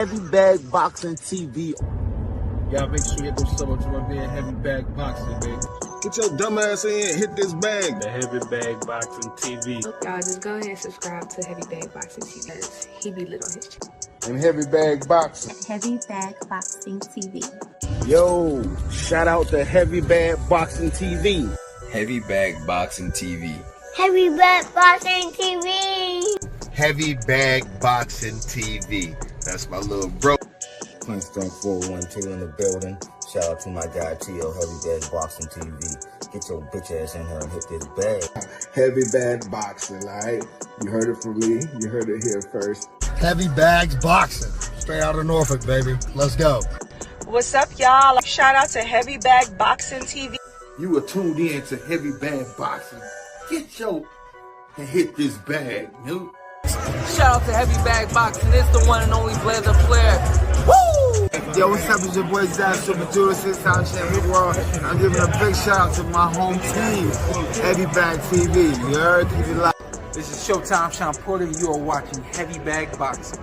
Heavy Bag Boxing TV. Y'all make sure you go sub up to my man Heavy Bag Boxing, baby. Get your dumb ass in, hit this bag. The Heavy Bag Boxing TV. Y'all just go ahead and subscribe to Heavy Bag Boxing TV. He be lit on his channel. And Heavy Bag Boxing. Heavy Bag Boxing TV. Yo, shout out to Heavy Bag Boxing TV. Heavy Bag Boxing TV. Heavy Bag Boxing TV. Heavy Bag Boxing TV. That's my little bro. Flintstone 412 in the building. Shout out to my guy T.O. Heavy Bag Boxing TV. Get your bitch ass in here and hit this bag. Heavy Bag Boxing, alright? You heard it from me. You heard it here first. Heavy Bags Boxing. Straight out of Norfolk, baby. Let's go. What's up, y'all? Shout out to Heavy Bag Boxing TV. You are tuned in to Heavy Bag Boxing. Get your and hit this bag, dude. Shout out to Heavy Bag Boxing. It's the one and only Blazer Flair. Woo! Yo, what's up? It's your boy Zach, Super Judah, 6-time champion world. I'm giving a big shout out to my home team, Heavy Bag TV. You heard? Keep it live. This is Showtime Sean Porter. You are watching Heavy Bag Boxing.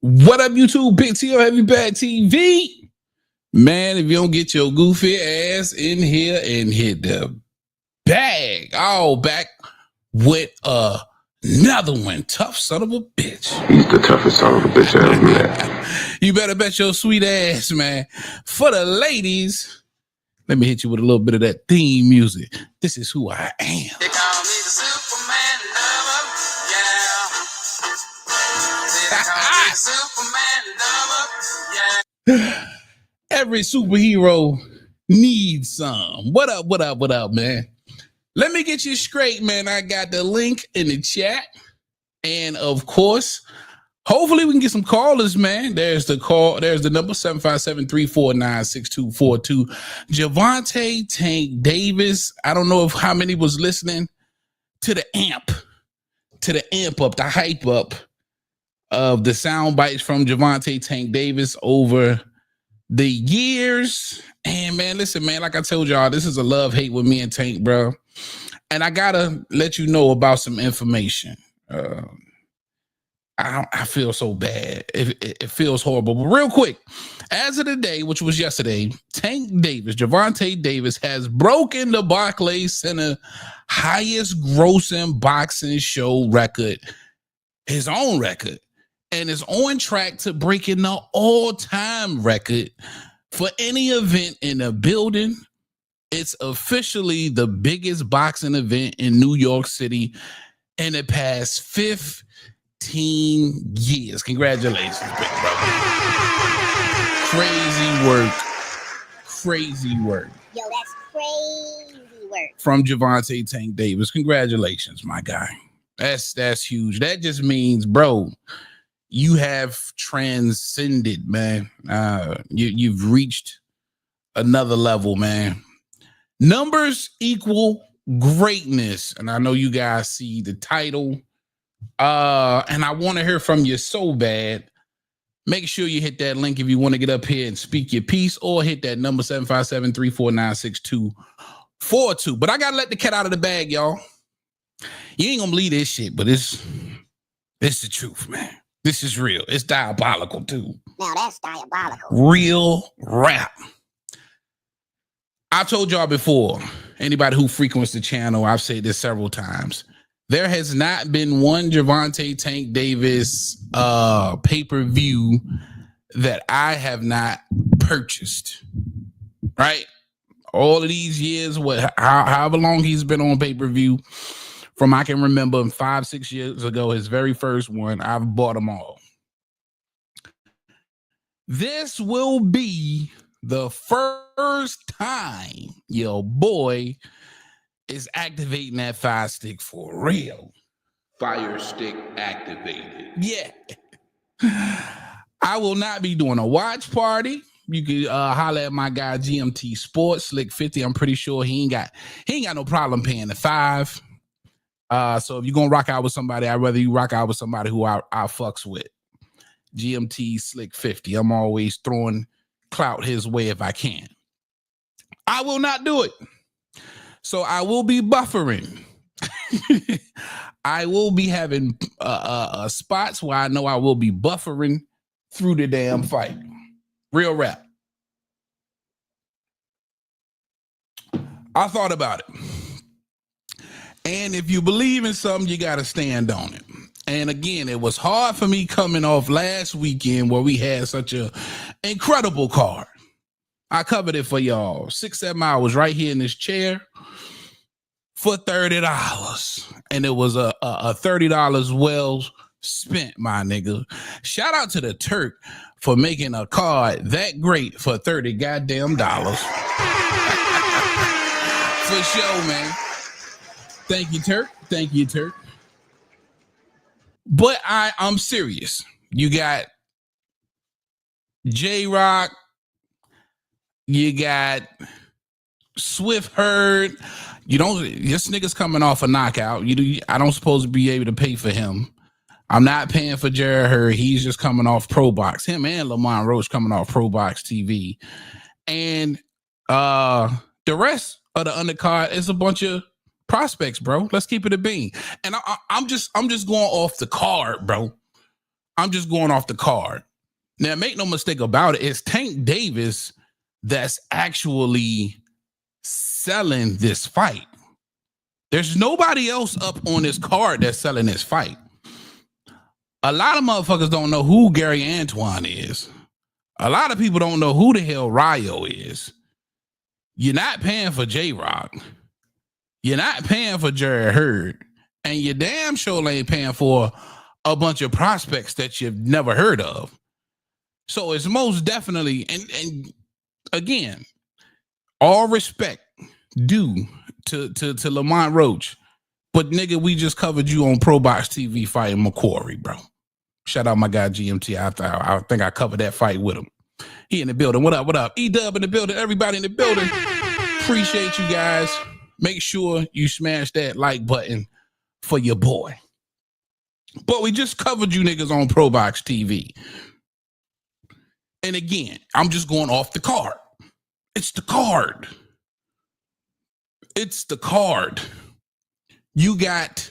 What up, YouTube? Big T Heavy Bag TV. Man, if you don't get your goofy ass in here and hit the bag, oh, back with another one. Tough son of a bitch. He's the toughest son of a bitch I ever met. You better bet your sweet ass, man. For the ladies, let me hit you with a little bit of that theme music. This is who I am. They call me the Superman lover, yeah. They call me the Superman lover, yeah. Every superhero needs some. What up, what up, what up, man? Let me get you straight, man. I got the link in the chat. And of course, hopefully we can get some callers, man. There's the call. There's the number 757-349-6242. Gervonta Tank Davis. I don't know if how many was listening to the amp up, the hype up of the sound bites from Gervonta Tank Davis over the years. And man, listen, man, like I told y'all, this is a love-hate with me and Tank, bro. And I gotta let you know about some information. I feel so bad. It feels horrible. But real quick, as of today, which was yesterday, Tank Davis, Gervonta Davis, has broken the Barclays Center highest grossing boxing show record, his own record, and is on track to breaking the all-time record for any event in the building. It's officially the biggest boxing event in New York City in the past 15 years. Congratulations, big brother. Crazy work. Crazy work. Yo, that's crazy work. From Gervonta Tank Davis. Congratulations, my guy. That's huge. That just means, bro, you have transcended, man. You've reached another level, man. Numbers equal greatness. And I know you guys see the title. And I want to hear from you so bad. Make sure you hit that link if you want to get up here and speak your piece, or hit that number 757-349-6242. But I gotta let the cat out of the bag, y'all. You ain't gonna believe this shit, but it's the truth, man. This is real. It's diabolical too. Now that's diabolical. Real rap. I told y'all before, anybody who frequents the channel, I've said this several times. There has not been one Gervonta Tank Davis pay-per-view that I have not purchased. Right? All of these years, however long he's been on pay-per-view, from I can remember 5-6 years ago, his very first one, I've bought them all. This will be the first time your boy is activating that fire stick for real. Fire stick activated. Yeah. I will not be doing a watch party. You can holler at my guy GMT Sports Slick 50. I'm pretty sure he ain't got no problem paying the $5. So if you're gonna rock out with somebody, I'd rather you rock out with somebody who I fucks with. GMT Slick 50. I'm always throwing clout his way if I can. I will not do it. So I will be buffering. I will be having spots where I know I will be buffering through the damn fight. Real rap. I thought about it. And if you believe in something, you got to stand on it. And again, it was hard for me coming off last weekend where we had such an incredible card. I covered it for y'all. 6-7 hours right here in this chair for $30. And it was a $30 well spent, my nigga. Shout out to the Turk for making a card that great for $30 goddamn dollars. For sure, man. Thank you, Turk. Thank you, Turk. But I'm serious. You got J-Rock. You got Swift Herd. This nigga's coming off a knockout. I don't supposed to be able to pay for him. I'm not paying for Jared Hurd. He's just coming off Pro Box. Him and Lamont Roach coming off Pro Box TV. And the rest of the undercard is a bunch of prospects, bro. Let's keep it a bean. And I'm just going off the card, bro. I'm just going off the card. Now, make no mistake about it, it's Tank Davis that's actually selling this fight. There's nobody else up on this card that's selling this fight. A lot of motherfuckers don't know who Gary Antoine is. A lot of people don't know who the hell Ryo is. You're not paying for J-Rock. You're not paying for Jared Hurd. And you damn sure ain't paying for a bunch of prospects that you've never heard of. So it's most definitely, and again, all respect due to Lamont Roach. But nigga, we just covered you on Pro Box TV fighting Macquarie, bro. Shout out my guy GMT. I think I covered that fight with him. He in the building. What up? What up? E-Dub in the building. Everybody in the building. Appreciate you guys. Make sure you smash that like button for your boy. But we just covered you niggas on Pro Box TV. And again, I'm just going off the card. It's the card. It's the card. You got,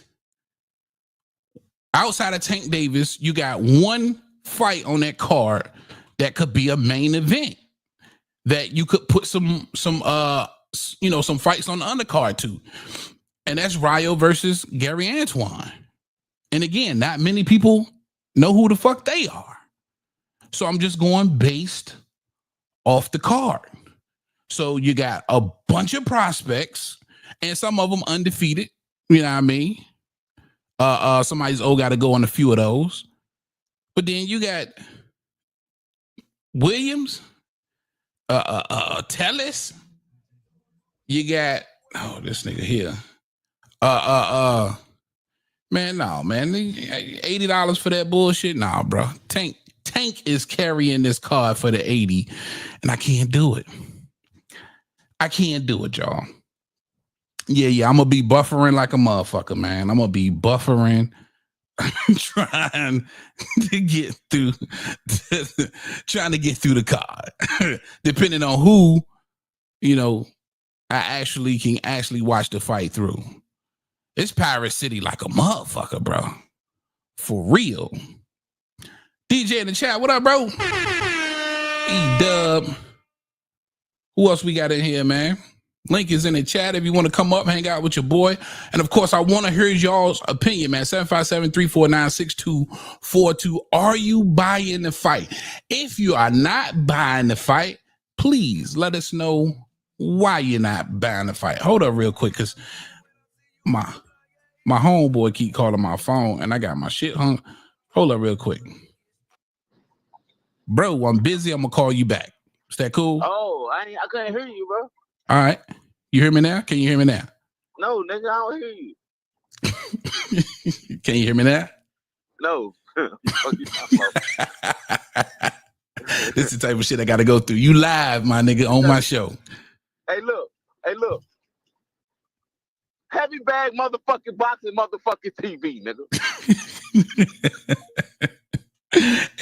outside of Tank Davis, you got one fight on that card that could be a main event that you could put some fights on the undercard to. And that's Ryo versus Gary Antoine. And again, not many people know who the fuck they are. So I'm just going based off the card. So you got a bunch of prospects and some of them undefeated. You know what I mean? Somebody's got to go on a few of those. But then you got Williams, Tellis. You got this nigga here. Man, no, man. $80 for that bullshit? Nah, bro. Tank is carrying this card for the 80, and I can't do it. I can't do it, y'all. Yeah, I'm gonna be buffering like a motherfucker, man. I'm gonna be buffering, trying to get through the card, depending on who, I can watch the fight through. It's Pirate City like a motherfucker, bro. For real. DJ in the chat, what up, bro? E-Dub. Who else we got in here, man? Link is in the chat if you want to come up, hang out with your boy. And of course, I want to hear y'all's opinion, man. 757-349-6242. Are you buying the fight? If you are not buying the fight, please let us know why you're not buying the fight. Hold up real quick, because my homeboy keep calling my phone and I got my shit hung. Hold up real quick. Bro, I'm busy. I'm going to call you back. Is that cool? Oh, I couldn't hear you, bro. All right. You hear me now? Can you hear me now? No, nigga, I don't hear you. Can you hear me now? No. This is the type of shit I got to go through. You live, my nigga, on my show. Hey, look. Heavy bag motherfucking boxing motherfucking TV, nigga.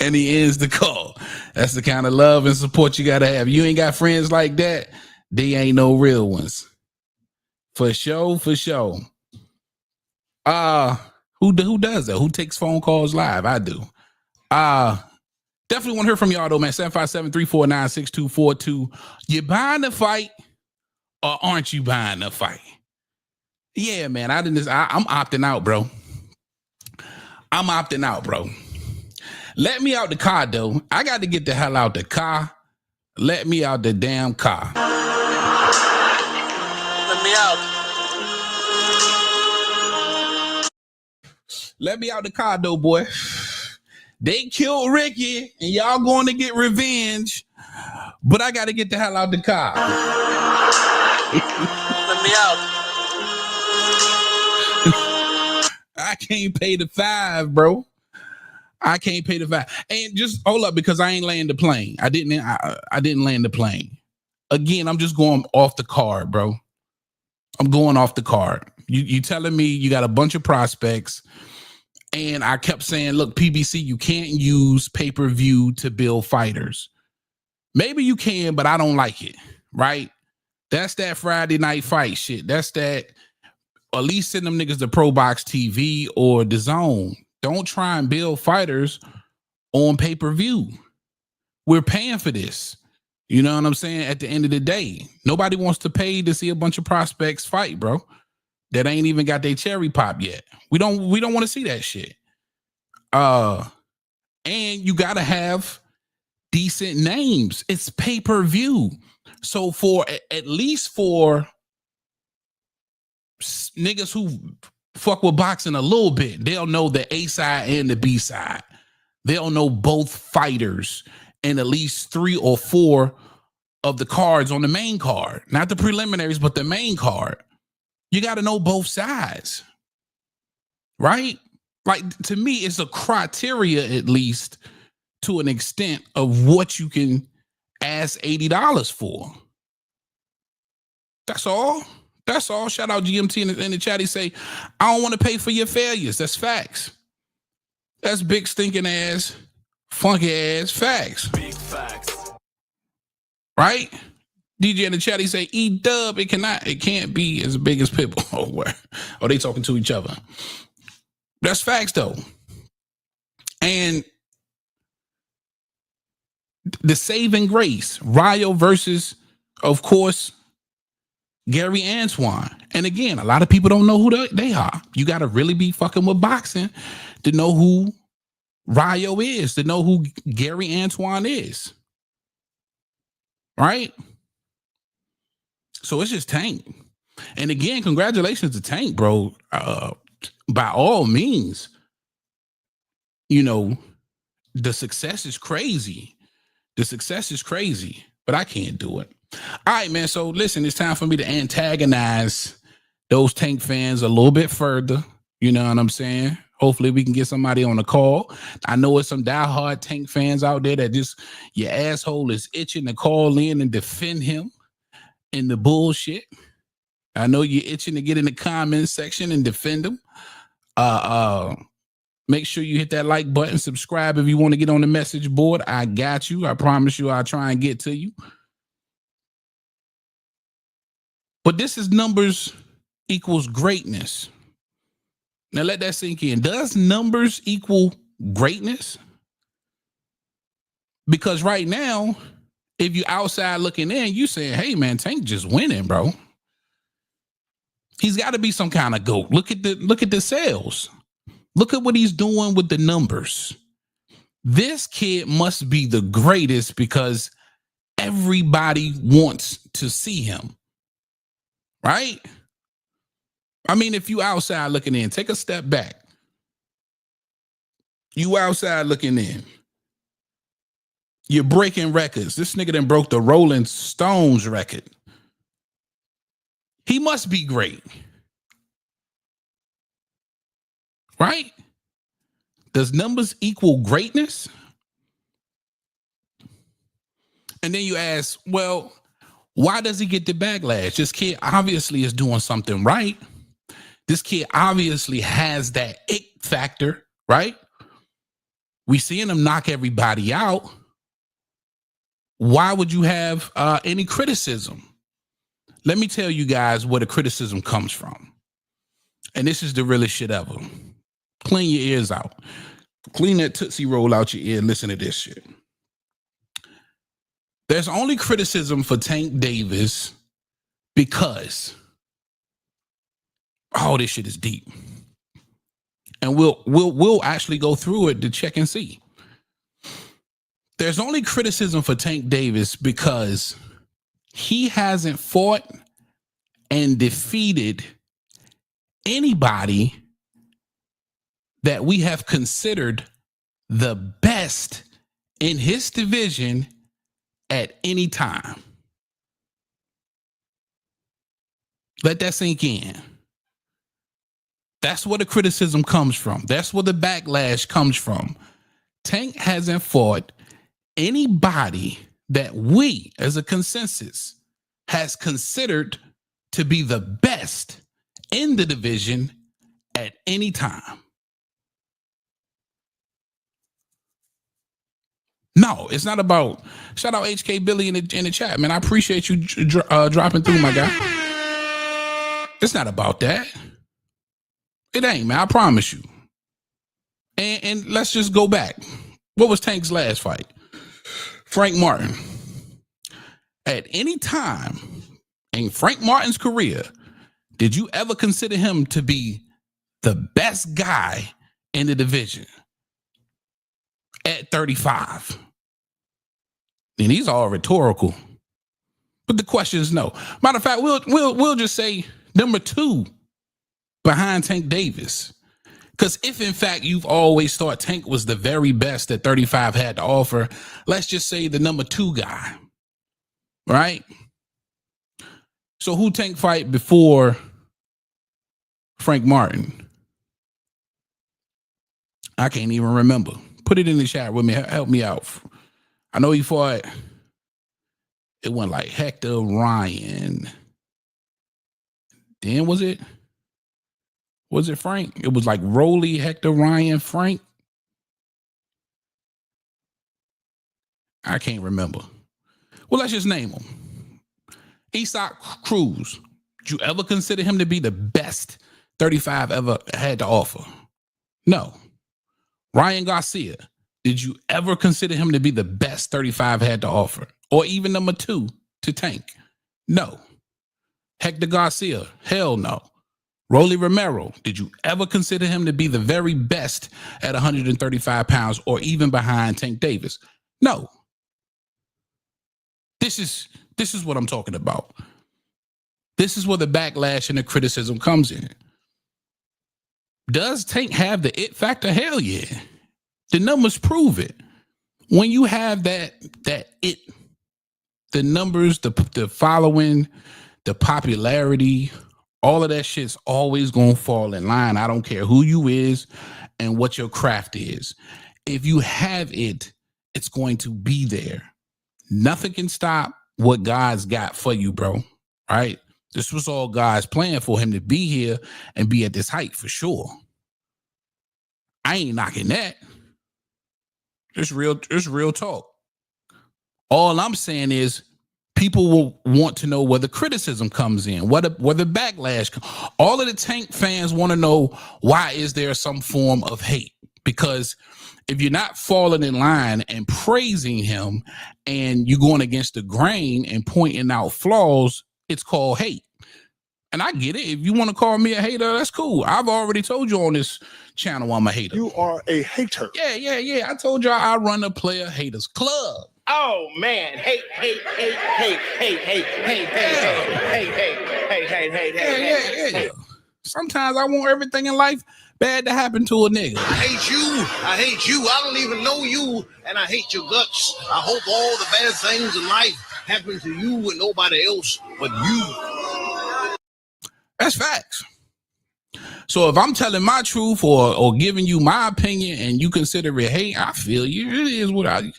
And he ends the call. That's the kind of love and support you got to have. You ain't got friends like that, they ain't no real ones. For sure. Who does that? Who takes phone calls live? I do. Definitely want to hear from y'all though, man. 757-349-6242. You buying the fight or aren't you buying the fight? Yeah, man. I'm opting out, bro. Let me out the car, though. I got to get the hell out the car. Let me out the damn car. Let me out. Let me out the car, though, boy. They killed Ricky, and y'all going to get revenge. But I got to get the hell out the car. Let me out. I can't pay the $5, bro. I can't pay the $5. And just hold up, because I ain't land the plane. I didn't land the plane. Again, I'm just going off the card, bro. I'm going off the card. You telling me you got a bunch of prospects, and I kept saying, look, PBC, you can't use pay-per-view to build fighters. Maybe you can, but I don't like it, right? That's that Friday night fight shit. That's that. At least send them niggas to Pro Box TV or the Zone. Don't try and build fighters on pay-per-view. We're paying for this. You know what I'm saying? At the end of the day, nobody wants to pay to see a bunch of prospects fight, bro, that ain't even got their cherry pop yet. We don't want to see that shit. And you gotta have decent names. It's pay-per-view. So for at least for niggas who fuck with boxing a little bit, they'll know the A side and the B side. They'll know both fighters and at least 3 or 4 of the cards on the main card, not the preliminaries, but the main card. You got to know both sides, right? Like, to me, it's a criteria, at least to an extent, of what you can ask $80 for. That's all. That's all. Shout out GMT in the chat. He say, I don't want to pay for your failures. That's facts. That's big stinking ass, funky ass facts. Big facts. Right? DJ in the chat, he say, E-dub, it can't be as big as Pitbull. Oh, where? Oh, they talking to each other. That's facts, though. And the saving grace, Ryo versus, of course, Gary and Twan. And again, a lot of people don't know who they are. You got to really be fucking with boxing to know who Ryo is, to know who Gary and Twan is. Right? So it's just Tank. And again, congratulations to Tank, bro. By all means, you know, the success is crazy. The success is crazy, but I can't do it. All right, man. So listen, it's time for me to antagonize those Tank fans a little bit further. You know what I'm saying? Hopefully we can get somebody on the call. I know it's some diehard Tank fans out there that just, your asshole is itching to call in and defend him in the bullshit. I know you're itching to get in the comments section and defend him. Make sure you hit that like button, subscribe if you want to get on the message board. I got you. I promise you I'll try and get to you. But this is numbers equals greatness. Now let that sink in. Does numbers equal greatness? Because right now, if you outside looking in, you saying, hey man, Tank just winning, bro. He's got to be some kind of GOAT. Look at the sales. Look at what he's doing with the numbers. This kid must be the greatest because everybody wants to see him. Right? I mean, if you outside looking in, take a step back. You outside looking in. You're breaking records. This nigga done broke the Rolling Stones record. He must be great. Right? Does numbers equal greatness? And then you ask, well, why does he get the backlash? This kid obviously is doing something right. This kid obviously has that it factor, right? We seeing him knock everybody out. Why would you have any criticism? Let me tell you guys where the criticism comes from. And this is the realest shit ever. Clean your ears out. Clean that Tootsie Roll out your ear and listen to this shit. There's only criticism for Tank Davis because this shit is deep. And we'll actually go through it to check and see. There's only criticism for Tank Davis because he hasn't fought and defeated anybody that we have considered the best in his division at any time. Let that sink in. That's where the criticism comes from. That's where the backlash comes from. Tank hasn't fought anybody that we, as a consensus, has considered to be the best in the division at any time. No, it's not about. Shout out HK Billy in the chat, man. I appreciate you dropping through, my guy. It's not about that. It ain't, man. I promise you. And let's just go back. What was Tank's last fight? Frank Martin. At any time in Frank Martin's career, did you ever consider him to be the best guy in the division at 35? And these are all rhetorical. But the question is no. Matter of fact, we'll just say number 2 behind Tank Davis. Because if in fact you've always thought Tank was the very best that 35 had to offer, let's just say the number 2 guy, right? So who Tank fight before Frank Martin? I can't even remember. Put it in the chat with me. Help me out. I know he fought. It went like Hector Ryan. Then was it Frank? It was like Rolly, Hector Ryan, Frank. I can't remember. Well, let's just name him. Isak Cruz. Did you ever consider him to be the best 35 ever had to offer? No. Ryan Garcia. Did you ever consider him to be the best 35 had to offer? Or even number 2 to Tank? No. Hector Garcia? Hell no. Rolly Romero, did you ever consider him to be the very best at 135 pounds or even behind Tank Davis? No. This is what I'm talking about. This is where the backlash and the criticism comes in. Does Tank have the it factor? Hell yeah. The numbers prove it. When you have that it, the numbers, the following, the popularity, all of that shit's always going to fall in line. I don't care who you is and what your craft is. If you have it, it's going to be there. Nothing can stop what God's got for you, bro. Right? This was all God's plan for him to be here and be at this height for sure. I ain't knocking that. It's real talk. All I'm saying is people will want to know where the criticism comes in, where the backlash. All of the Tank fans want to know, why is there some form of hate? Because if you're not falling in line and praising him and you're going against the grain and pointing out flaws, it's called hate. And I get it. If you want to call me a hater, that's cool. I've already told you on this channel I'm a hater. You are a hater. Yeah. I told y'all I run a player haters club. Oh man, hey. Sometimes I want everything in life bad to happen to a nigga. I hate you. I don't even know you, and I hate your guts. I hope all the bad things in life happen to you and nobody else but you. That's facts. So if I'm telling my truth or giving you my opinion and you consider it hate, I feel you. It is what I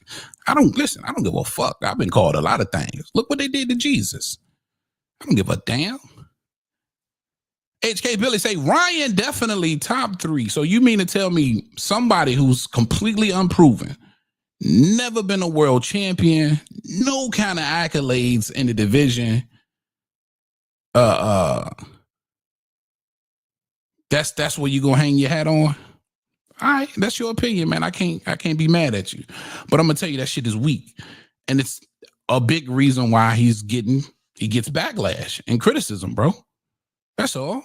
don't listen. I don't give a fuck. I've been called a lot of things. Look what they did to Jesus. I don't give a damn. HK Billy say Ryan definitely top 3. So you mean to tell me somebody who's completely unproven, never been a world champion, no kind of accolades in the division, that's where you gonna hang your hat on? All right, that's your opinion, man. I can't be mad at you, but I'm gonna tell you that shit is weak, and it's a big reason why he gets backlash and criticism, bro. That's all.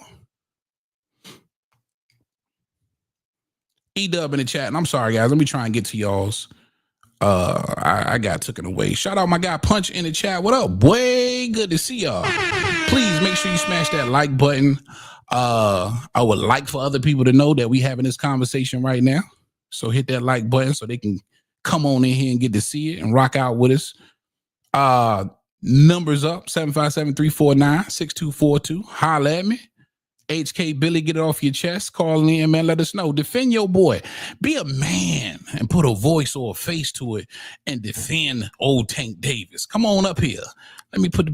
E-Dub in the chat, and I'm sorry, guys. Let me try and get to y'all's. I got taken away. Shout out my guy Punch in the chat. What up, boy? Good to see y'all. Please make sure you smash that like button. I would like for other people to know that we having this conversation right now. So hit that like button so they can come on in here and get to see it and rock out with us. Numbers up, 757-349-6242. Holla at me. HK Billy, get it off your chest. Call in, man. Let us know. Defend your boy. Be a man and put a voice or a face to it and defend old Tank Davis. Come on up here. Let me put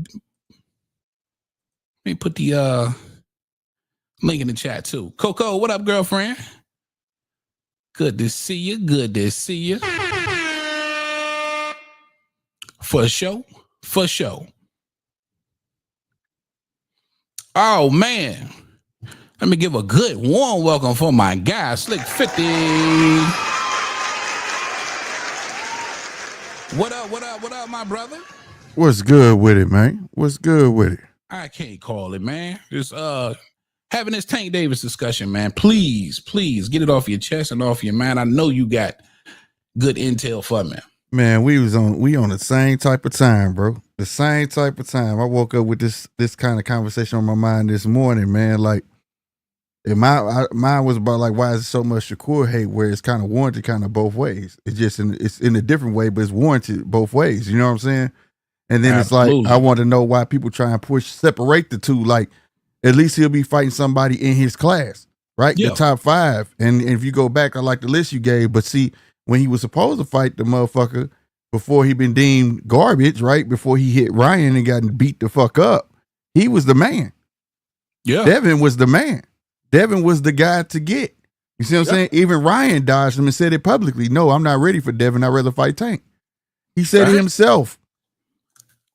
the link in the chat too. Coco, what up, girlfriend? Good to see you. Good to see you. For sure. For sure. Oh, man. Let me give a good warm welcome for my guy, Slick 50. What up, my brother? What's good with it, man? What's good with it? I can't call it, man. Just having this Tank Davis discussion, man. Please get it off your chest and off your mind. I know you got good intel for me. Man, we on the same type of time, bro. The same type of time. I woke up with this kind of conversation on my mind this morning, man. Like, mine was about like, why is it so much Shakur hate? Where it's kind of warranted, kind of both ways. It's just it's in a different way, but it's warranted both ways. You know what I'm saying? And then Absolutely. It's like, I want to know why people try and separate the two. Like, at least he'll be fighting somebody in his class, right? Yeah. The top 5. And if you go back, I like the list you gave, but see, when he was supposed to fight the motherfucker before he been deemed garbage, right? Before he hit Ryan and got beat the fuck up, he was the man. Yeah. Devin was the man. Devin was the guy to get. You see what I'm saying? Even Ryan dodged him and said it publicly. No, I'm not ready for Devin. I'd rather fight Tank. He said it himself.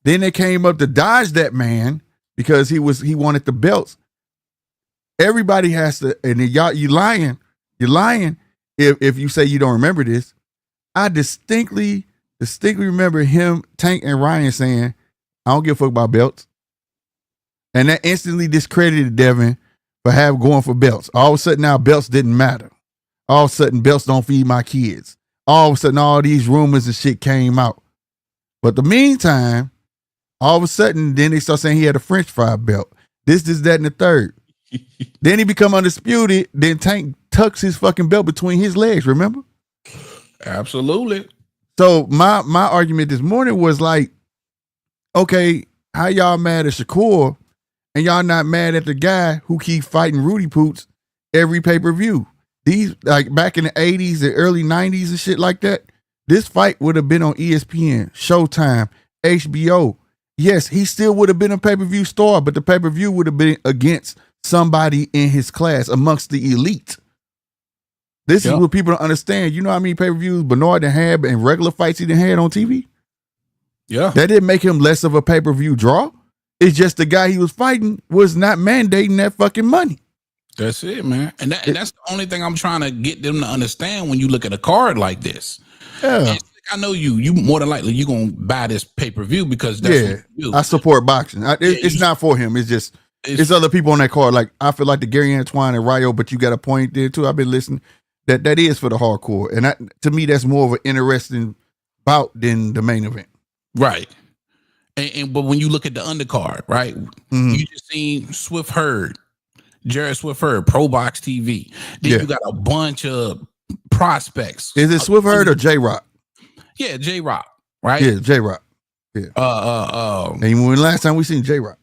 Then they came up to dodge that man because he wanted the belts. Everybody has to, and you lying. You're lying if you say you don't remember this. I distinctly remember him, Tank, and Ryan saying, I don't give a fuck about belts. And that instantly discredited Devin for going for belts. All of a sudden now belts didn't matter. All of a sudden belts don't feed my kids. All of a sudden all these rumors and shit came out. But the meantime, all of a sudden then they start saying he had a French fry belt. This, that, and the third. Then he become undisputed. Then Tank tucks his fucking belt between his legs, remember? Absolutely. So my argument this morning was like, okay, how y'all mad at Shakur and y'all not mad at the guy who keep fighting Rudy Poots every pay-per-view? These, like back in the 80s and early 90s and shit like that, this fight would have been on ESPN, Showtime, HBO. Yes, he still would have been a pay-per-view star, but the pay-per-view would have been against somebody in his class amongst the elite. This is what people don't understand. You know how many pay-per-views Bernard done had and regular fights he done had on TV? Yeah. That didn't make him less of a pay-per-view draw. It's just the guy he was fighting was not mandating that fucking money. That's it, man. And that's the only thing I'm trying to get them to understand when you look at a card like this. Yeah. I know you more than likely you're gonna buy this pay-per-view because that's what you do. I support boxing. It's not for him. It's just it's other people on that card. Like I feel like the Gary Antoine and Rayo, but you got a point there too. I've been listening. That is for the hardcore. And to me, that's more of an interesting bout than the main event. Right. But when you look at the undercard, right? Mm-hmm. You just seen Swift Hurd, Jared Swift Hurd, Pro Box TV. Then you got a bunch of prospects. Is it Swift Hurd or J Rock? Yeah, J Rock, right? Yeah, J Rock. Yeah. And when last time we seen J Rock?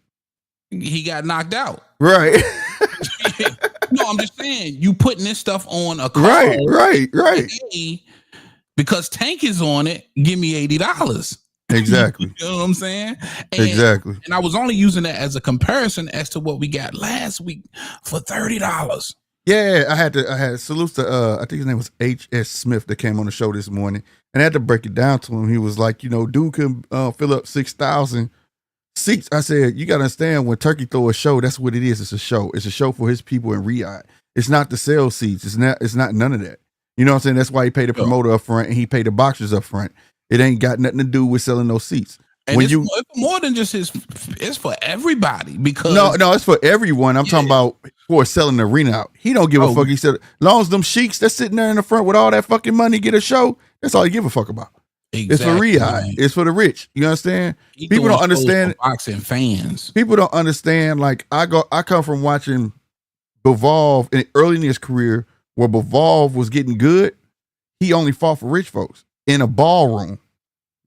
He got knocked out. Right. No, I'm just saying you putting this stuff on a card. Right. Because Tank is on it, give me $80. Exactly. You know what I'm saying? Exactly. And I was only using that as a comparison as to what we got last week for $30. Yeah, I had salutes to I think his name was H.S. Smith that came on the show this morning, and I had to break it down to him. He was like, dude can fill up 6,000 seats. I said, you got to understand when Turkey throw a show, that's what it is. It's a show. It's a show for his people in Riyadh. It's not the sell seats. It's not none of that. You know what I'm saying? That's why he paid the promoter up front and he paid the boxers up front. It ain't got nothing to do with selling those seats. And it's more than just it's for everybody because no, it's for everyone. I'm talking about for selling the arena out. He don't give a fuck. He said, as long as them sheiks that's sitting there in the front with all that fucking money get a show, that's all he give a fuck about. Exactly. It's for Riyadh. It's for the rich. You understand? People don't understand. Boxing fans. People don't understand. Like I come from watching Bivol early in his career, where Bivol was getting good. He only fought for rich folks in a ballroom.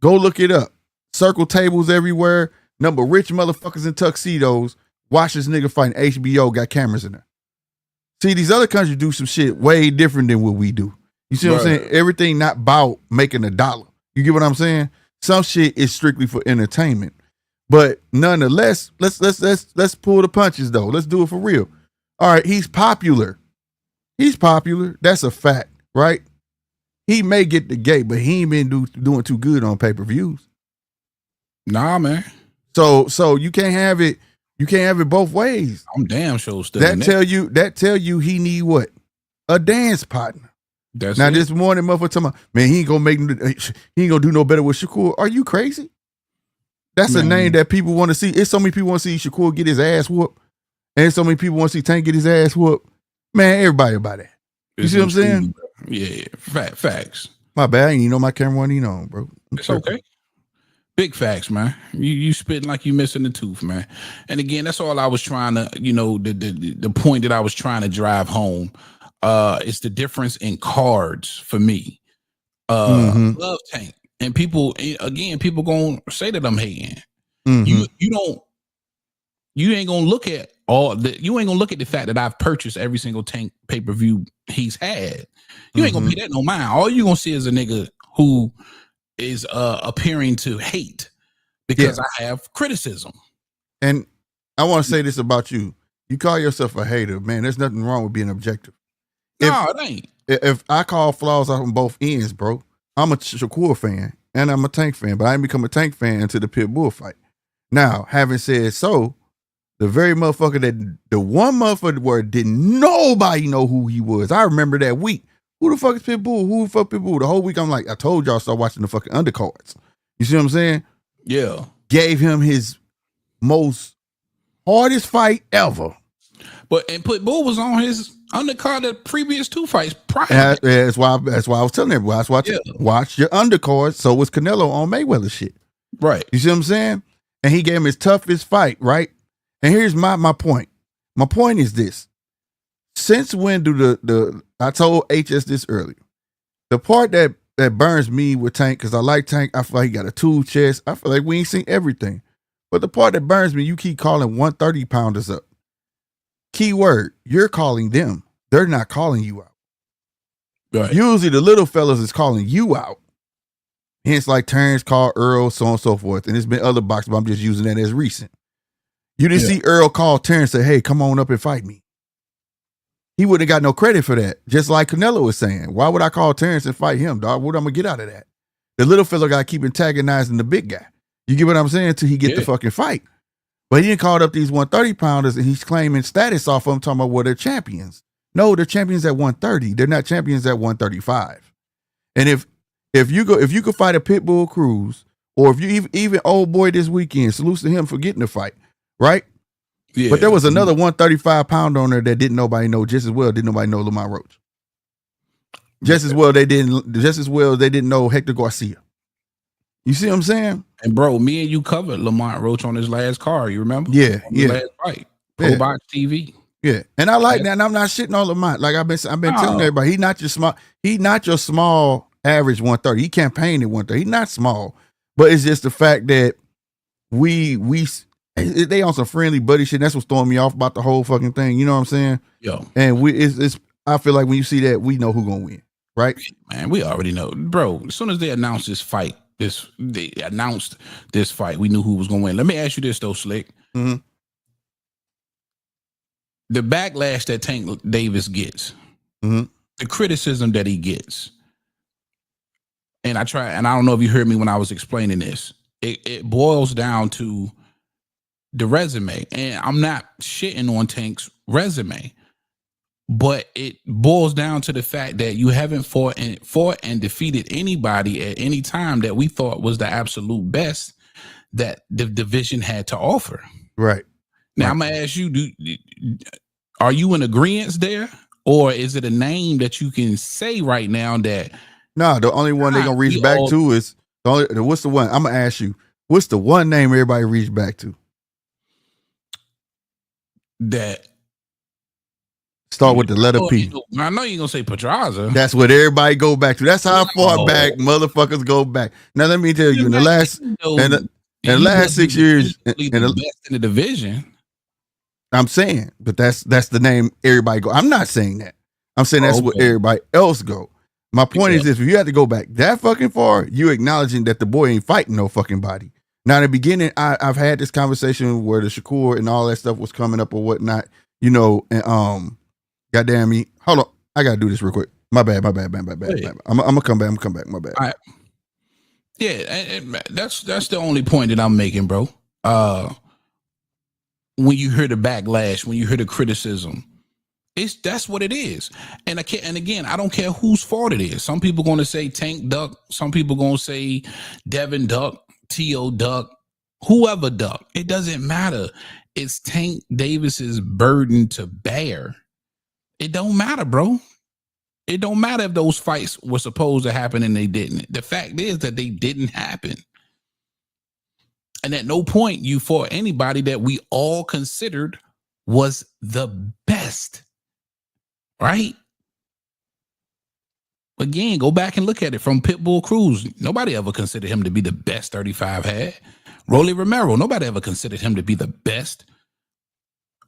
Go look it up. Circle tables everywhere. Number of rich motherfuckers in tuxedos. Watch this nigga fighting. HBO got cameras in there. See, these other countries do some shit way different than what we do. You see what I'm saying? Everything not about making a dollar. You get what I'm saying? Some shit is strictly for entertainment. But nonetheless, let's pull the punches though. Let's do it for real. All right, he's popular. He's popular. That's a fact, right? He may get the gate, but he ain't been doing too good on pay-per-views. Nah, man. So you can't have it. You can't have it both ways. I'm damn sure still. That tell you he need what? A dance partner. Now this morning, motherfucker, talking about, man, he ain't gonna do no better with Shakur. Are you crazy? That's a name that people want to see. It's so many people want to see Shakur get his ass whooped, and so many people want to see Tank get his ass whooped. Man, everybody about that. You see what I'm saying? Yeah, facts. My bad. I ain't even know my camera wasn't even on, bro. It's okay. Big facts, man. You spitting like you missing the tooth, man. And again, that's all I was trying to, the point that I was trying to drive home. It's the difference in cards for me. Love Tank. And people gonna say that I'm hating. You ain't gonna look at the fact that I've purchased every single Tank pay-per-view he's had. You ain't gonna pay that no mind. All you gonna see is a nigga who is appearing to hate because I have criticism. And I want to say this about you. You call yourself a hater, man. There's nothing wrong with being objective. No, it ain't. If I call flaws out on both ends, bro, I'm a Shakur fan and I'm a Tank fan, but I didn't become a Tank fan until the Pitbull fight. Now, having said so, the very motherfucker the one motherfucker where didn't nobody know who he was. I remember that week. Who the fuck is Pitbull? Who the fuck Pitbull? The whole week I'm like, I told y'all start watching the fucking undercards. You see what I'm saying? Yeah. Gave him his most hardest fight ever. And Pitbull was on his undercard the previous 2 fights prior. That's why I was telling everybody. That's why watch your undercard. So was Canelo on Mayweather shit. Right. You see what I'm saying? And he gave him his toughest fight, right? And here's my point. My point is this. Since when do I told HS this earlier. The part that burns me with Tank, because I like Tank, I feel like he got a tool chest. I feel like we ain't seen everything. But the part that burns me, you keep calling 130 pounders up. Key word, you're calling them. They're not calling you out. Right. Usually the little fellas is calling you out. Hence like Terrence called Earl, so on and so forth. And there's been other boxers, but I'm just using that as recent. You didn't see Earl call Terrence and say, hey, come on up and fight me. He wouldn't have got no credit for that. Just like Canelo was saying. Why would I call Terrence and fight him, dog? What am I going to get out of that? The little fella got to keep antagonizing the big guy. You get what I'm saying? Till he get the fucking fight. But he didn't call up these 130 pounders and he's claiming status off of them, talking about, well, they're champions. No, they're champions at 130. They're not champions at 135. And if you could fight a Pitbull Cruz, or if you even old boy this weekend, salutes to him for getting the fight, right? Yeah. But there was another 135 pounder on there that didn't nobody know just as well. Didn't nobody know Lamont Roach? Just as well they didn't know Hector Garcia. You see what I'm saying? And bro, me and you covered Lamont Roach on his last card. You remember? Yeah, last fight. Pro Box TV. Yeah, and I like that. And I'm not shitting on Lamont. Like I've been telling everybody, he's not your small average 130. He campaigned at 130. He's not small, but it's just the fact that they on some friendly buddy shit. That's what's throwing me off about the whole fucking thing. You know what I'm saying? Yo, and I feel like when you see that, we know who gonna win, right? Man, we already know, bro. As soon as they announced this fight, we knew who was gonna win. Let me ask you this though, Slick. Mm-hmm. The backlash that Tank Davis gets, the criticism that he gets, and I don't know if you heard me when I was explaining this. It boils down to the resume, and I'm not shitting on Tank's resume, but it boils down to the fact that you haven't fought and defeated anybody at any time that we thought was the absolute best that the division had to offer. Right. Now I'm gonna ask you: are you in agreement there, or is it a name that you can say right now that? No, the only one they're gonna reach back to is what's the one? I'm gonna ask you: what's the one name everybody reach back to? That start with the letter P. I know you're gonna say Pedraza. That's what everybody go back to. That's how far back motherfuckers go back. Now let me tell you, in the last 6 years, the best in the division. I'm saying, but that's the name everybody go. I'm not saying that. I'm saying that's what everybody else go. My point is this: if you have to go back that fucking far, you acknowledging that the boy ain't fighting no fucking body. Now in the beginning, I've had this conversation where the Shakur and all that stuff was coming up or whatnot, you know, and goddamn me. Hold on, I gotta do this real quick. My bad. I'm gonna come back. My bad. All right. Yeah, and that's the only point that I'm making, bro. When you hear the backlash, when you hear the criticism, That's what it is. And again, I don't care whose fault it is. Some people going to say Tank Duck. Some people going to say Devin Duck, T.O. Duck, whoever Duck. It doesn't matter. It's Tank Davis's burden to bear. It don't matter, bro. It don't matter if those fights were supposed to happen and they didn't. The fact is that they didn't happen. And at no point you fought anybody that we all considered was the best. Right? Again, go back and look at it from Pitbull Cruz. Nobody ever considered him to be the best 35 had. Rolly Romero, nobody ever considered him to be the best.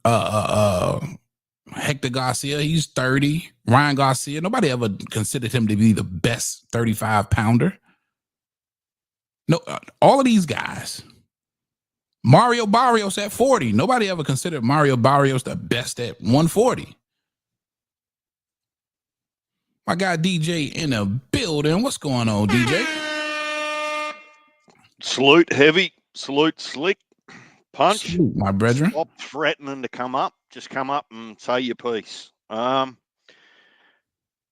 Hector Garcia, he's 30. Ryan Garcia, nobody ever considered him to be the best 35 pounder. No, all of these guys. Mario Barrios at 40. Nobody ever considered Mario Barrios the best at 140. I got DJ in the building. What's going on, DJ? Salute heavy, salute slick, punch. Salute, my brethren. Stop threatening to come up. Just come up and say your piece. I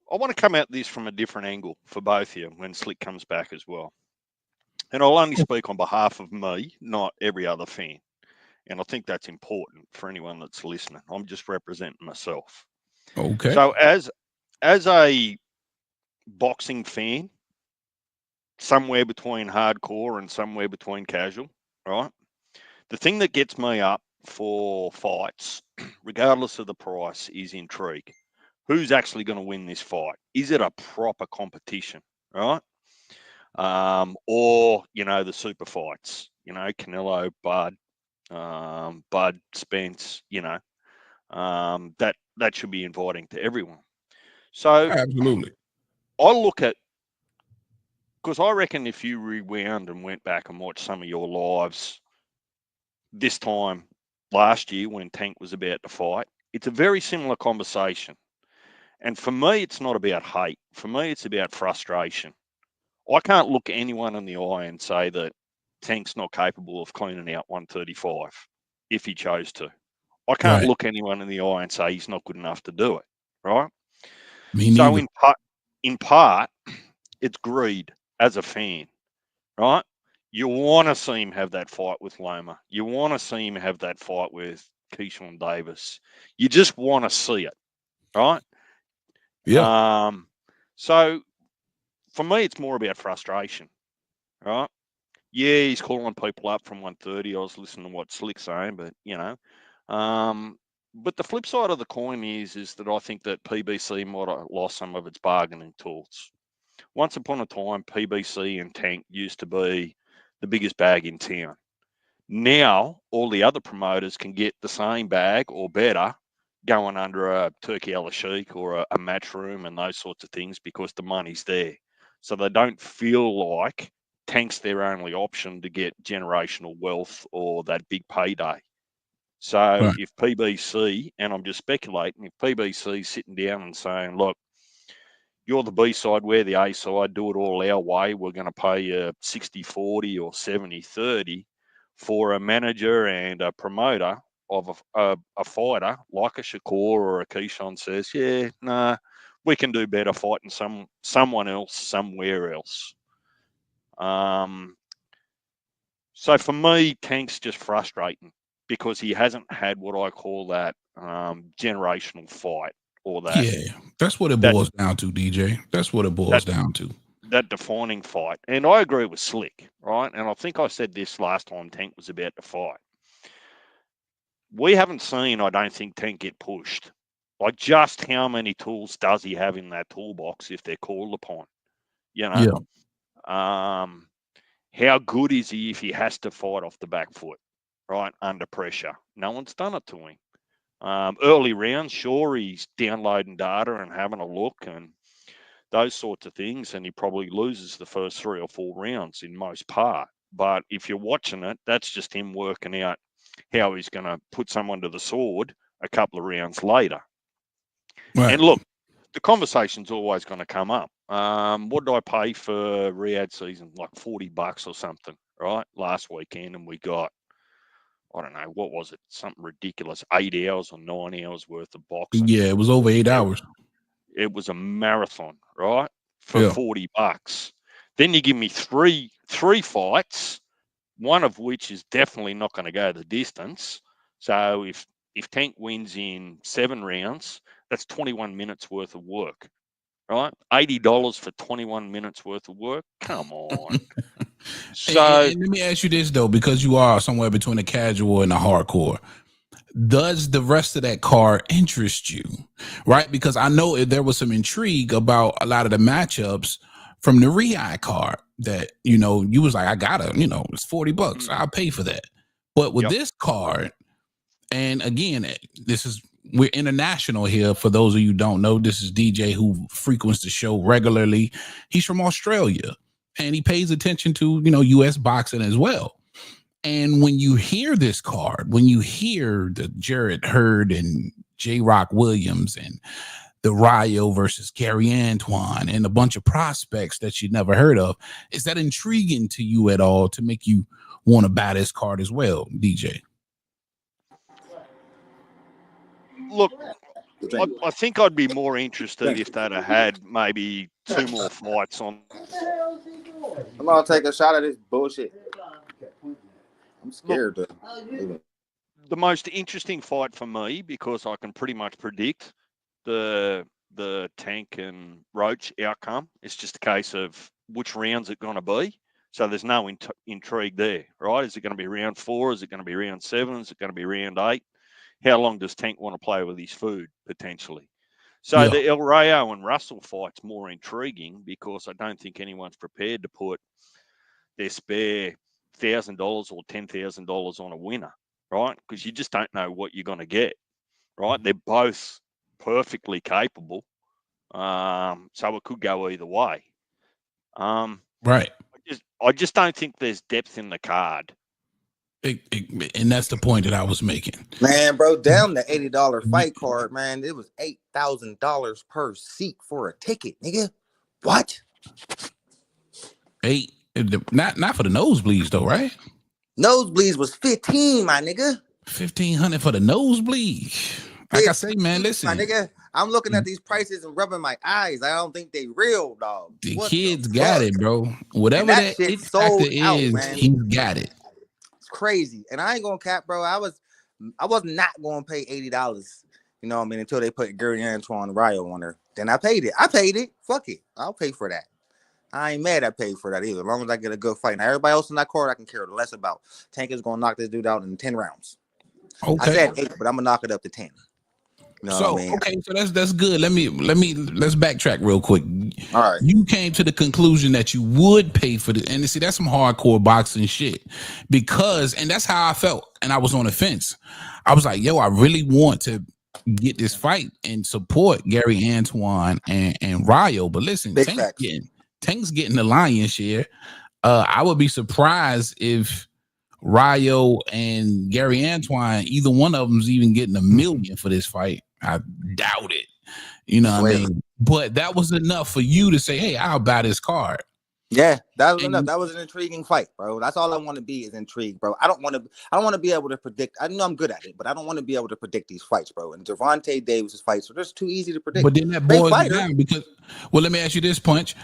want to come at this from a different angle for both of you when Slick comes back as well. And I'll only speak on behalf of me, not every other fan. And I think that's important for anyone that's listening. I'm just representing myself. Okay. So as a boxing fan, somewhere between hardcore and somewhere between casual, right? The thing that gets me up for fights, regardless of the price, is intrigue. Who's actually going to win this fight? Is it a proper competition, right? Or, the super fights, Canelo, Bud, Spence, that should be inviting to everyone. So absolutely, I look at, because I reckon if you rewound and went back and watched some of your lives this time last year when Tank was about to fight, it's a very similar conversation. And for me, it's not about hate. For me, it's about frustration. I can't look anyone in the eye and say that Tank's not capable of cleaning out 135 if he chose to. I can't look anyone in the eye and say he's not good enough to do it, right? So in part, it's greed as a fan, right? You want to see him have that fight with Loma. You want to see him have that fight with Keyshawn Davis. You just want to see it, right? Yeah. So for me, it's more about frustration, right? Yeah, he's calling people up from 130. I was listening to what Slick's saying, but but the flip side of the coin is that I think that PBC might have lost some of its bargaining tools. Once upon a time, PBC and Tank used to be the biggest bag in town. Now, all the other promoters can get the same bag or better going under a Turkey Al Sheikh or a Matchroom and those sorts of things because the money's there. So they don't feel like Tank's their only option to get generational wealth or that big payday. So if PBC, and I'm just speculating, if PBC's sitting down and saying, look, you're the B side, we're the A side, do it all our way, we're going to pay you 60-40 or 70-30 for a manager and a promoter of a fighter like a Shakur or a Keyshawn says, yeah, nah, we can do better fighting someone else somewhere else. So for me, Tank's just frustrating because he hasn't had what I call that generational fight or that. Yeah, that's what it boils down to, DJ. That's what it boils down to. That defining fight. And I agree with Slick, right? And I think I said this last time Tank was about to fight. We haven't seen, I don't think, Tank get pushed. Like, just how many tools does he have in that toolbox if they're called upon? How good is he if he has to fight off the back foot, right, under pressure? No one's done it to him. Early rounds, sure, he's downloading data and having a look and those sorts of things, and he probably loses the first 3 or 4 rounds in most part. But if you're watching it, that's just him working out how he's going to put someone to the sword a couple of rounds later. Right. And look, the conversation's always going to come up. What did I pay for Riyadh season? Like $40 or something, right? Last weekend, and we got, I don't know, what was it? Something ridiculous, 8 hours or 9 hours worth of boxing. Yeah, it was over 8 hours. It was a marathon, right? For Yeah. $40. Then you give me three fights, one of which is definitely not going to go the distance. So if Tank wins in 7 rounds, that's 21 minutes worth of work, right? $80 for 21 minutes worth of work. Come on. So and let me ask you this though, because you are somewhere between a casual and a hardcore. Does the rest of that card interest you, right? Because I know there was some intrigue about a lot of the matchups from the Riyadh card that, you know, you was like, I gotta, you know, it's $40. I'll pay for that. But with this card, and again, we're international here. For those of you who don't know, this is DJ who frequents the show regularly. He's from Australia and he pays attention to, you know, US boxing as well. And when you hear this card, when you hear the Jarrett Hurd and J. Rock Williams and the Rayo versus Gary Antoine and a bunch of prospects that you never heard of, is that intriguing to you at all to make you want to buy this card as well, DJ? Look, I think I'd be more interested if they'd have had maybe 2 more fights on. I'm gonna take a shot at this bullshit. I'm scared. The most interesting fight for me, because I can pretty much predict the Tank and Roach outcome. It's just a case of which rounds it's going to be. So there's no intrigue there, right? Is it going to be round 4? Is it going to be round 7? Is it going to be round 8? How long does Tank want to play with his food, potentially? So the El Rayo and Russell fight's more intriguing because I don't think anyone's prepared to put their spare $1,000 or $10,000 on a winner, right? Because you just don't know what you're going to get, right? They're both perfectly capable, so it could go either way. Right. I just don't think there's depth in the card. And that's the point that I was making. Man, bro, down the $80 fight card, man, it was $8,000 per seat for a ticket, nigga. What? Not for the nosebleeds though, right? Nosebleeds was 15, my nigga. 1,500 for the nosebleed. Like I say, man, listen, my nigga. I'm looking at these prices and rubbing my eyes. I don't think they real, dog. The kids got it, bro. Whatever that shit sold out, is, man. he's got it. It's crazy, and I ain't gonna cap, bro. I was not gonna pay $80. You know what I mean? Until they put Gary Antoine Rayo on there. Then I paid it. Fuck it. I'll pay for that. I ain't mad I paid for that either. As long as I get a good fight. Now, everybody else in that card, I can care less about. Tank is going to knock this dude out in 10 rounds. Okay. I said 8, but I'm going to knock it up to 10. You know what I mean? Okay, so that's good. Let's backtrack real quick. All right. You came to the conclusion that you would pay for this. And see, that's some hardcore boxing shit. And that's how I felt. And I was on the fence. I was like, yo, I really want to get this fight and support Gary Antoine and Rayo. But listen, Tank's getting the lion's share. I would be surprised if Rayo and Gary Antoine, either one of them's even getting $1 million for this fight. I doubt it. You know what I mean? But that was enough for you to say, hey, I'll buy this card. Yeah, that was enough. That was an intriguing fight, bro. That's all I want to be is intrigued, bro. I don't want to be able to predict. I know I'm good at it, but I don't want to be able to predict these fights, bro. And Gervonta Davis' fights are just too easy to predict. But then that boils down because, well, let me ask you this, Punch.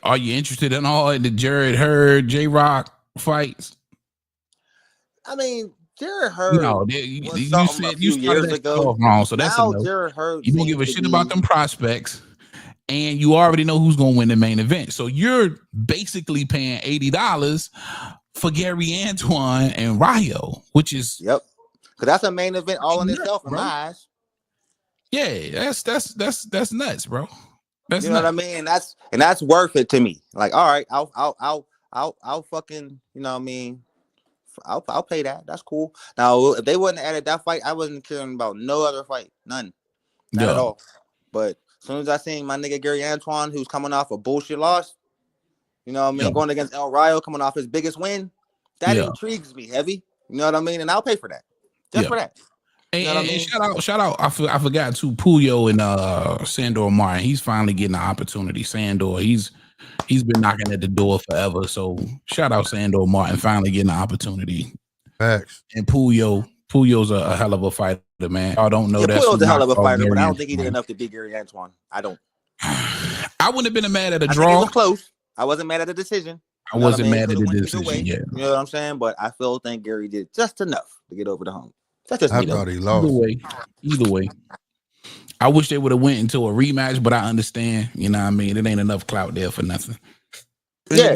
Are you interested in all the Jarrett Hurd, J. Rock fights? I mean, Jarrett Hurd. No, you said you started that off wrong, so that's now enough. Jarrett Hurd. You don't give a shit about them prospects, and you already know who's going to win the main event. So you're basically paying $80 for Gary Antoine and Rayo, which is because that's a main event all in itself in my eyes. Yeah, that's nuts, bro. That's you know what I mean, and that's worth it to me. Like, all right, I'll fucking, you know what I mean, I'll pay that. That's cool. Now, if they wouldn't have added that fight, I wasn't caring about no other fight, none, not at all. But as soon as I seen my nigga Gary Antoine, who's coming off a bullshit loss, you know what I mean, going against El Rayo, coming off his biggest win, that intrigues me heavy. You know what I mean, and I'll pay for that, just for that. And, you know and shout out! I forgot to Puyo and Sandor Martin. He's finally getting an opportunity. Sandor, he's been knocking at the door forever. So shout out Sandor Martin finally getting an opportunity. Facts. And Puyo's a hell of a fighter, man. Y'all don't know that's Puyo's a hell of a knocked off fighter, but Gary I don't think he did Antoine. enough to beat Gary Antoine. I don't. I wouldn't have been mad at a I think it draw. was close. I wasn't mad at the decision. I wasn't mad at the decision. Yeah. You know what I'm saying? But I still think Gary did just enough to get over the hump. That's just I me. thought he lost. Either way. I wish they would have went into a rematch, but I understand. You know what I mean? It ain't enough clout there for nothing. Yeah.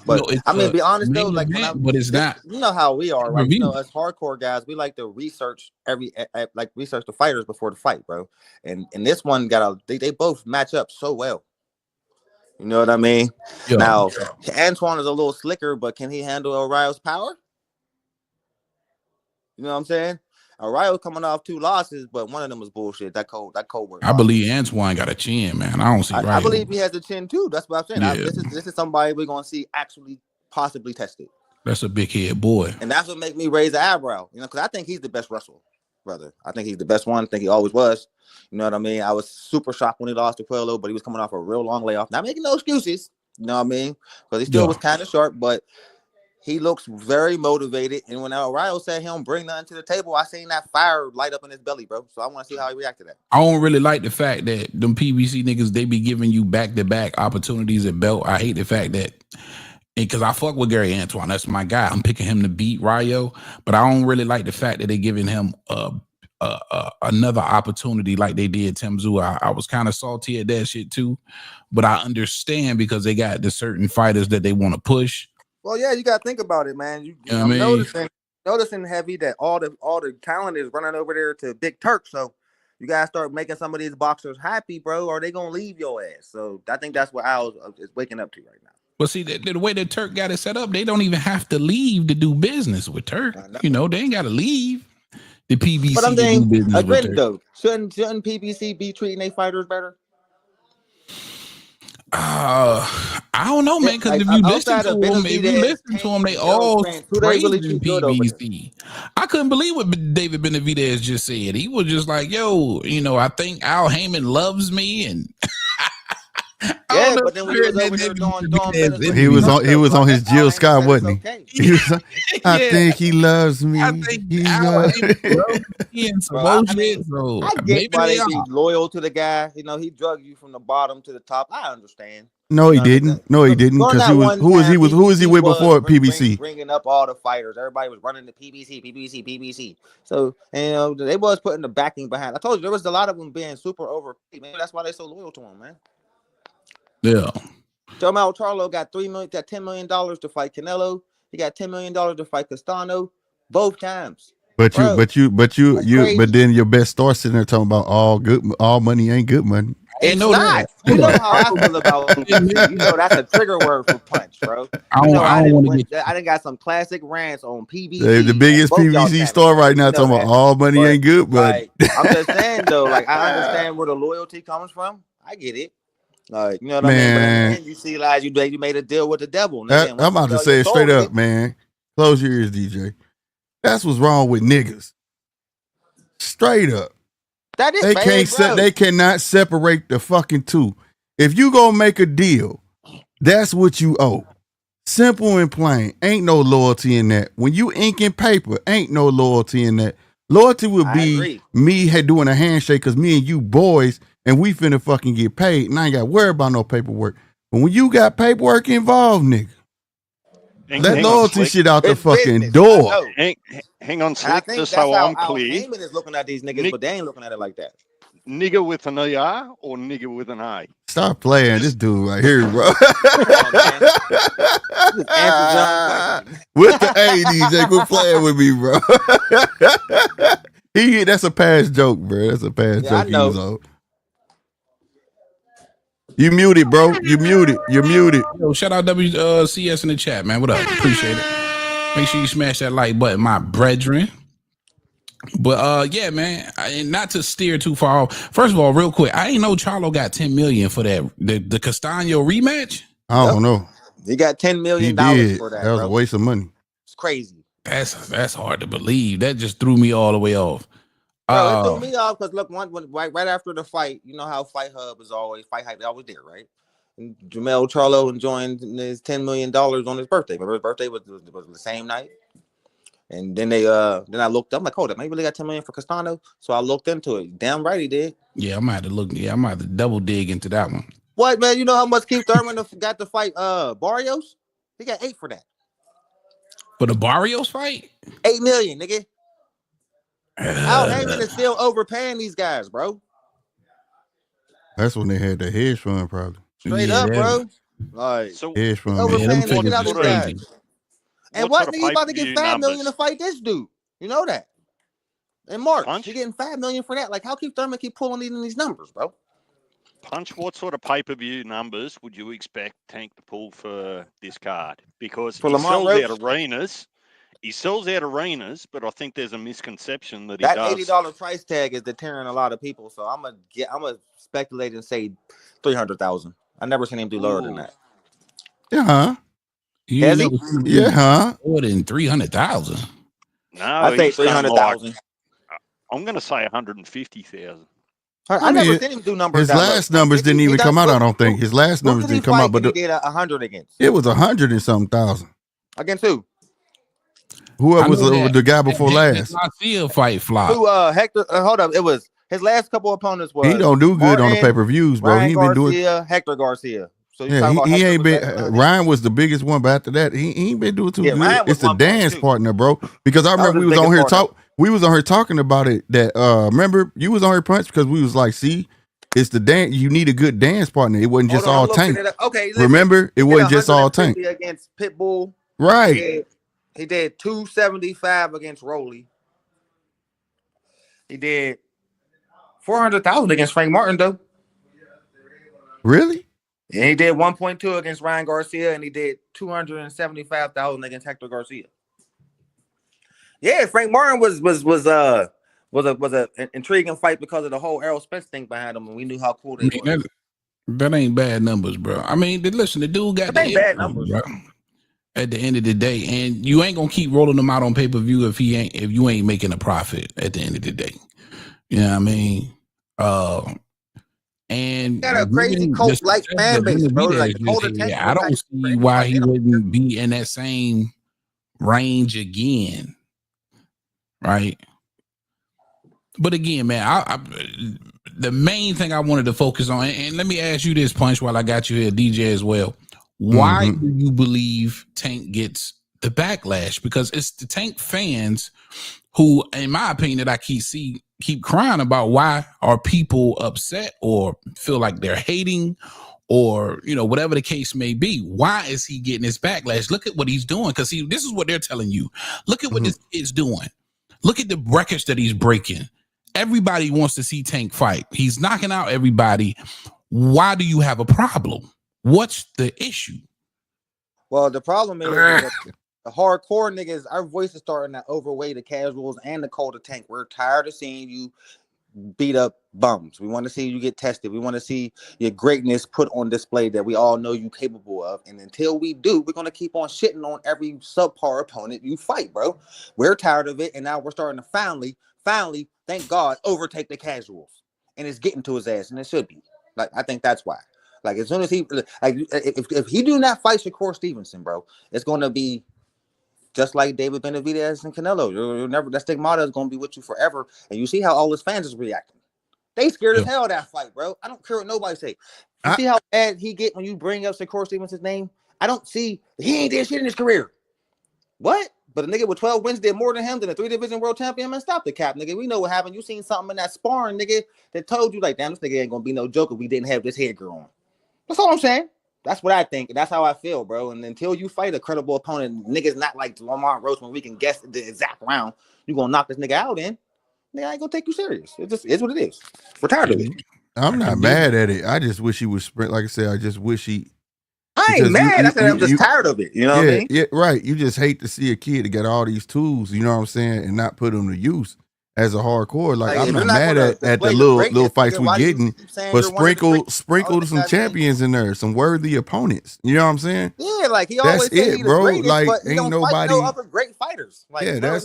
But you know, I mean, be honest though, like but it's not. You know how we are, right? Review. You know, as hardcore guys, we like to research research the fighters before the fight, bro. And this one they both match up so well. You know what I mean? Yo. Now, Antoine is a little slicker, but can he handle O'Reilly's power? You know what I'm saying? O'Reilly coming off 2 losses, but one of them was bullshit. That cold work. I believe Antoine got a chin, man. I don't see I believe he has a chin too. That's what I'm saying. Yeah. This is somebody we're gonna see actually possibly tested. That's a big head boy. And that's what make me raise the eyebrow. You know, because I think he's the best wrestler, brother. I think he's the best one. I think he always was. You know what I mean? I was super shocked when he lost to Puello, but he was coming off a real long layoff. Not making no excuses. You know what I mean? Because he still was kind of sharp, but he looks very motivated. And when O'Reilly said he don't bring nothing to the table, I seen that fire light up in his belly, bro. So I want to see how he react to that. I don't really like the fact that them PBC niggas, they be giving you back-to-back opportunities at belt. I hate the fact that, because I fuck with Gary Antoine. That's my guy. I'm picking him to beat Rayo. But I don't really like the fact that they giving him another opportunity like they did Tim Tszyu. I was kind of salty at that shit too. But I understand because they got the certain fighters that they want to push. Well, yeah, you got to think about it, man. I mean, noticing heavy that all the talent is running over there to Big Turk. So you got to start making some of these boxers happy, bro, or they going to leave your ass. So I think that's what Al is waking up to right now. Well, see, the way that Turk got it set up, they don't even have to leave to do business with Turk. You know, they ain't got to leave the PBC but I'm to do saying, business with Turk. Though, shouldn't PBC be treating their fighters better? I don't know, man. Because if you listen to them, they all praising PBC. I couldn't believe what David Benavidez just said. He was just like, "Yo, you know, I think Al Heyman loves me," and yeah, but then when he was over there doing business, he was on his Jill Scott, wasn't he? He was, I think he loves me. I think Al Heyman loves me and some bullshit. So I get why they be loyal to the guy. You know, he drug you from the bottom to the top. I understand. No, he didn't. No, he didn't. Because who was he with before PBC? Bringing up all the fighters. Everybody was running the PBC. So, you know, they was putting the backing behind. I told you there was a lot of them being super over. Man, that's why they're so loyal to him, man. Yeah. Jermell Charlo got $10 million to fight Canelo. He got $10 million to fight Castano both times. But then your best star sitting there talking about all money ain't good money. It's not. You know how I feel about it. You know that's a trigger word for punch, bro. I done got some classic rants on PBC. The biggest PBC star right now talking about all money ain't good, but I'm just saying though, like I understand where the loyalty comes from. I get it. Like, you know what I mean? But then you see, like, you made a deal with the devil. I'm about to say it straight up, man. Close your ears, DJ. That's what's wrong with niggas. Straight up. That is they cannot separate the fucking two. If you gonna make a deal, that's what you owe. Simple and plain. Ain't no loyalty in that. When you inking paper, ain't no loyalty in that. Loyalty would be me doing a handshake because me and you boys and we finna fucking get paid and I ain't got to worry about no paperwork. But when you got paperwork involved, nigga, that loyalty shit out the fucking door. Hang on, Slick, just so I'm clear. Heyman is looking at these niggas, but they ain't looking at it like that. Nigga with an ER or nigga with an A? Stop playing this dude right here, bro. With the A, DJ, quit playing with me, bro. That's a past joke, bro. That's a past joke. I know. You muted, bro. You're muted. Yo, shout out WCS in the chat, man. What up? Appreciate it. Make sure you smash that like button, my brethren. But yeah, man, not to steer too far off. First of all, real quick, I ain't know Charlo got $10 million for that the Castano rematch. I don't know. He got $10 million for that. That was a waste of money. It's crazy. That's hard to believe. That just threw me all the way off. Bro, it threw me off because look, right after the fight, you know how Fight Hub is always Fight Hype, always there, right? And Jermell Charlo enjoying his $10 million on his birthday. Remember his birthday was the same night. And then then I looked up, I'm like, hold up, maybe they got 10 million for Castano. So I looked into it. Damn right he did. Yeah, I'm gonna have to look. Yeah, I'm gonna have to double dig into that one. What, man? You know how much Keith Thurman got to fight Barrios? He got 8 for that. For the Barrios fight? 8 million, nigga. Al Heyman is still overpaying these guys, bro. That's when they had the hedge fund, probably. Straight up, bro. Like, hedge fund. overpaying the shit out of these crazy. guys. And what nigga about to get 5 million to fight this dude? You know that. In March, you're getting 5 million for that. Like, how Keith Thurman keep pulling these numbers, bro? Punch, what sort of pay-per-view numbers would you expect Tank to pull for this card? Because he sells out arenas. He sells out arenas, but I think there's a misconception that he does. That $80 price tag is deterring a lot of people. So I'm gonna speculate and say 300,000. I never seen him do lower than that. Yeah. Has he? Yeah. More than 300,000. No, I say 300,000. I'm going to say 150,000. I never seen him do numbers. His last numbers didn't even come out. I don't think his last numbers didn't come out. But he did 100 against. It was 100 and something thousand. Against who? Whoever was the guy before last. Garcia fight flop. Who? Hector. Hold up. It was his last couple opponents. Was he don't do good on the pay-per-views, bro. Ryan He been doing Hector Garcia. So he ain't been. Ryan was the biggest one, but after that, he ain't been doing too good. It's the dance partner, bro. Because I remember we was on here We was on here talking about it. That remember you was on here, Punch, because we was like, see, it's the dance. You need a good dance partner. It wasn't just all Tank. Okay, listen, remember it wasn't just all Tank. Against Pitbull, right? He did 275 against Rolly. He did 400,000 against Frank Martin, though. Really? And he did 1.2 against Ryan Garcia, and he did 275,000 against Hector Garcia. Yeah, Frank Martin was an intriguing fight because of the whole Errol Spence thing behind him, and we knew how cool they were. That ain't bad numbers, bro. I mean, listen, the dude got the bad numbers, bro. At the end of the day, and you ain't gonna keep rolling them out on pay-per-view if you ain't making a profit at the end of the day. You know what I mean? And got a crazy cult like fan base, bro. Like I don't see why he wouldn't be in that same range again, right? But again, man, the main thing I wanted to focus on, and let me ask you this, Punch, while I got you here, DJ, as well. Why do you believe Tank gets the backlash? Because it's the Tank fans who, in my opinion, that I keep crying about. Why are people upset or feel like they're hating, or whatever the case may be? Why is he getting this backlash? Look at what he's doing, because this is what they're telling you. Look at what this kid's doing. Look at the records that he's breaking. Everybody wants to see Tank fight. He's knocking out everybody. Why do you have a problem? What's the issue? Well, the problem is that the hardcore niggas, our voice is starting to overweigh the casuals and the Cold Tank. We're tired of seeing you beat up bums. We want to see you get tested. We want to see your greatness put on display that we all know you capable of. And until we do, we're going to keep on shitting on every subpar opponent you fight, bro. We're tired of it. And now we're starting to finally, thank God, overtake the casuals. And it's getting to his ass, and it should be. Like, I think that's why. Like, as soon as if he do not fight Shakur Stevenson, bro, it's going to be just like David Benavidez and Canelo. You'll never, that stigmata is going to be with you forever. And you see how all his fans is reacting. They scared as hell of that fight, bro. I don't care what nobody say. You see how bad he get when you bring up Shakur Stevenson's name? I don't see, he ain't did shit in his career. What? But a nigga with 12 wins did more than him, than a 3-division world champion. Man, stop the cap, nigga. We know what happened. You seen something in that sparring, nigga, that told you, like, damn, this nigga ain't going to be no joker. We didn't have this headgear on. That's all I'm saying. That's what I think. That's how I feel, bro. And until you fight a credible opponent, niggas not like Lamont Rose when we can guess the exact round, you going to knock this nigga out in, nigga, I ain't going to take you serious. It just is what it is. We're tired of it. I'm not mad at it. I just wish he would sprint. Like I said, I just wish he. I ain't mad. I said I'm just tired of it. You know what I mean? Yeah, right. You just hate to see a kid to get all these tools, you know what I'm saying, and not put them to use. As a hardcore, like I'm not mad at the little fights we getting, but sprinkle some champions in there, some worthy opponents. You know what I'm saying? Yeah, like he that's always say it, bro. Like ain't nobody. No other great fighters. Like, yeah,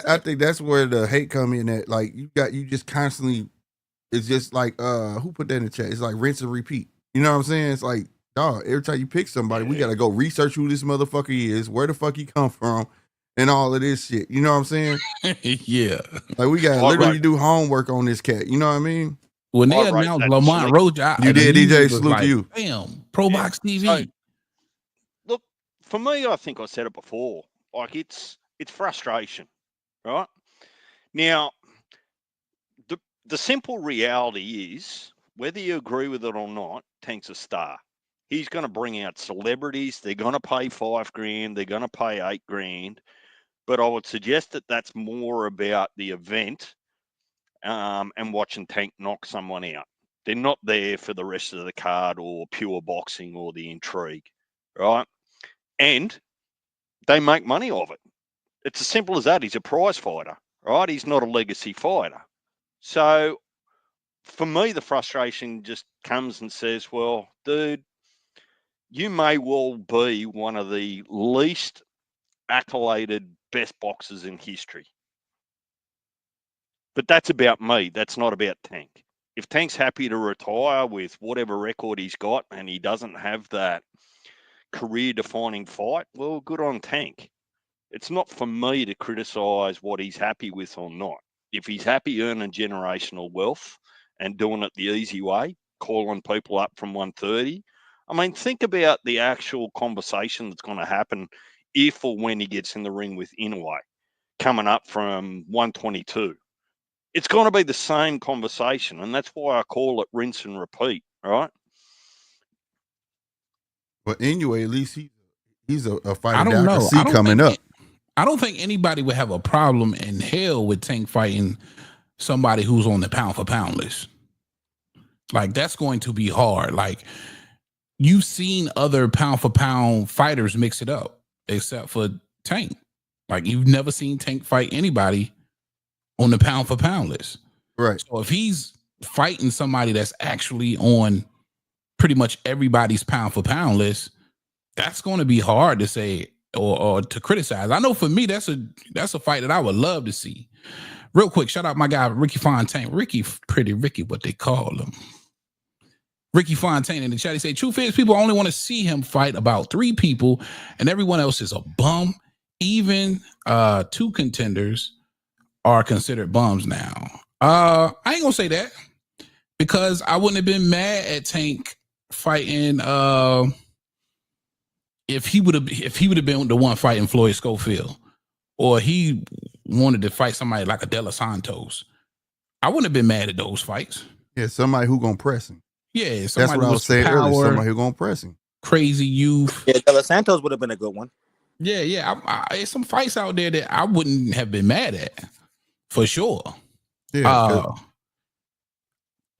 I think that's where the hate come in. At like you just constantly. It's just like who put that in the chat? It's like rinse and repeat. You know what I'm saying? It's like dog. Every time you pick somebody, we gotta go research who this motherfucker is, where the fuck he come from. and all of this shit. You know what I'm saying? Yeah. Like we got to literally do homework on this cat. You know what I mean? When they announced Lamont Roach, you did, DJ. Was Salute like, to you. Damn, Pro Box TV. So, look, for me, I think I said it before. Like it's frustration, right? Now, the simple reality is, whether you agree with it or not, Tank's a star. He's going to bring out celebrities. They're going to pay $5,000. They're going to pay $8,000. But I would suggest that that's more about the event and watching Tank knock someone out. They're not there for the rest of the card or pure boxing or the intrigue, right? And they make money off it. It's as simple as that. He's a prize fighter, right? He's not a legacy fighter. So for me, the frustration just comes and says, well, dude, you may well be one of the least accoladed best boxers in history. But that's about me. That's not about Tank. If Tank's happy to retire with whatever record he's got and he doesn't have that career-defining fight, well, good on Tank. It's not for me to criticise what he's happy with or not. If he's happy earning generational wealth and doing it the easy way, calling people up from 130, I mean, think about the actual conversation that's going to happen if or when he gets in the ring with Inoue, coming up from 122. It's going to be the same conversation, and that's why I call it rinse and repeat, right? But anyway, at least he's a fighter I don't down know. to see coming up. I don't think anybody would have a problem in hell with Tank fighting somebody who's on the pound for pound list. Like, that's going to be hard. Like, you've seen other pound for pound fighters mix it up, except for Tank. Like, you've never seen Tank fight anybody on the pound for pound list. Right. So if he's fighting somebody that's actually on pretty much everybody's pound for pound list, that's going to be hard to say or to criticize. I know for me, that's a fight that I would love to see. Real quick, shout out my guy Ricky Fontaine. Pretty Ricky, what they call him. Ricky Fontaine in the chat, he said, truth is, people only want to see him fight about 3 people, and everyone else is a bum. Even 2 contenders are considered bums now. I ain't gonna say that, because I wouldn't have been mad at Tank fighting if he would have been the one fighting Floyd Schofield, or he wanted to fight somebody like a De Los Santos. I wouldn't have been mad at those fights. Yeah, somebody who gonna press him. Yeah, that's what I was saying earlier. Somebody who gonna press him. Crazy youth. Yeah, De Los Santos would have been a good one. Yeah. There's some fights out there that I wouldn't have been mad at, for sure. Yeah.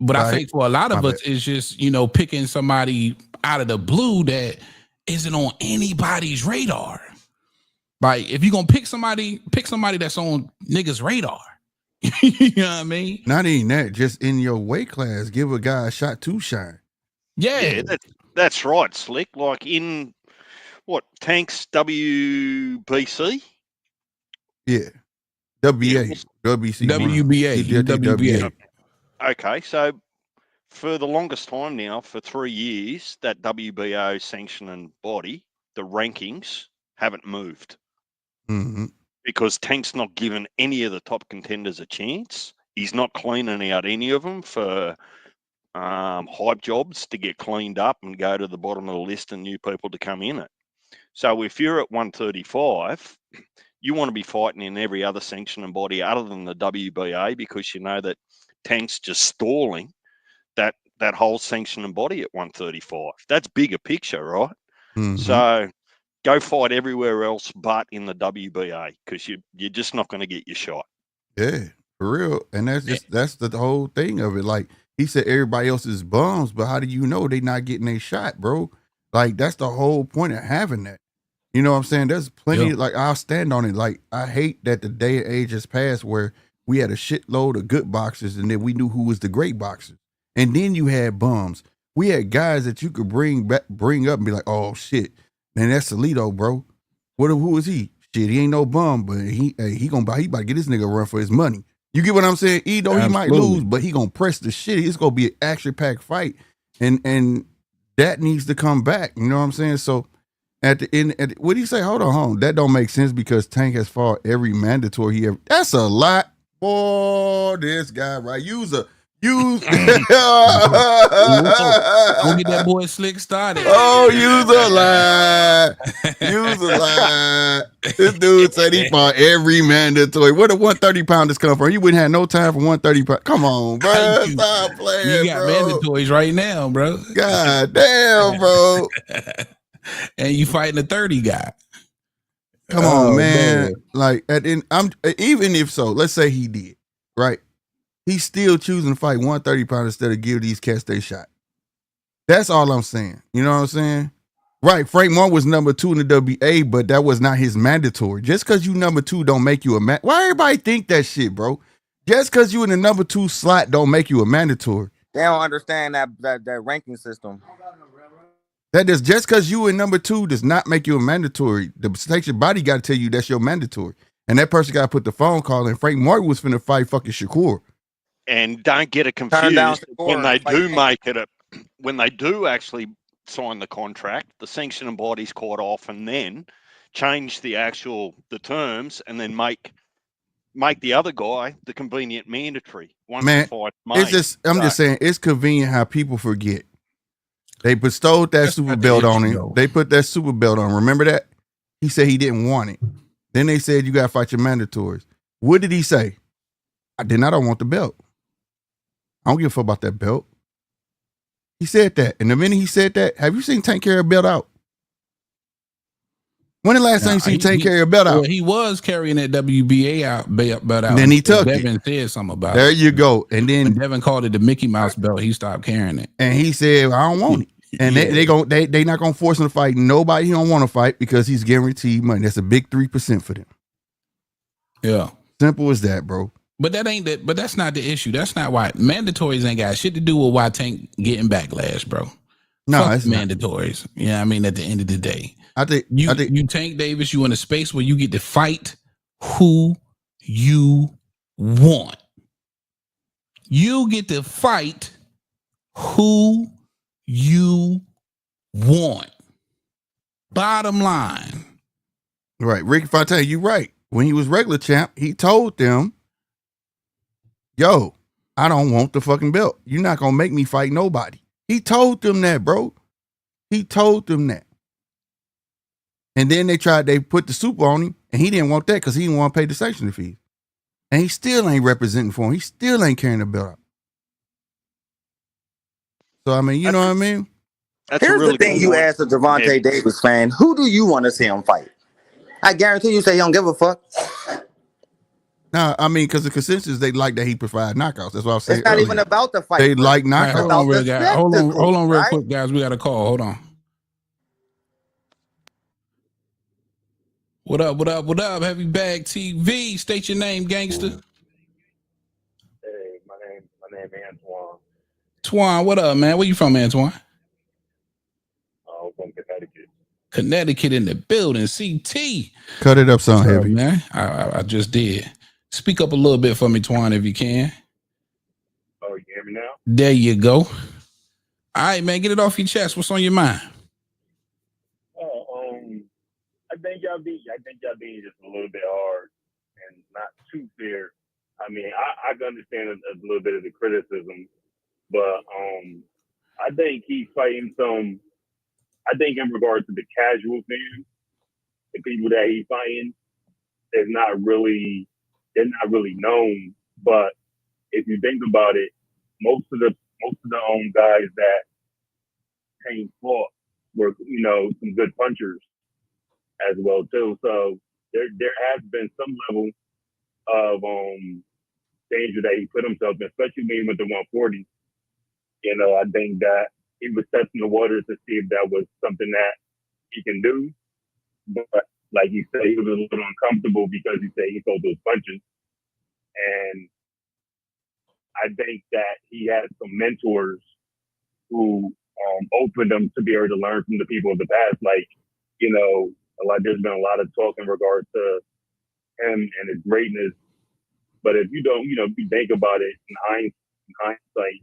But I think for a lot of us, it's just, picking somebody out of the blue that isn't on anybody's radar. Like, if you're gonna pick somebody that's on niggas' radar. You know what I mean? Not even that, just in your weight class, give a guy a shot to shine. Yeah, that's right, Slick. Like in Tank's WBC? Yeah. WBA. WBA. Okay, so for the longest time now, for 3 years, that WBO sanctioning body, the rankings haven't moved. Mm-hmm. Because Tank's not given any of the top contenders a chance. He's not cleaning out any of them for hype jobs to get cleaned up and go to the bottom of the list and new people to come in it. So if you're at 135, you want to be fighting in every other sanctioning body other than the WBA, because you know that Tank's just stalling that whole sanctioning body at 135. That's bigger picture, right? Mm-hmm. So go fight everywhere else but in the WBA, because you're just not going to get your shot. Yeah, for real. And that's the whole thing of it. Like, he said everybody else is bums, but how do you know they not getting a shot, bro? Like, that's the whole point of having that. You know what I'm saying? There's plenty, like, I'll stand on it. Like, I hate that the day and age has passed where we had a shitload of good boxers and then we knew who was the great boxers. And then you had bums. We had guys that you could bring up and be like, oh, shit. Man, that's Salido, bro. Who is he? Shit, he ain't no bum, but he about to get this nigga a run for his money. You get what I'm saying? Though he might lose, but he gonna press the shit. It's gonna be an action-packed fight, and that needs to come back. You know what I'm saying? So At the end, what do you say? Hold on. That don't make sense because Tank has fought every mandatory he ever. That's a lot. Boy, this guy, right? Use. Don't get that boy slick started. Oh, use a lie. This dude said he fought every mandatory. Where the 130 pounders come from? He wouldn't have no time for 130 pound. Come on, bro. Stop playing, You got mandatories right now, bro. God damn, bro. And you fighting a 30 guy. Come on, man. Like, even if so, let's say he did, right? He's still choosing to fight 130 pounds instead of give these cats their shot. That's all I'm saying. You know what I'm saying? Right. Frank Martin was number 2 in the WA, but that was not his mandatory. Just because you number 2 don't make you a why everybody think that shit, bro? Just because you in the number 2 slot don't make you a mandatory. They don't understand that ranking system. That is just because you in number 2 does not make you a mandatory. The station body got to tell you that's your mandatory. And that person got to put the phone call in. Frank Martin was finna fight fucking Shakur. And don't get it confused when they do make it when they do actually sign the contract, the sanctioning bodies quite often then change the terms and then make the other guy the convenient mandatory once the fight's made. It's just just saying it's convenient how people forget. They bestowed that super belt on him. They put that super belt on. Remember that? He said he didn't want it. Then they said you gotta fight your mandatories. What did he say? I don't want the belt. I don't give a fuck about that belt. He said that. And the minute he said that, have you seen Tank carry a belt out? When the last time you seen Tank carry a belt out? Well, he was carrying that WBA belt out. Then he took Devin it. said something about there it. You go. And then when Devin called it the Mickey Mouse belt, he stopped carrying it. And he said, I don't want it. And they not gonna force him to fight nobody he don't want to fight because he's guaranteed money. That's a big 3% for them. Yeah. Simple as that, bro. But that's not the issue. That's not why mandatories ain't got shit to do with why Tank getting backlash, bro. No, fuck it's mandatories. Yeah, you know I mean, at the end of the day, I think you Tank Davis, you in a space where you get to fight who you want. You get to fight who you want. Bottom line. Right. Ricky Fontaine, you're right. When he was regular champ, he told them, yo, I don't want the fucking belt. You're not going to make me fight nobody. He told them that, bro. He told them that. And then they put the super on him, and he didn't want that because he didn't want to pay the sanctioning fees. And he still ain't representing for him. He still ain't carrying the belt out. So, I mean, you know what I mean? Here's the thing you asked a Gervonta Davis fan, who do you want to see him fight? I guarantee you say he don't give a fuck. No, I mean, because the consensus, they like that he provide knockouts. That's what I was saying. It's not even about the fight. They like knockouts. Hold on real quick, guys. We got a call. Hold on. What up? Heavy Bag TV. State your name, gangster. Hey, my name Antoine. Twan, what up, man? Where you from, Antoine? From Connecticut. Connecticut in the building. CT. Cut it up, son, heavy. Man, I just did. Speak up a little bit for me, Twan, if you can. Oh, you hear me now? There you go. All right, man, get it off your chest. What's on your mind? I think y'all being just a little bit hard and not too fair. I mean, I can understand a little bit of the criticism, but I think he's fighting some. I think in regards to the casual fans, the people that he's fighting, they're not really known. But if you think about it, most of the guys that Tank fought were, some good punchers as well too. So there has been some level of danger that he put himself in, especially when he went to 140. I think that he was testing the waters to see if that was something that he can do. But like you said, he was a little uncomfortable because he said he felt those punches. And I think that he had some mentors who opened him to be able to learn from the people of the past. Like, there's been a lot of talk in regards to him and his greatness. But if you don't, if you think about it in hindsight,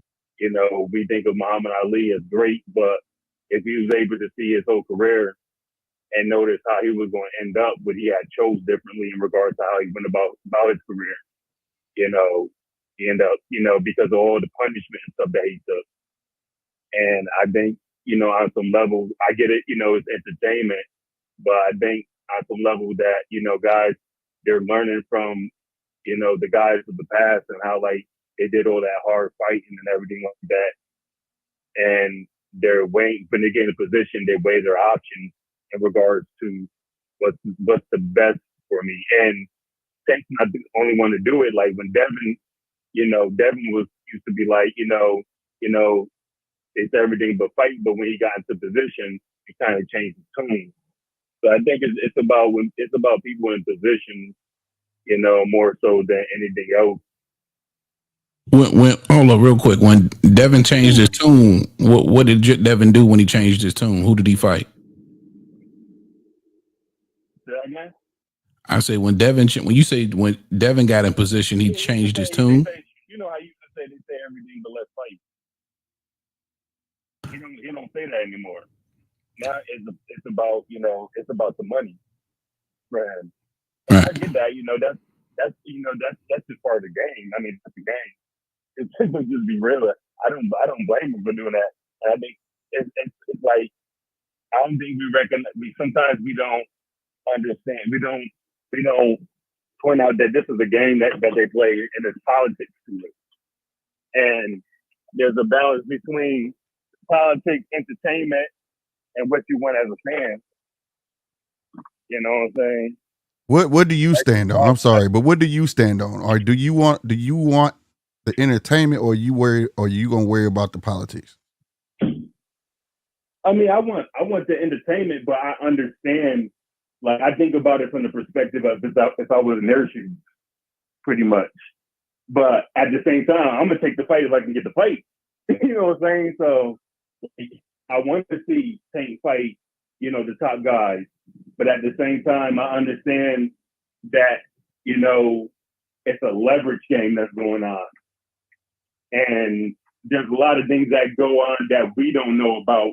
we think of Muhammad Ali as great, but if he was able to see his whole career, and notice how he was going to end up, what he had chose differently in regards to how he went about his career. You know, he ended up, you know, because of all the punishment and stuff that he took. And I think, you know, on some level, I get it, you know, it's entertainment, but I think on some level that, you know, guys, they're learning from, you know, the guys of the past and how, like, they did all that hard fighting and everything like that. And they're weighing, when they get in a position, they weigh their options in regards to what's the best for me. And Tank's not the only one to do it. Like when Devin, you know, Devin used to be like, you know, it's everything but fight. But when he got into position, he kind of changed his tone. So I think it's about people in position, you know, more so than anything else. When hold up real quick. When Devin changed his tune, what did Devin do when he changed his tune? Who did he fight? I say when you say when Devin got in position, he changed his tune. You know how you used to say they say everything but let's fight. He don't say that anymore. Now it's about, you know, it's about the money, right? I get that, you know, that's just part of the game. I mean, that's the game. It's just be real. I don't blame him for doing that. And I think it's like I don't think we recognize. Sometimes we don't understand. We don't point out that this is a game that they play and there's politics to it. And there's a balance between politics, entertainment, and what you want as a fan. You know what I'm saying? What do you stand on? I'm sorry, but what do you stand on? Or do you want the entertainment, or you gonna worry about the politics? I mean, I want the entertainment, but I understand. Like, I think about it from the perspective of if I was in their shoes, pretty much. But at the same time, I'm gonna take the fight if I can get the fight. You know what I'm saying? So I want to see Tank fight, you know, the top guys. But at the same time, I understand that, you know, it's a leverage game that's going on. And there's a lot of things that go on that we don't know about.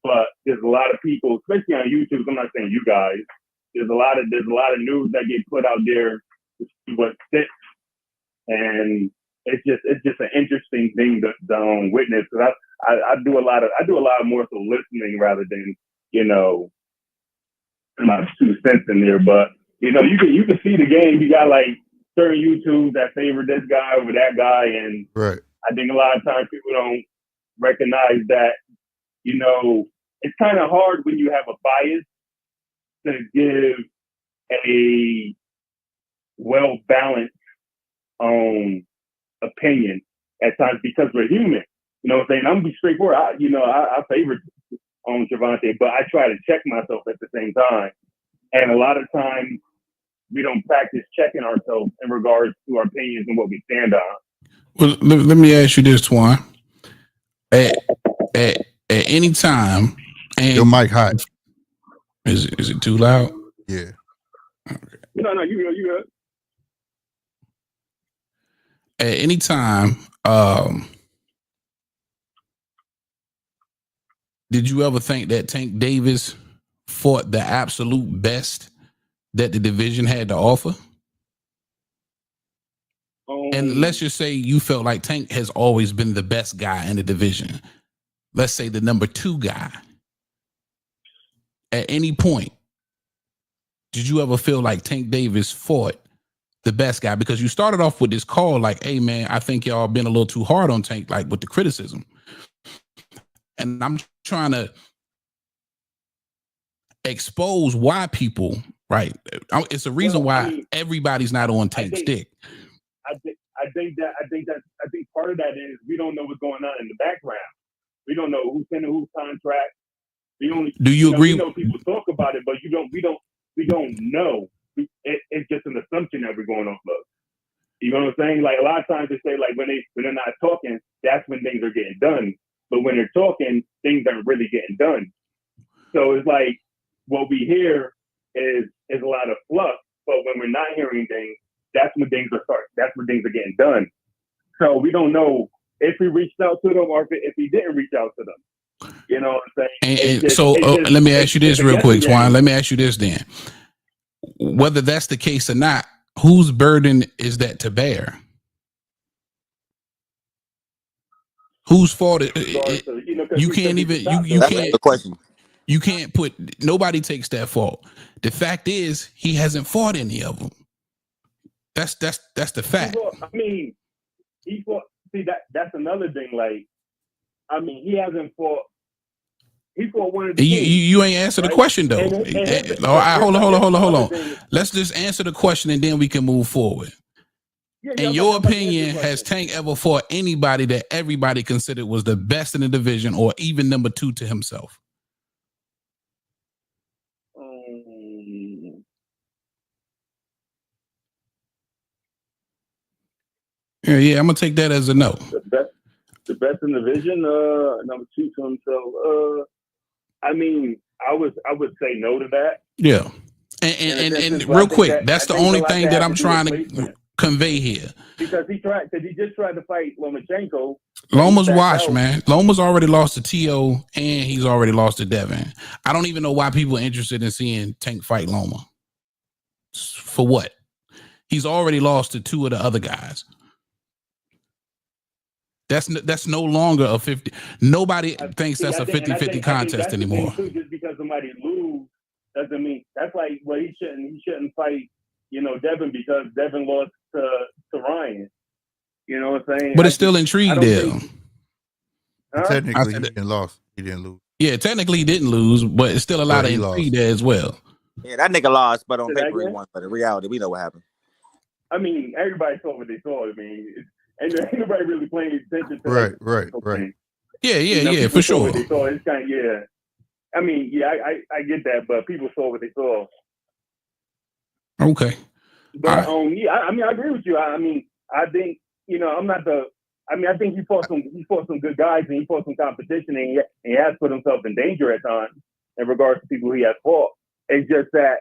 But there's a lot of people, especially on YouTube, I'm not saying you guys, there's a lot of news that get put out there to see what sticks. And it's just an interesting thing to witness. Because I do a lot more so listening rather than, you know, my 2 cents in there. But you know, you can see the game. You got like certain YouTubes that favor this guy over that guy, and right. I think a lot of times people don't recognize that. You know, it's kind of hard when you have a bias to give a well-balanced opinion at times because we're human. You know what I'm saying? I'm gonna be straightforward. I favor Gervonta, but I try to check myself at the same time. And a lot of times we don't practice checking ourselves in regards to our opinions and what we stand on. Well, let me ask you this, Twan. At any time, and your mic hot. Is it too loud? Yeah. Okay. No, you good. At any time, did you ever think that Tank Davis fought the absolute best that the division had to offer? And let's just say you felt like Tank has always been the best guy in the division. Let's say the number 2 guy. At any point, did you ever feel like Tank Davis fought the best guy? Because you started off with this call like, hey, man, I think y'all been a little too hard on Tank, like with the criticism. And I'm trying to expose why people, right? It's a reason why everybody's not on Tank's dick. I think part of that is we don't know what's going on in the background. We don't know who's in whose contract. Do you agree? We know people talk about it, but we don't know. It's just an assumption that we're going off of. You know what I'm saying? Like a lot of times they say like when they're not talking, that's when things are getting done. But when they're talking, things aren't really getting done. So it's like what we hear is a lot of fluff, but when we're not hearing things, that's when things are getting done. So we don't know if he reached out to them or if he didn't reach out to them. You know what I'm saying? Let me ask you this real quick, Twan. Let me ask you this then. Whether that's the case or not, whose burden is that to bear? Whose fault? You can't even. You can't. The question. You can't put. Nobody takes that fault. The fact is, he hasn't fought any of them. That's the fact. I mean, he fought. See, that's another thing. Like, I mean, he hasn't fought. He fought one of the kings, you ain't answer the question though. Hold on. Let's just answer the question and then we can move forward. In your opinion, has Tank ever fought anybody that everybody considered was the best in the division or even number 2 to himself? Yeah, I'm gonna take that as a no. The best in the division, number 2 to himself. I mean, I would say no to that. Yeah, and real quick, that's the only thing that I'm trying to convey here. Because he just tried to fight Lomachenko. Loma's washed, man. Loma's already lost to T.O. and he's already lost to Devin. I don't even know why people are interested in seeing Tank fight Loma. For what? He's already lost to 2 of the other guys. That's no longer a 50. Nobody thinks that's a 50-50 contest anymore. Just because somebody lose doesn't mean that's like he shouldn't fight, Devin because Devin lost to Ryan. You know what I'm saying? But it's still intrigued there. Technically, he didn't lose. He didn't lose. Yeah, technically he didn't lose, but it's still a lot of intrigue there as well. Yeah, that nigga lost, but on paper he won. But in reality, we know what happened. I mean, everybody saw what they saw. I mean, and nobody really paying attention to right. Yeah, for sure. What they saw. It's kind of, I mean, I get that, but people saw what they saw. Okay. But I mean, I agree with you. I mean, I think I think he fought some good guys and he fought some competition and he has put himself in danger at times in regards to people he has fought. It's just that,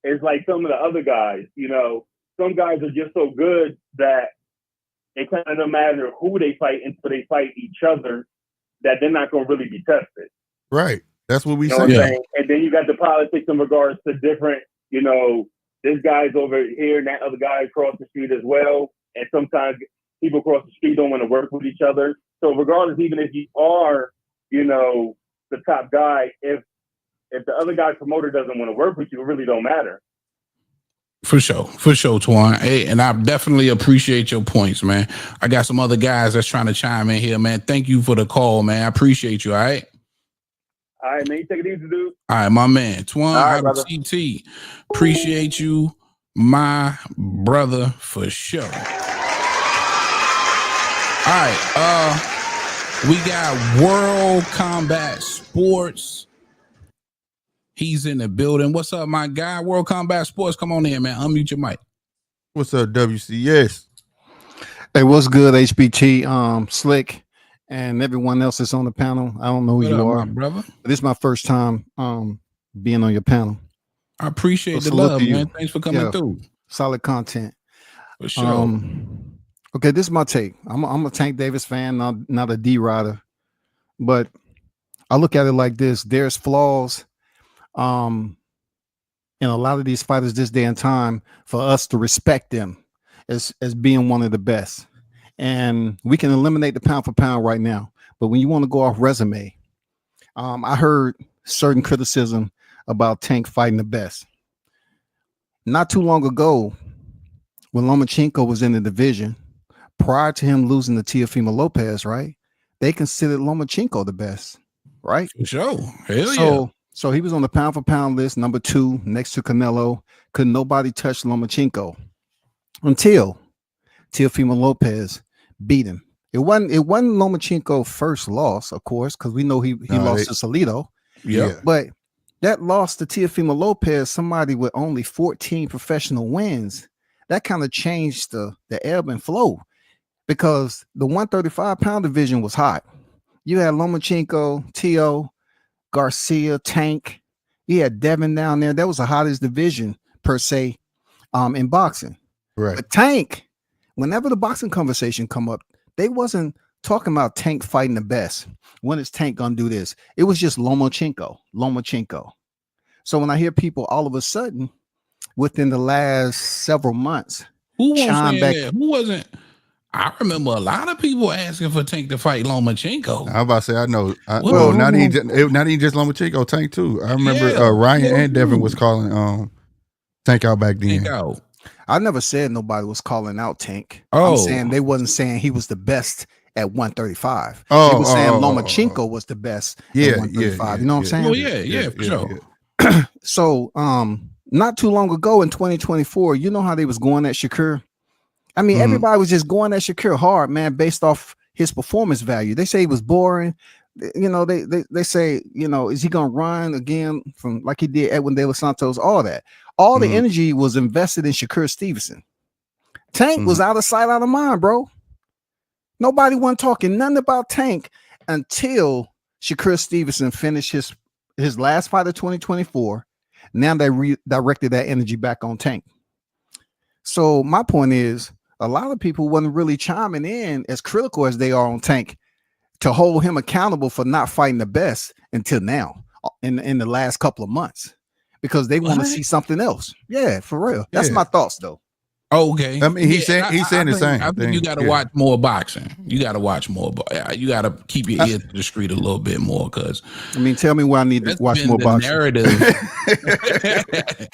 it's like some of the other guys, some guys are just so good that it kind of doesn't matter who they fight until they fight each other, that they're not going to really be tested. Right. That's what we say. And then you got the politics in regards to different, this guy's over here and that other guy across the street as well. And sometimes people across the street don't want to work with each other. So regardless, even if you are, the top guy, if the other guy's promoter doesn't want to work with you, it really don't matter. For sure, Twan. Hey, and I definitely appreciate your points, man. I got some other guys that's trying to chime in here, man. Thank you for the call, man. I appreciate you. All right. All right, man. You take it easy, dude. All right, my man. Twan, right, brother. CT. Appreciate you, my brother, for sure. All right. We got World Combat Sports. He's in the building. What's up, my guy? World Combat Sports. Come on in, man. Unmute your mic. What's up, WCS? Hey, what's good, HBT, Slick, and everyone else that's on the panel. I don't know who you are, brother. But this is my first time being on your panel. I appreciate the love, man. Thanks for coming through. Solid content. For sure. Okay, this is my take. I'm a Tank Davis fan, not a D rider, but I look at it like this: there's flaws in a lot of these fighters this day and time for us to respect them as being one of the best. And we can eliminate the pound for pound right now. But when you want to go off resume, I heard certain criticism about Tank fighting the best. Not too long ago, when Lomachenko was in the division, prior to him losing to Teofimo Lopez, right? They considered Lomachenko the best, right? For sure. Hell yeah. So he was on the pound for pound list, number 2, next to Canelo. Could nobody touch Lomachenko until Teofimo Lopez beat him. It wasn't Lomachenko's first loss, of course, because we know he lost to Salido. Yeah. But that loss to Teofimo Lopez, somebody with only 14 professional wins, that kind of changed the ebb and flow, because the 135-pound division was hot. You had Lomachenko, T.O., Garcia, Tank. You had Devin down there. That was the hottest division per se in boxing. Right. But Tank, whenever the boxing conversation come up, they wasn't talking about Tank fighting the best. When is Tank gonna do this? It was just Lomachenko. So when I hear people all of a sudden within the last several months, who was chime saying back, that? Who wasn't? I remember a lot of people asking for Tank to fight Lomachenko. I'm about to say I know. Well, not even just Lomachenko, Tank too. I remember Ryan and Devin was calling Tank out back then. Tank out. I never said nobody was calling out Tank. Oh. I'm saying they wasn't saying he was the best at 135. They was saying Lomachenko was the best at 135. You know what I'm saying? Oh yeah, for sure. So not too long ago in 2024, you know how they was going at Shakur? I mean, everybody was just going at Shakur hard, man, based off his performance value. They say he was boring. You know, they say, you know, is he gonna run again from like he did Edwin De Los Santos? All that. All the energy was invested in Shakur Stevenson. Tank was out of sight, out of mind, bro. Nobody wasn't talking nothing about Tank until Shakur Stevenson finished his last fight of 2024. Now they redirected that energy back on Tank. So my point is, a lot of people wasn't really chiming in as critical as they are on Tank to hold him accountable for not fighting the best until now in the last couple of months, because they want to see something else. Yeah, for real. That's my thoughts though. Okay. I mean, he's saying the same. I think you got to watch more boxing. You got to watch more. You got to keep your ear to the street a little bit more, because I mean, tell me why I need to watch more boxing. Narrative.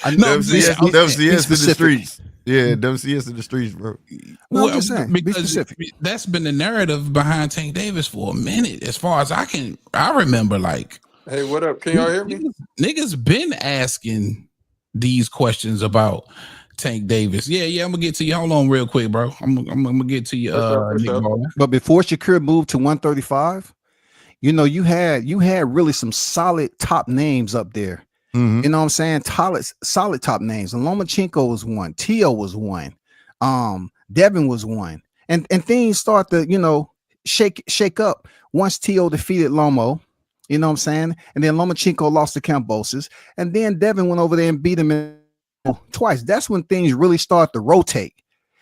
I know. WCS in the streets. Yeah, WCS in the streets, bro. No, I'm just saying, because that's been the narrative behind Tank Davis for a minute. As far as I remember, like, hey, what up? Can y'all hear me? Niggas been asking these questions about Tank Davis. Yeah, I'm gonna get to you. Hold on, real quick, bro. I'm gonna get to you. But before Shakur moved to 135, you know, you had really some solid top names up there. You know what I'm saying? Solid top names. And Lomachenko was one. Tio was one. Devin was one. And things start to, you know, shake up once Tio defeated Lomo. You know what I'm saying? And then Lomachenko lost to Kambosos. And then Devin went over there and beat him twice. That's when things really start to rotate.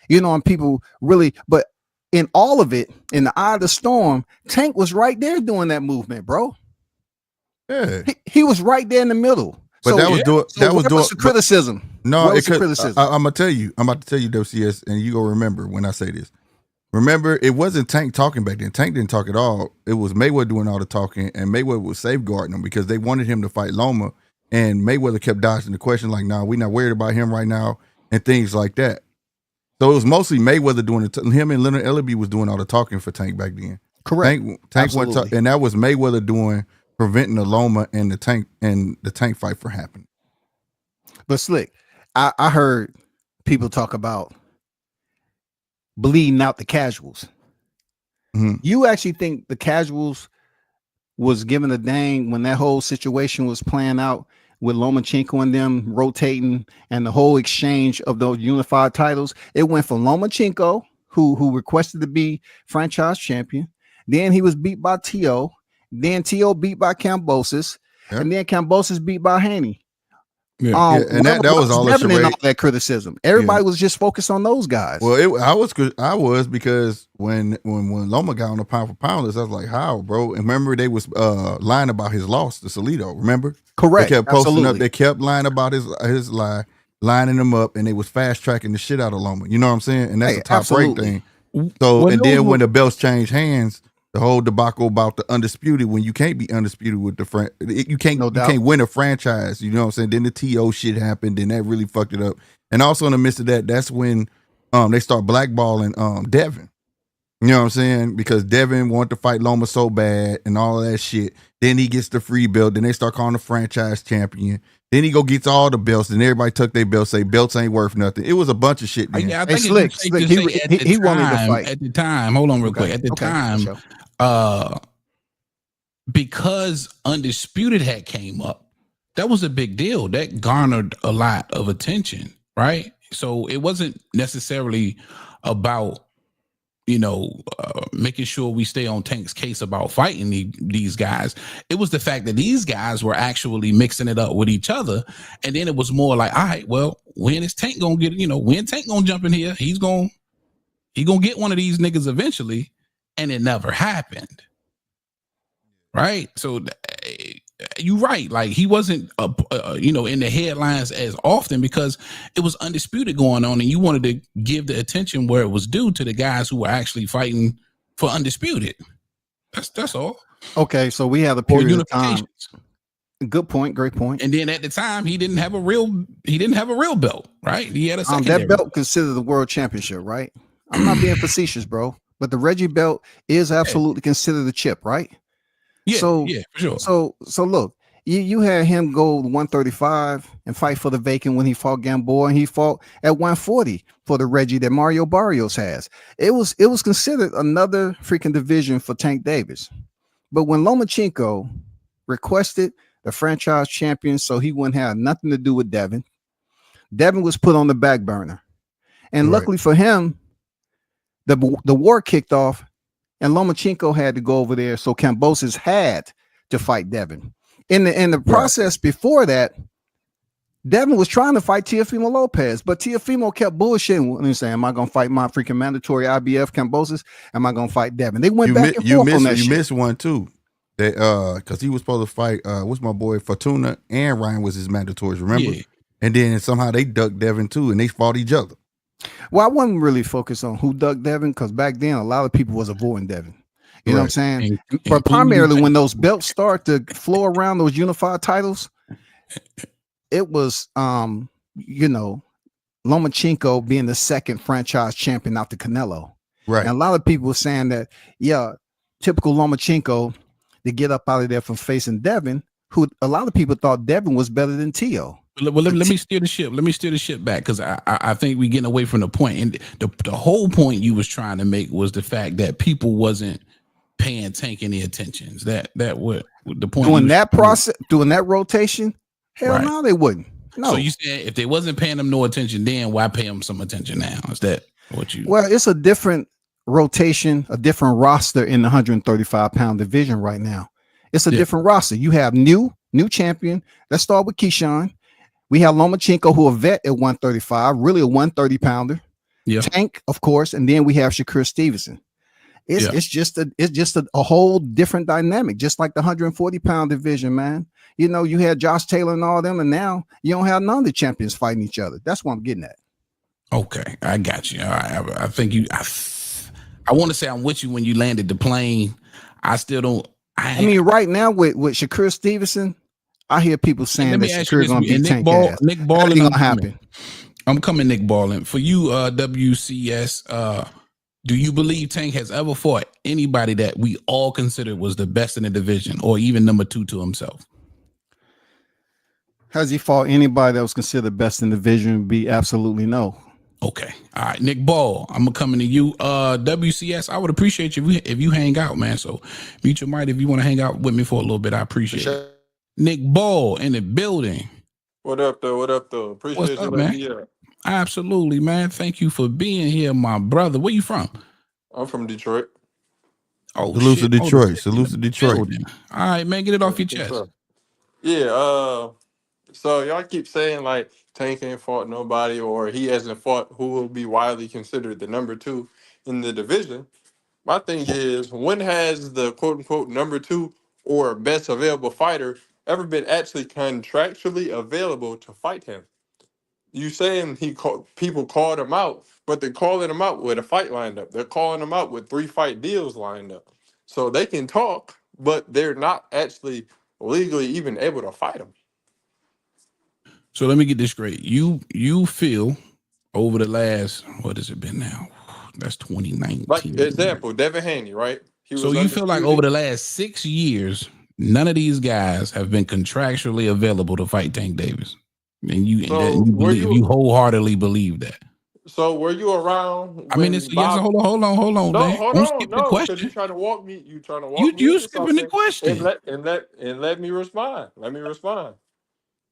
You know, and people really, but in all of it, in the eye of the storm, Tank was right there doing that movement, bro. Yeah, he was right there in the middle. But that was doing the criticism. No, it's criticism. I'm gonna tell you. I'm about to tell you, WCS, and you gonna remember when I say this. Remember, it wasn't Tank talking back then. Tank didn't talk at all. It was Mayweather doing all the talking, and Mayweather was safeguarding him because they wanted him to fight Loma, and Mayweather kept dodging the question like, "Nah, we're not worried about him right now," and things like that. So it was mostly Mayweather doing it. Him and Leonard Ellaby was doing all the talking for Tank back then. Correct. Tank went and that was Mayweather preventing the Loma and the Tank fight from happening. But Slick, I heard people talk about bleeding out the casuals. You actually think the casuals was given a dang when that whole situation was playing out with Lomachenko and them rotating and the whole exchange of those unified titles? It went from Lomachenko, who requested to be franchise champion. Then he was beat by Tio. Then Tio beat by Kambosos. And then Kambosos beat by Haney. And that was all that criticism. Everybody was just focused on those guys. Well, I was because when Loma got on the pound for pound list, I was like, how, bro? And remember, they was lying about his loss to Salido. Remember? Correct. They kept posting up. They kept lying about his lie, lining him up, and they was fast tracking the shit out of Loma. You know what I'm saying? And that's a top rank thing. So when the belts changed hands, the whole debacle about the undisputed, when you can't be undisputed with the you can't win a franchise. You know what I'm saying? Then the TO shit happened, and that really fucked it up. And also in the midst of that, that's when they start blackballing Devin. You know what I'm saying? Because Devin wanted to fight Loma so bad and all of that shit. Then he gets the free belt. Then they start calling the franchise champion. Then he gets all the belts, and everybody took their belts, say belts ain't worth nothing. It was a bunch of shit. Then. Yeah, I think Slick. He wanted to fight at the time. Hold on, real quick. At the time, because Undisputed had came up, that was a big deal. That garnered a lot of attention, right? So it wasn't necessarily about making sure we stay on Tank's case about fighting these guys. It was the fact that these guys were actually mixing it up with each other. And then it was more like, all right, well, when is Tank gonna get, when Tank gonna jump in here? He gonna get one of these niggas eventually. and it never happened. Right? So you're right. Like he wasn't, in the headlines as often because it was undisputed going on, and you wanted to give the attention where it was due to the guys who were actually fighting for undisputed. That's all. Okay, so we had a period of time. Good point, great point. And then at the time, he didn't have a real belt, right? He had a secondary. That belt considered the world championship, right? I'm not being facetious, bro, but the Reggie belt is absolutely considered a chip, right? Yeah, so for sure. So look, you had him go 135 and fight for the vacant when he fought Gamboa, and he fought at 140 for the Reggie that Mario Barrios has. It was considered another freaking division for Tank Davis. But when Lomachenko requested the franchise champion so he wouldn't have nothing to do with Devin was put on the back burner. And luckily for him, the war kicked off, and Lomachenko had to go over there. So Kambosos had to fight Devin. In the process before that, Devin was trying to fight Teofimo Lopez, but Teofimo kept bullshitting. Let me say, am I going to fight my freaking mandatory IBF Kambosos? Am I going to fight Devin? They went back and forth on that shit. You missed one too. That because he was supposed to fight what's my boy Fortuna, and Ryan was his mandatories, remember? Yeah. And then somehow they ducked Devin too, and they fought each other. Well, I wasn't really focused on who ducked Devin because back then a lot of people was avoiding Devin. You know what I'm saying? But primarily when those belts start to flow around those unified titles, it was Lomachenko being the second franchise champion after Canelo. Right. And a lot of people were saying that, typical Lomachenko to get up out of there from facing Devin, who a lot of people thought Devin was better than Tio. Well, let me steer the ship. Let me steer the ship back because I think we're getting away from the point. And the whole point you was trying to make was the fact that people wasn't paying Tank any attentions. That what the point doing that process, doing that rotation. Hell no, they wouldn't. No. So you said if they wasn't paying them no attention then, why pay them some attention now? Is that what you? Well, it's a different rotation, a different roster in the 135-pound division right now. It's a different roster. You have new champion. Let's start with Keyshawn. We have Lomachenko, who a vet at 135, really a 130-pounder. Yeah. Tank, of course, and then we have Shakur Stevenson. It's just a whole different dynamic, just like the 140-pound division, man. You had Josh Taylor and all them, and now you don't have none of the champions fighting each other. That's what I'm getting at. Okay, I got you. All right, I think you. I want to say I'm with you when you landed the plane. I still don't. I mean, right now with Shakur Stevenson, I hear people saying that Shakur going to be Tank ass. Nick Ball ain't going to happen. I'm coming, Nick Ball. For you, WCS, do you believe Tank has ever fought anybody that we all considered was the best in the division, or even number 2 to himself? Has he fought anybody that was considered best in the division? Be absolutely no. Okay. All right. Nick Ball, I'm gonna come into you. WCS, I would appreciate you if you hang out, man. So mute your mic if you want to hang out with me for a little bit. I appreciate it. Nick Ball in the building. What up, though? Appreciate you, man. Yeah. Absolutely, man. Thank you for being here, my brother. Where you from? I'm from Detroit. Oh, Salute to Detroit. Salute to Detroit. All right, man. Get it off your chest. Yeah. So y'all keep saying like Tank ain't fought nobody, or he hasn't fought who will be widely considered the number 2 in the division. My thing is, when has the quote unquote number 2 or best available fighter ever been actually contractually available to fight him? You saying people called him out, but they're calling him out with a fight lined up. They're calling him out with 3 fight deals lined up. So they can talk, but they're not actually legally even able to fight him. So let me get this straight. You feel over the last, what has it been now? That's 2019. Like example, Devin Haney, right? So you feel like over the last 6 years, none of these guys have been contractually available to fight Tank Davis, and you wholeheartedly believe that. So were you around? I mean, it's yes. Hold on. No, man. hold Don't on. skip No, the question. because you trying to walk me. You skipping the question. And let me respond.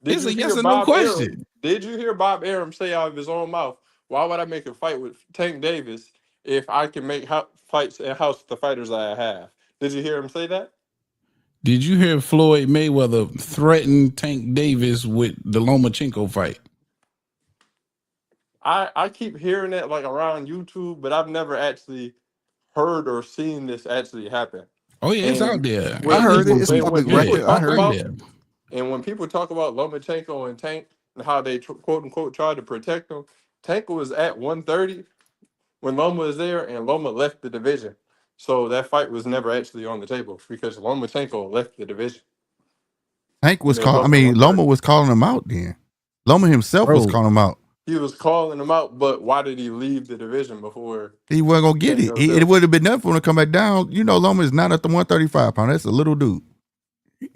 It's a yes or no question. Did you hear Bob Arum say out of his own mouth, why would I make a fight with Tank Davis if I can make fights in house with the fighters I have? Did you hear him say that? Did you hear Floyd Mayweather threaten Tank Davis with the Lomachenko fight? I keep hearing that like around YouTube, but I've never actually heard or seen this actually happen. Oh yeah, it's out And there. I heard it. It's when public people record. I talk heard about it. and when people talk about Lomachenko and Tank and how they quote unquote tried to protect him, Tank was at 130 when Loma was there, and Loma left the division. So that fight was never actually on the table because Lomachenko left the division. Hank was And then call. I Loma mean, 130. Loma was calling him out. Then Loma himself was Bro, calling him out. He was calling him out, but why did he leave the division before He wasn't gonna he get came it. to It himself? would have been nothing for him to come back down. You know, Loma is not at the 135 pound. That's a little dude.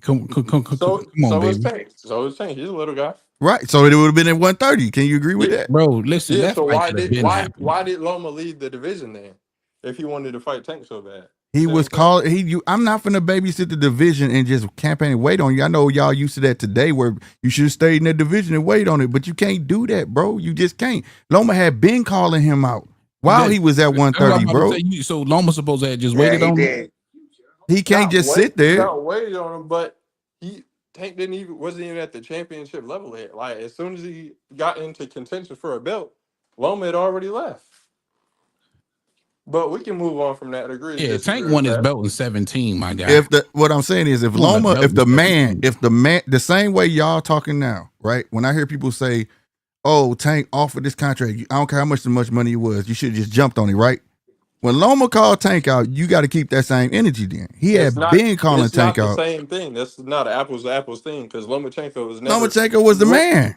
Come So on, so is baby. Tank. So is Tank. He's a little guy. Right. So it would have been at 130. Can you agree with Yeah. that? Bro, listen, Yeah. that So fight should have been happened. why did Loma leave the division then? If he wanted to fight Tank so bad. He See what was I'm saying? called. I'm not finna babysit the division and just campaign and wait on you. I know y'all used to that today, where you should stay in the division and wait on it, but you can't do that, bro. You just can't. Loma had been calling him out while he was at That's what I'm 130, about to bro. say. So Loma supposed to have just Yeah, waited he on him. did. He can't just sit there. Not waiting on him, but Tank wasn't even at the championship level yet. Like as soon as he got into contention for a belt, Loma had already left. But we can move on from that. Agree to Yeah, disagree Tank with won his that. belt in 17, my guy. If what I'm saying is, if Won the Loma, belt if the in man, 17. the same way y'all talking now, right? When I hear people say, "Oh, Tank offered this contract," I don't care how much money it was, you should have just jumped on it, right? When Loma called Tank out, you got to keep that same energy. Then he It's had been calling it's not Tank the out. same thing. That's not an apples to apples thing because Lomachenko was never Lomachenko was the man.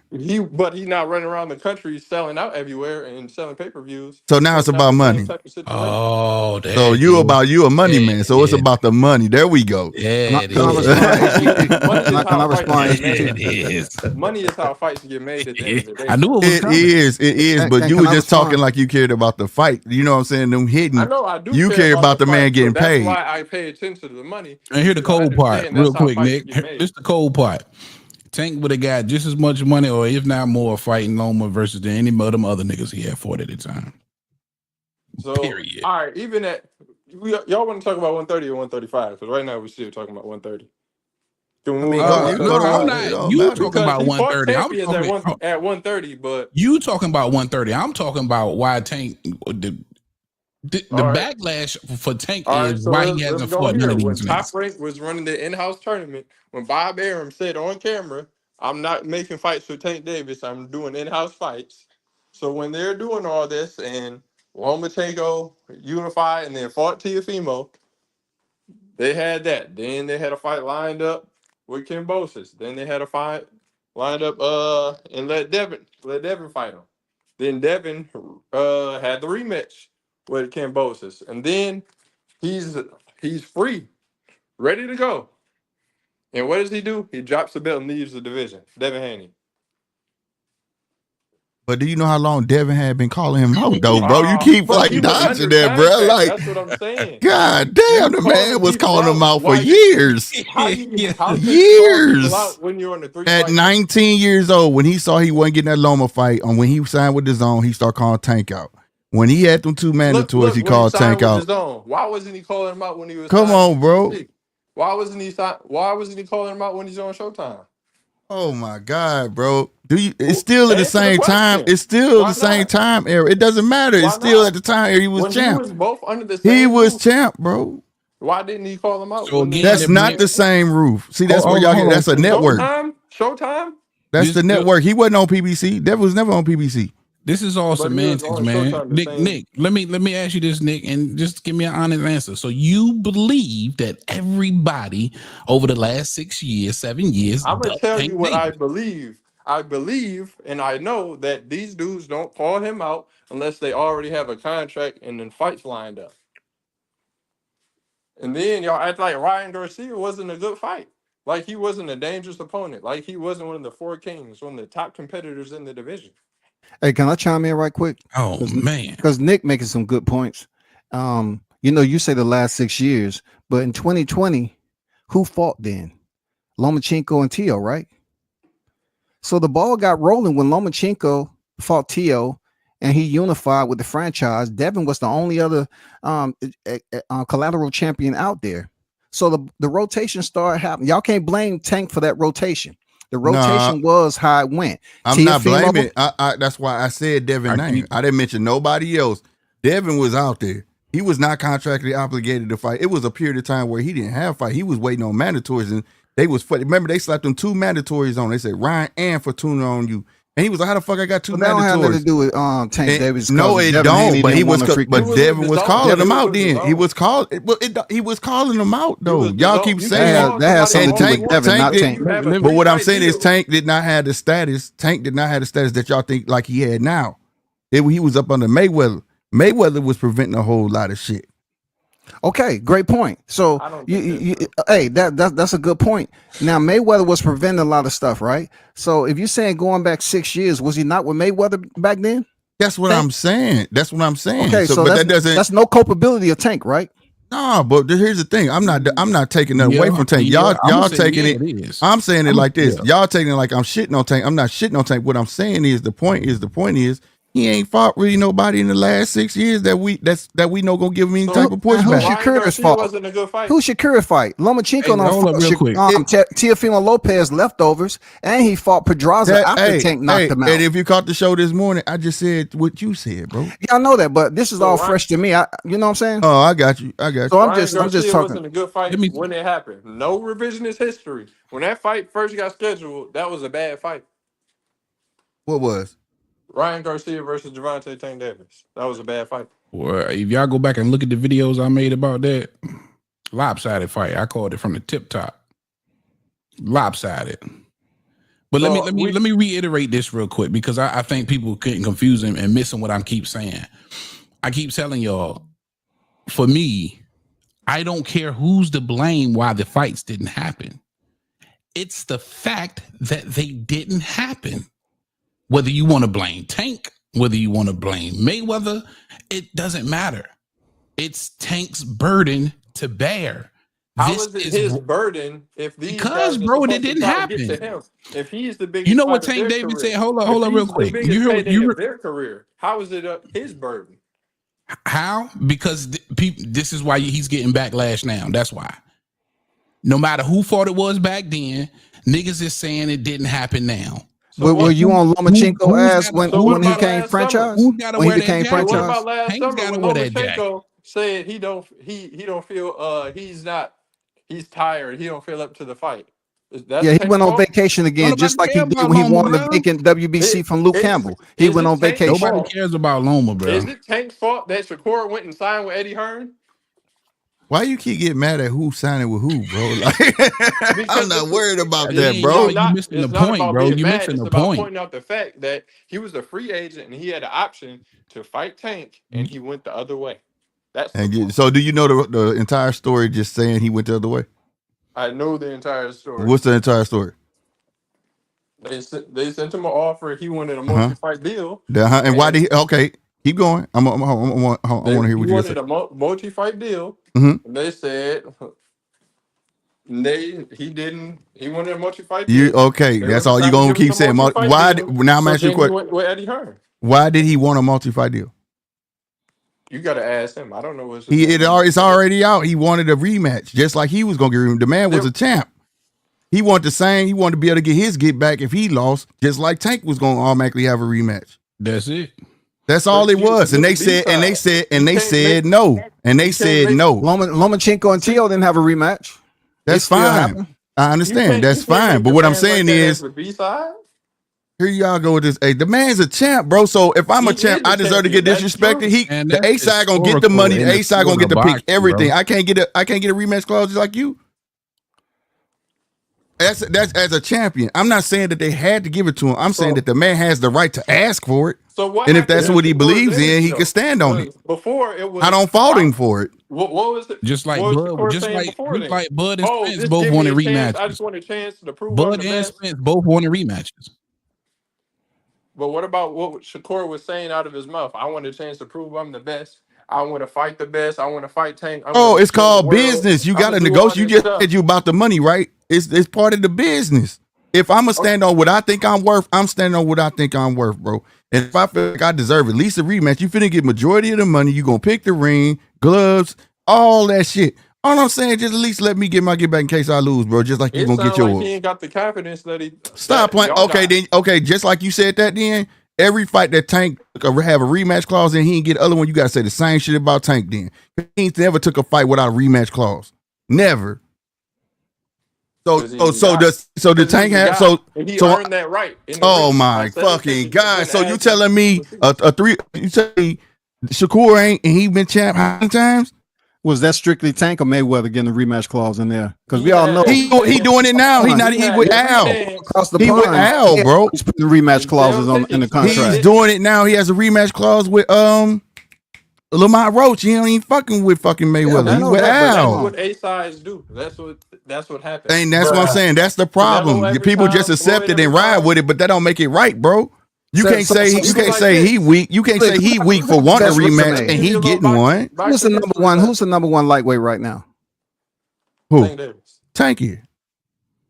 But he's not running around the country selling out everywhere and selling pay-per-views. So now it's That's not about the same money. type of situation. Oh, there So you a money man. So it's about the money. There we go. Yeah, Can I respond? Can I respond? Money is how fights get made at the end of the day. I knew it was It coming. is. But you can were I just respond? talking like you cared about the fight. You know what I'm saying? Them hitting. I know I do. You care about the man fight, getting so that's paid. why I pay attention to the money. And here the because I cold part, understand real that's how quick, fights Nick. get made. This the cold part. Tank would have got just as much money, or if not more, fighting Loma versus any of them other niggas he had fought at the time. So, Period. all right, even at y'all want to talk about 130 or 135? Because right now we're still talking about 130. Can we move on? No, I'm not. You talking about he fought 130? I'm champions talking at 130, but you talking about 130. I'm talking about why Tank the right. backlash for Tank all right. is So why let's he hasn't go fought none here. of When these Top niggas. Rank was running the in-house tournament, when Bob Arum said on camera, "I'm not making fights for Tank Davis. I'm doing in-house fights." So when they're doing all this and Lomachenko unified and then fought Teofimo, they had that. Then they had a fight lined up with Kimbosis. Then they had a fight lined up and let Devin fight him. Then Devin had the rematch with Kimbosis. And then he's free, ready to go. And what does he do? He drops the belt and leaves the division. Devin Haney. But do you know how long Devin had been calling him out, though, bro? You keep But like he was dodging under that, bro. contract. Like, That's what I'm saying. God damn, the man was calling him out for years. How can you call people Years. out when you're on the 3 At 19 years old, when he saw he wasn't getting that Loma fight, when he signed with the Zone, he started calling Tank out. When he had them two mandatories, he called Tank out. Why wasn't he calling him out when he was? Come on, bro. Why wasn't he calling him out when he's on Showtime? Oh my God, bro. It's still at the Answer the same time. question. It's still Why the same not? time era. It doesn't matter. Why It's still not? at the time era he was When champ. he was both under the same He was roof, champ, bro. why didn't he call him out? So again, That's not the same roof. See, that's where y'all get. That's a network. Showtime. That's the network. He wasn't on PBC. Devin was never on PBC. This is all But he was semantics, on man. Showtime the same- Nick, let me ask you this, Nick, and just give me an honest answer. So you believe that everybody over the last 6 years, 7 years, I'm gonna ducked tell Tank you what I Davis? believe. I believe and I know that these dudes don't call him out unless they already have a contract and then fights lined up. And then y'all act like Ryan Garcia wasn't a good fight. Like he wasn't a dangerous opponent. Like he wasn't one of the four kings, one of the top competitors in the division. Hey, can I chime in right quick? Oh man, because Nick making some good points. You say the last 6 years, but in 2020, who fought then? Lomachenko and Tio, right? So the ball got rolling when Lomachenko fought Tio, and he unified with the franchise. Devin was the only other collateral champion out there. So the rotation started happening. Y'all can't blame Tank for that rotation. The rotation was how it went. I'm not blaming. That's why I said Devin name. I didn't mention nobody else. Devin was out there. He was not contractually obligated to fight. It was a period of time where he didn't have fight. He was waiting on mandatories, and they was remember they slapped them 2 mandatories on. They said Ryan and Fortuna on you, and he was like, "How the fuck I got 2 mandatories?" That don't have nothing to do with Tank Davis. No, it Devin don't. Haney But didn't wanna freak him. Devin was calling him out. Then he was calling him out though. Y'all keep saying that has something to do with Devin, not Tank. But what I'm saying is Tank did not have the status. Tank did not have the status that y'all think like he had now. He was up under Mayweather. Mayweather was preventing a whole lot of shit. Okay, great point. So hey, that's a good point. Now Mayweather was preventing a lot of stuff, right? So if you're saying going back 6 years, was he not with Mayweather back then? That's what I'm saying. That's what I'm saying. Okay, so but that's no culpability of Tank, right? No, but here's the thing. I'm not taking nothing away from Tank. Y'all taking it. I'm saying it like this. Y'all taking it like I'm shitting on Tank. I'm not shitting on Tank. What I'm saying is the point is he ain't fought really nobody in the last 6 years that we know gonna give him any type of pushback. Who Shakur's fight? Who Shakur fight? Lomachenko Teofimo Lopez leftovers, and he fought Pedraza after Tank knocked him out. And if you caught the show this morning, I just said what you said, bro. Yeah, I know that, but this is all fresh to me. You know what I'm saying? Oh, I got you. So I'm just talking. Wasn't a good fight when it happened. No revisionist history. When that fight first got scheduled, that was a bad fight. What was? Ryan Garcia versus Gervonta Tank Davis. That was a bad fight. Well, if y'all go back and look at the videos I made about that, lopsided fight. I called it from the tip top. Lopsided. But So let me reiterate this real quick because I think people getting confused and missing what I keep saying. I keep telling y'all, for me, I don't care who's to blame why the fights didn't happen. It's the fact that they didn't happen. Whether you want to blame Tank, whether you want to blame Mayweather, it doesn't matter. It's Tank's burden to bear. How is it his burden if these guys bro, are it didn't happen? Get to happen. him. If he's the biggest, You know what fight of Tank their Davis career, said? Hold on, real quick. The You heard biggest their career. How is it his burden? How? Because this is why he's getting backlash now. That's why. No matter who fought it was back then, niggas is saying it didn't happen now. So were you on Lomachenko ass when he came franchise? When he became franchise? What about last summer when Lomachenko said he don't feel he's tired. He don't feel up to the fight. Yeah, he went on vacation again, just like he did when he won the vacant WBC from Luke Campbell. He went on vacation. Nobody cares about Loma, bro. Is it Tank's fault that Shakur went and signed with Eddie Hearn? Why you keep getting mad at who signing with who, bro? Like, I'm not worried about that, bro. You missing the point, bro. You missing the point. Pointing out the fact that he was a free agent and he had an option to fight Tank, and he went the other way. So do you know the entire story? Just saying he went the other way. I know the entire story. What's the entire story? They sent him an offer. He wanted a multi-fight deal. And why did he? Okay, keep going. I want to hear what you said. He wanted a multi-fight deal. Mm-hmm. And they said he wanted a multi-fight deal. That's all you're gonna keep saying. Now I'm asking you a question. With Eddie Hearn. Why did he want a multi-fight deal? You got to ask him. I don't know what's it's already out. He wanted a rematch, just like he was gonna get a rematch. The man was a champ. He wanted the same. He wanted to be able to get his get back if he lost, just like Tank was gonna automatically have a rematch. That's it. That's all it was. And they said no. And they said no. Lomachenko and Teo didn't have a rematch. That's fine. I understand. That's fine. But what I'm saying is, here y'all go with this. Hey, the man's a champ, bro. So if I'm a champ, I deserve to get disrespected. The A side gonna get the money. The A side gonna get to pick everything. Bro. I can't get a rematch clause just like you. That's as a champion. I'm not saying that they had to give it to him. I'm saying that the man has the right to ask for it. And if that's what he believes in, he can stand on it. Before it was, I don't fault him for it. What was it? Just like Bud and Spence both wanted rematches. I just want a chance to prove Bud and Spence both wanted rematches. But what about what Shakur was saying out of his mouth? I want a chance to prove I'm the best. I want to fight the best. I want to fight Tank. It's called business. You got to negotiate. You just said you about the money, right? It's part of the business. If I'm gonna stand on what I think I'm worth, I'm standing on what I think I'm worth, bro. And if I feel like I deserve at least a rematch, you finna get majority of the money. You gonna pick the ring, gloves, all that shit. All I'm saying, just at least let me get my get back in case I lose, bro. Just like you gonna get yours. He ain't got the confidence that he. Stop playing. Okay, then. Okay, just like you said that. Then Every fight that Tank have a rematch clause and he didn't get the other one, you gotta say the same shit about Tank then. He never took a fight without a rematch clause. Never. So the Tank have and he earned that right. Oh my fucking God. So you telling me you tell me Shakur ain't and he been champ how many times? Was that strictly Tank or Mayweather getting the rematch clause in there? Because we all know he doing it now. He not even with Al. Across the he pond, with Al, bro. He's putting rematch clauses in the contract. He's doing it now. He has a rematch clause with Lamont Roach. He ain't even fucking with fucking Mayweather. Yeah, He's with Al. That's what A sides do. That's what happens. And that's what I'm saying. That's the problem. People just accept it and ride with it, but that don't make it right, bro. You can't say he weak. You can't say he weak for wanting a rematch and he getting one. Who's the number one? Who's the number one lightweight right now? Who? Tanky.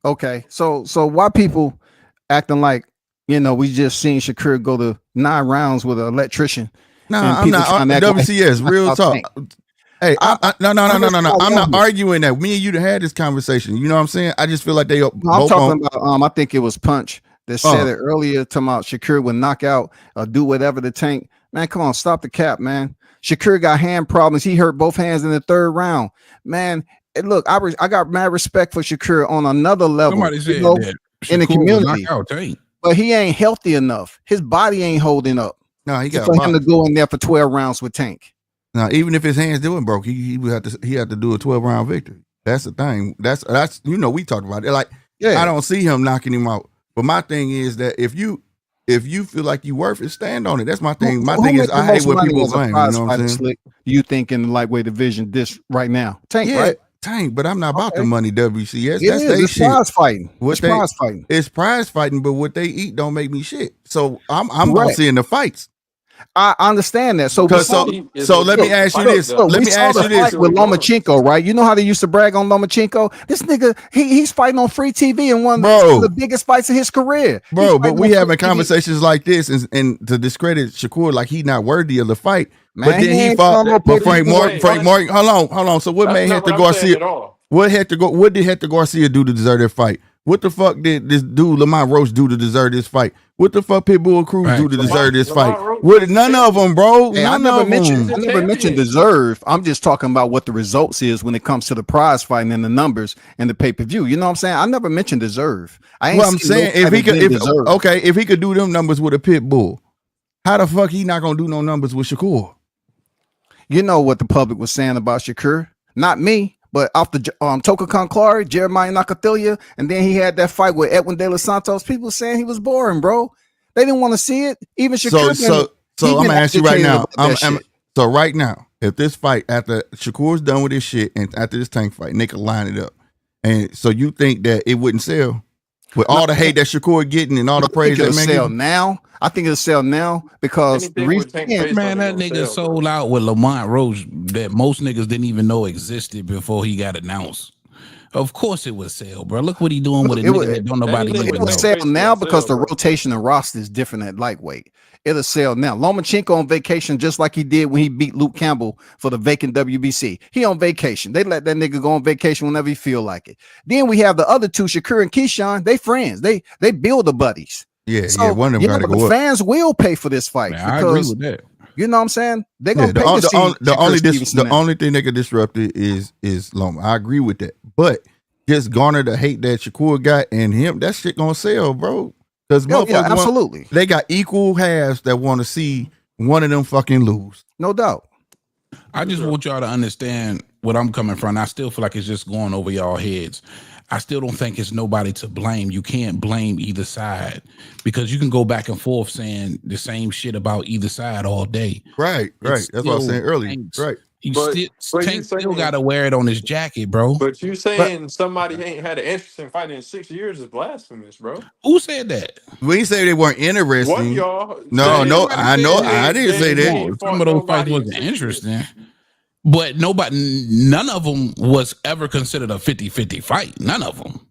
Okay, so why people acting like we just seen Shakur go to 9 rounds with an electrician? Nah, I'm not WCS. Real talk. Hey, no. I'm not arguing that. Me and you had this conversation. You know what I'm saying? I just feel like I'm talking about. I think it was Punch that said it earlier. Talking about Shakur would knock out or do whatever to Tank. Man, come on, stop the cap, man. Shakur got hand problems. He hurt both hands in the 3rd round. Man, look, I got mad respect for Shakur on another level. Somebody said that in the community, knock out Tank. But he ain't healthy enough. His body ain't holding up. No, he got for him to go in there for 12 rounds with Tank. Now, even if his hands doing broke, he would have to do a 12-round victory. That's the thing. That's we talked about it. Like, I don't see him knocking him out. But my thing is that if you feel like you worth it, stand on it. That's my thing. My thing is I hate when people blame. You know what I'm saying? You think in the lightweight division this right now? Tank, right? Tank, but I'm not about the money. WCS. It's prize fighting. It's prize fighting, but what they eat don't make me shit. So I'm about seeing the fights. I understand that. So let me ask you this. Let me ask you this with Lomachenko, right? You know how they used to brag on Lomachenko? This nigga, he's fighting on free TV and one of the biggest fights of his career. Bro, but we having conversations like this and to discredit Shakur like he not worthy of the fight. Man, but then he fought Frank Morgan. Hold on. So what made Hector Garcia? What did Hector Garcia do to deserve that fight? What the fuck did this dude Lamont Roach do to deserve this fight? What the fuck Pitbull Cruz do to deserve this fight? None of them, bro. I never mentioned deserve. I'm just talking about what the results is when it comes to the prize fighting and the numbers and the pay-per-view. You know what I'm saying? I never mentioned deserve. I'm saying if he could do them numbers with a Pitbull, how the fuck he not gonna do no numbers with Shakur? You know what the public was saying about Shakur? Not me. But off the Toka Conclari, Jeremiah Nakathila, and then he had that fight with Edwin De Los Santos. People saying he was boring, bro. They didn't want to see it. Even Shakur. So I'm gonna ask you right now. So right now, if this fight after Shakur's done with this shit and after this Tank fight, they could line it up, and so you think that it wouldn't sell with all the hate that Shakur getting and all the praise that man sell now? I think it'll sell now because the reason, man, that nigga sold out with Lamont Roach that most niggas didn't even know existed before he got announced. Of course it would sell, bro. Look what he doing with a nigga that don't nobody even know. It'll sell now because the rotation and roster is different at lightweight. It'll sell now. Lomachenko on vacation just like he did when he beat Luke Campbell for the vacant WBC. He on vacation. They let that nigga go on vacation whenever he feel like it. Then we have the other two, Shakur and Keyshawn. They friends. They build the buddies. Yeah, one of them gotta go up. Fans will pay for this fight. Man, I agree with that. You know what I'm saying? They're gonna pay the only thing that could disrupt it is Loma. I agree with that. But just garner the hate that Shakur got and him, that shit gonna sell, bro. Because absolutely. They got equal halves that want to see one of them fucking lose. No doubt. I just want y'all to understand what I'm coming from. I still feel like it's just going over y'all heads. I still don't think it's nobody to blame. You can't blame either side because you can go back and forth saying the same shit about either side all day. Right. That's what I was saying earlier. Right. Tank still got to wear it on his jacket, bro. But you saying somebody ain't had an interesting fight in 6 years is blasphemous, bro. Who said that? We say they weren't interesting. One of y'all. No, I know. I didn't say that. Some of those fights wasn't interesting. But none of them was ever considered a 50-50 fight. None of them.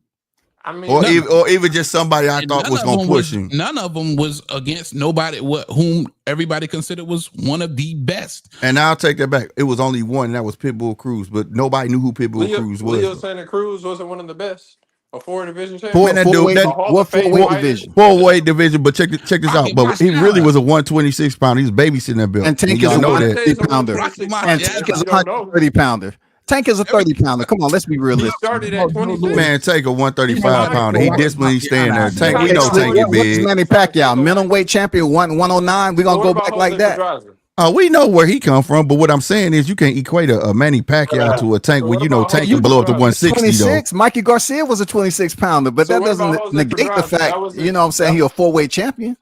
I mean, or even just somebody I thought was going to push him. None of them was against nobody whom everybody considered was one of the best. And I'll take that back. It was only one, and that was Pitbull Cruz, but nobody knew who Pitbull Cruz was. Leo Santa Cruz wasn't one of the best. A 4 division Man, that dude, that what 4-weight division? 4-weight division. But check this out. But he really was a 126 pounder. He's babysitting that belt. And Tank is y'all a know 130 that. pounder. And Tank is a 130 pounder. Tank is a 30 pounder. Come on, let's be He realistic. started at 26. Man, Tank a 135 pounder. He disciplined. He's staying there. Tank, we know Tank is What is big. Manny Pacquiao? Minimum weight champion, 109. We're gonna go back like that. We know where he come from, but what I'm saying is you can't equate a Manny Pacquiao to a Tank when you know Tank can blow up to 160 26. though. Mikey Garcia was a 26 pounder, but that doesn't negate the fact, you know what I'm saying, he a 4-weight champion.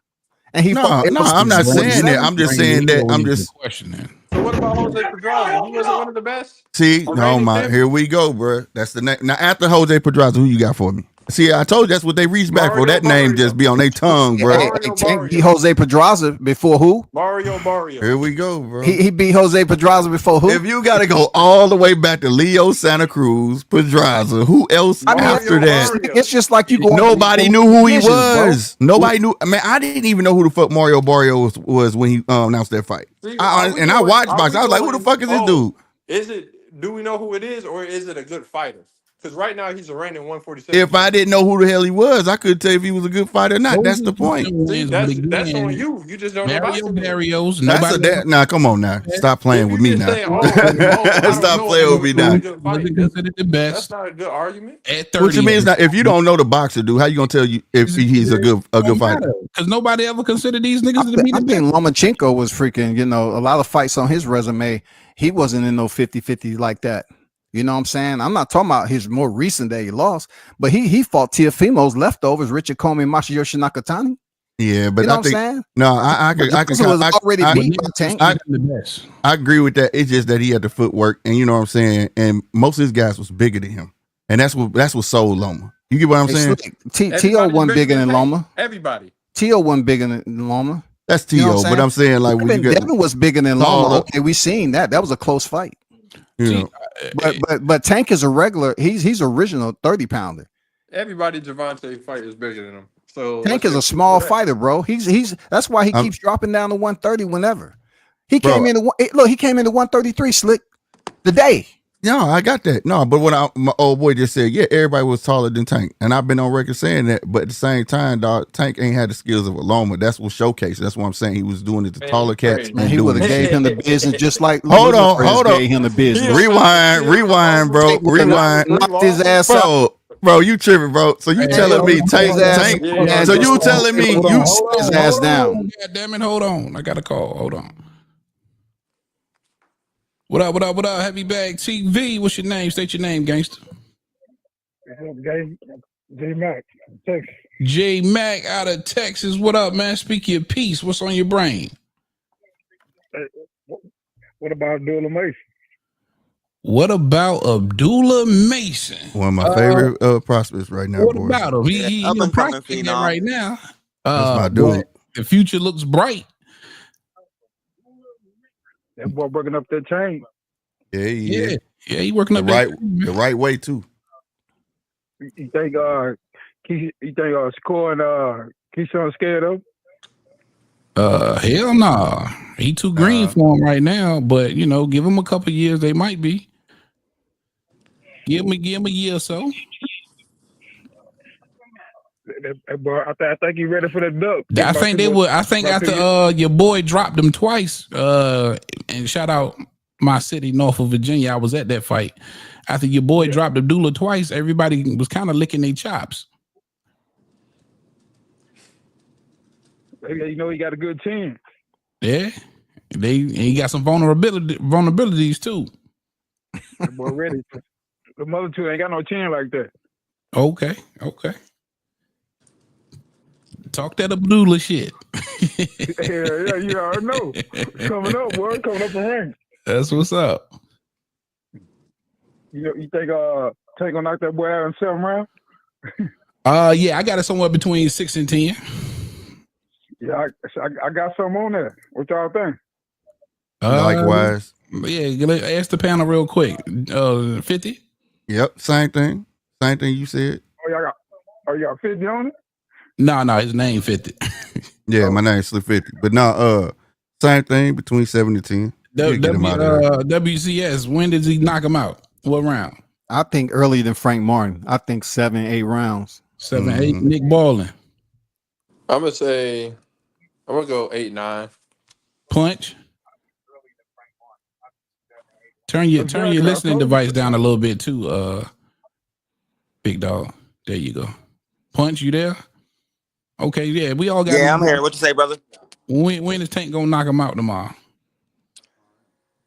And he No, I'm not saying that. I'm just saying that. I'm just questioning. So what about Jose Pedraza? He wasn't one of the best. see. No, my here we go, bro. That's the next. Now after Jose Pedraza, who you got for me? See, I told you that's what they reached back for. That name just be on their tongue, bro. Hey, Tank beat Jose Pedraza before who? Mario Barrio. Here we go, bro. He beat Jose Pedraza before who? If you got to go all the way back to Leo Santa Cruz, Pedraza, who else after that? It's just like you going. Nobody knew who he was. Nobody knew. I mean, I didn't even know who the fuck Mario Barrio was when he announced that fight. See, I watched boxing. I was like, who the fuck is this dude? Is it? Do we know who it is, or is it a good fighter? Because right now he's a reigning 147. If I didn't know who the hell he was, I couldn't tell if he was a good fighter or not. That's the point. See, that's on you. You just don't know boxing. Barrios. Now, come on now. Stop playing with me now. Stop playing with me now. Wasn't considered the best. That's not a good argument. At 30. What you mean is not if you don't know the boxer, dude, how you gonna tell you if he's a good fighter? Because nobody ever considered these niggas to be the I think Lomachenko was freaking, you know, a lot of fights on his resume. He wasn't in no 50-50 like that. You know what I'm saying? I'm not talking about his more recent that he lost, but he fought Teofimo's leftovers, Richard Comey and Masayoshi Nakatani. Yeah, but You know I what think I'm saying? no, I agree with that. It's just that he had the footwork, and you know what I'm saying. And most of his guys was bigger than him, and that's what sold Loma. You get what I'm saying? T.O. wasn't bigger than Loma. Everybody. T.O. wasn't bigger than Loma. That's T.O. But I'm saying like when you get Devin was bigger than Loma. Okay, we seen that. That was a close fight. You know. But Tank is a regular. He's original 30 pounder. Everybody Gervonta fight is bigger than him. So Tank is a small fighter, bro. He's that's why he keeps dropping down to 130 whenever. He came into he came into 133 slick today. No, I got that. No, but what my old boy just said, yeah, everybody was taller than Tank. And I've been on record saying that, but at the same time, dog, Tank ain't had the skills of a Loma. That's what showcased. That's what I'm saying. He was doing it to taller cats. Man, he would have gave him the business just like hold on. Gave him the business. Rewind, bro. Rewind. Knocked his ass out. Bro, you tripping, bro. So you telling me Tank. So you telling me you his ass down. God damn it, hold on. I got a call. Hold on. What up? Heavy Bag TV. What's your name? State your name, gangster. J Mac, Texas. J Mac out of Texas. What up, man? Speak your piece. What's on your brain? Hey, what about Abdullah Mason? What about Abdullah Mason? One of my favorite prospects right now. What boys. about him? He's in practice right now. That's my dude. The future looks bright. That boy working up that chain. Yeah, he working up the right way too. You think scoring Keyshawn scared of? Hell nah. He too green for him right now, but you know, give him a couple years, they might be. Give him a year or so. That boy, I think he's ready for that duck. I think they would. I think after your boy dropped him twice, and shout out my city, Norfolk, Virginia. I was at that fight. After your boy dropped Abdullah twice, everybody was kind of licking their chops. You know he got a good chin. Yeah, he got some vulnerabilities too. That boy ready. The mother two ain't got no chin like that. Okay. Talk that Abdullah shit. yeah, you already know. Coming up, boy. Coming up the ranks. That's what's up. You think Tank gonna knock that boy out in 7 rounds? Yeah, I got it somewhere between 6 and 10. Yeah, I got some on there. What y'all think? Likewise. Yeah, ask the panel real quick. 50? Yep, same thing. Same thing you said. Oh, y'all 50 on it? No, his name 50. Yeah, my name's Slick 50. But no, same thing between 7 and 10. WCS, when did he knock him out? What round? I think earlier than Frank Martin. I think 7, 8 rounds. 7, 8. Nick Ballin. I'm gonna say I'm gonna go 8, 9. Punch. Turn your listening device down a little bit too, big dog. There you go. Punch, you there? Okay, yeah, we all got. Yeah, I'm here. What you say, brother? When is Tank gonna knock him out tomorrow?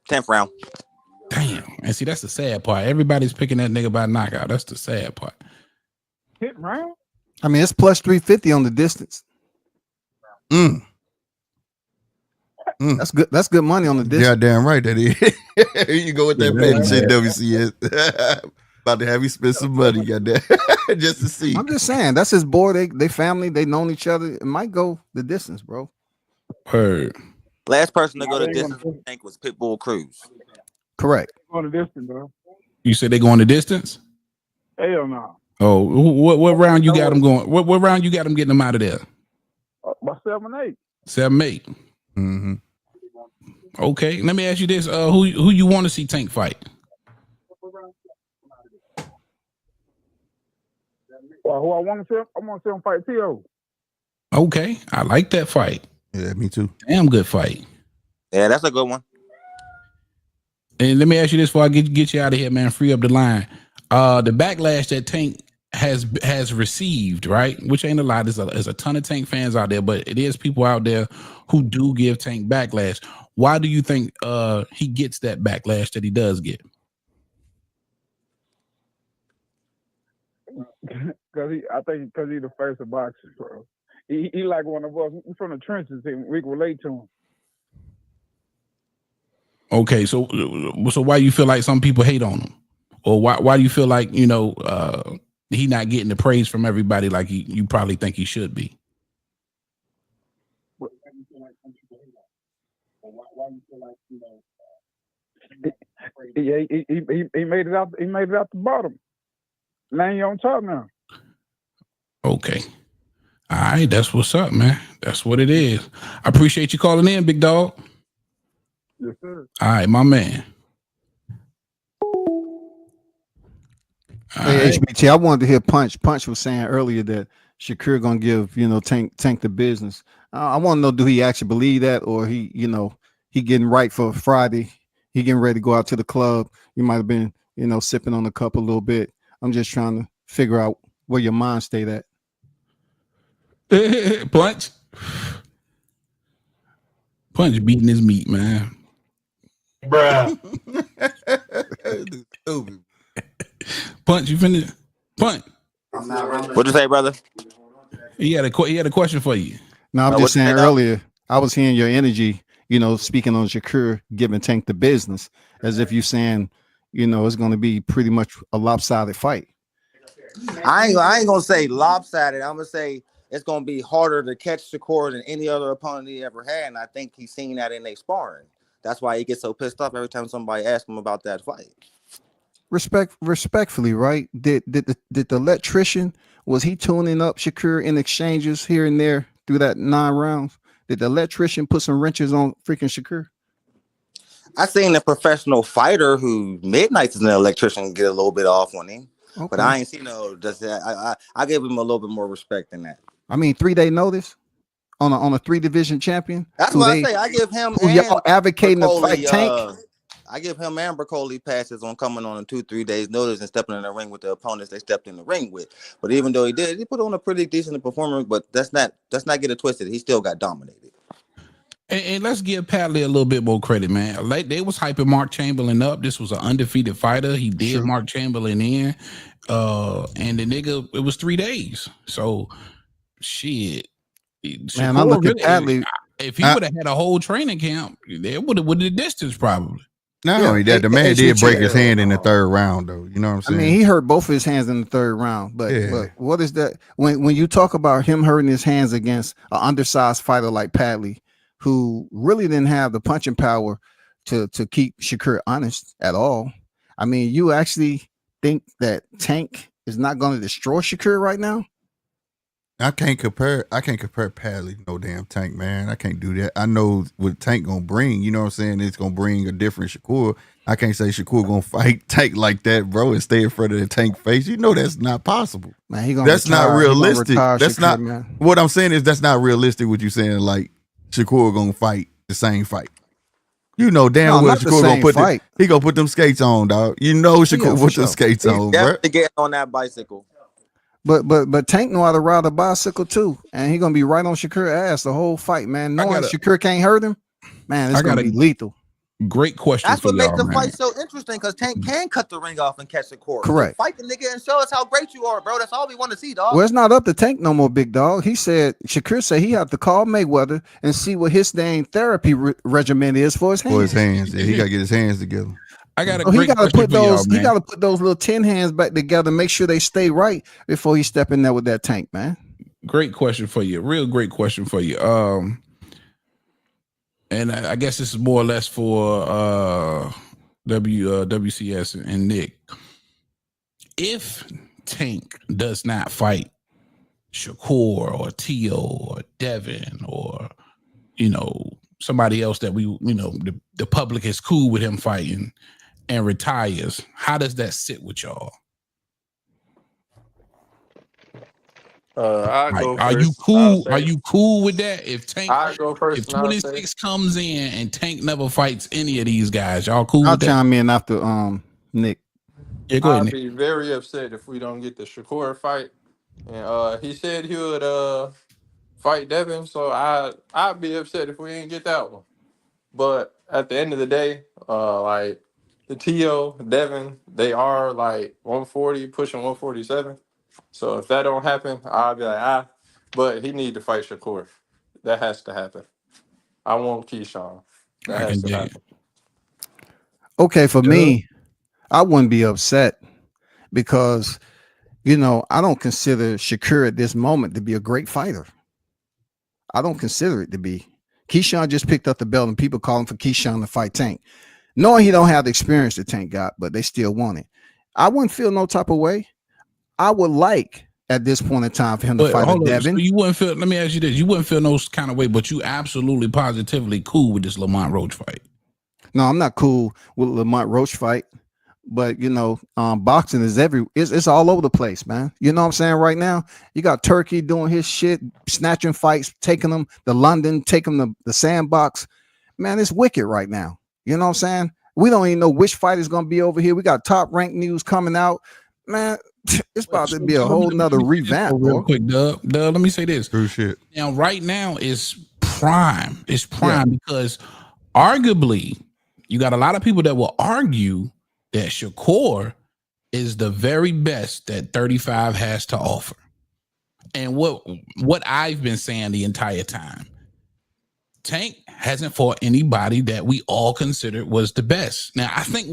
10th round. Damn. And see, that's the sad part. Everybody's picking that nigga by knockout. That's the sad part. Hit round? I mean, it's plus 350 on the distance. That's good. That's good money on the distance. Goddamn right that is. Here you go with that betting shit, WCS. About to have you spend some money, goddamn, just to see. I'm just saying, that's his boy. They family. They known each other. It might go the distance, bro. Heard. Last person to go to distance, I think, was Pitbull Cruz. Correct. Going the distance, bro. You said they going the distance? Hell no. Oh, what round you got them going? What round you got them getting them out of there? By 7, 8. 7, 8. Mm-hmm. Okay, let me ask you this: who you want to see Tank fight? Well, who I want to see? I want to see him fight T.O. Okay, I like that fight. Yeah, me too. Damn good fight. Yeah, that's a good one. And let me ask you this before I get you out of here, man. Free up the line. The backlash that Tank has received, right? Which ain't a lot. There's a ton of Tank fans out there, but it is people out there who do give Tank backlash. Why do you think he gets that backlash that he does get? I think because he's the face of boxing, bro. He like one of us. We from the trenches, and we can relate to him. Okay, so why you feel like some people hate on him, or why do you feel like he not getting the praise from everybody like you probably think he should be? Yeah, he made it out. He made it out the bottom. Now you on top now. Okay. All right, that's what's up, man. That's what it is. I appreciate you calling in, big dog. Yes, sir. All right, my man. Hey, HBT, I wanted to hear Punch. Punch was saying earlier that Shakur gonna give Tank the business. I want to know, do he actually believe that, or he getting right for Friday? He getting ready to go out to the club. You might have been sipping on the cup a little bit. I'm just trying to figure out where your mind stayed at. Punch beating his meat, man. Bruh. Punch, you finished? Punch. What'd you say, brother? He had a question for you. No, I'm just saying earlier, I was hearing your energy, speaking on Shakur giving Tank the business, as if you're saying, it's going to be pretty much a lopsided fight. I ain't gonna say lopsided. I'm gonna say it's gonna be harder to catch Shakur than any other opponent he ever had, and I think he's seen that in their sparring. That's why he gets so pissed off every time somebody asks him about that fight. Respectfully, right? Did the electrician, was he tuning up Shakur in exchanges here and there through that 9 rounds? Did the electrician put some wrenches on freaking Shakur? I seen a professional fighter who midnights as an electrician get a little bit off on him, but I ain't seen I give him a little bit more respect than that. I mean, 3-day notice on a 3-division champion. That's what I say. I give him who y'all advocating to fight Tank. I give him and Broccoli passes on coming on 2-3 days notice and stepping in the ring with the opponents they stepped in the ring with. But even though he put on a pretty decent performance, but that's not get it twisted. He still got dominated. And let's give Padley a little bit more credit, man. Like, they was hyping Mark Chamberlain up. This was an undefeated fighter. He did Mark Chamberlain in. And the nigga, it was 3 days. So shit. Man, I look at Padley. If he would have had a whole training camp, they would have the distance probably. Not only that, the man did break his hand in the 3rd round, though. You know what I'm saying? I mean, he hurt both of his hands in the 3rd round. But what is that? When you talk about him hurting his hands against an undersized fighter like Padley, who really didn't have the punching power to keep Shakur honest at all. I mean, you actually think that Tank is not going to destroy Shakur right now? I can't compare Padley no damn Tank, man. I can't do that. I know what Tank gonna bring, you know what I'm saying? It's gonna bring a different Shakur. I can't say Shakur gonna fight Tank like that, bro, and stay in front of the Tank face. You know that's not possible. Man, That's not realistic. That's Shakur, not man. what I'm saying is that's not realistic what you saying, like Shakur gonna fight the same fight. You know damn well Shakur gonna put them skates on, dog. You know Shakur put them skates on, bro. Definitely getting on that bicycle. But Tank know how to ride a bicycle too, and he gonna be right on Shakur's ass the whole fight, man. Knowing Shakur can't hurt him, man, it's gonna be lethal. Great question. That's for what makes y'all, the man. fight so interesting because Tank can cut the ring off and catch the court. Correct. So fight the nigga and show us how great you are, bro. That's all we want to see, dog. Well, it's not up to Tank no more, big dog. He said Shakur said he have to call Mayweather and see what his dang therapy regimen is for his hands. For his hands, yeah, he gotta get his hands together. I got a So great he gotta question put for y'all, those. man. He gotta put those little 10 hands back together, make sure they stay right before he step in there with that Tank, man. Great question for you. Real great question for you. And I guess this is more or less for WCS and Nick. If Tank does not fight Shakur or Tio or Devin or somebody else that the public is cool with him fighting and retires, how does that sit with y'all? I go Are first. you cool? Are you cool with that? If Tank, I go first. if 26 comes in and Tank never fights any of these guys, y'all cool I'll with that? chime in after Nick. Yeah, go ahead, I'd Nick. be very upset if we don't get the Shakur fight. And he said he would fight Devin, so I'd be upset if we didn't get that one. But at the end of the day, like the Tio, Devin, they are like 140, pushing 147. So if that don't happen, I'll be like, but he need to fight Shakur. That has to happen. I want Keyshawn. That has to happen. Okay, for me, I wouldn't be upset because I don't consider Shakur at this moment to be a great fighter. I don't consider it to be. Keyshawn just picked up the belt and people calling for Keyshawn to fight Tank. Knowing he don't have the experience that Tank got, but they still want it. I wouldn't feel no type of way. I would like at this point in time for him to fight with Devin. So you wouldn't feel, let me ask you this. You wouldn't feel no kind of way, but you absolutely positively cool with this Lamont Roach fight. No, I'm not cool with Lamont Roach fight. But boxing is it's all over the place, man. You know what I'm saying? Right now, you got Turkey doing his shit, snatching fights, taking them to London, taking them the sandbox. Man, it's wicked right now. You know what I'm saying? We don't even know which fight is gonna be over here. We got top ranked news coming out. Man, it's about to be a whole nother revamp. Real quick, Dub, let me say this. True shit. Now, right now is prime. It's prime because arguably you got a lot of people that will argue that Shakur is the very best that 35 has to offer. And what I've been saying the entire time, Tank hasn't fought anybody that we all considered was the best. Now, I think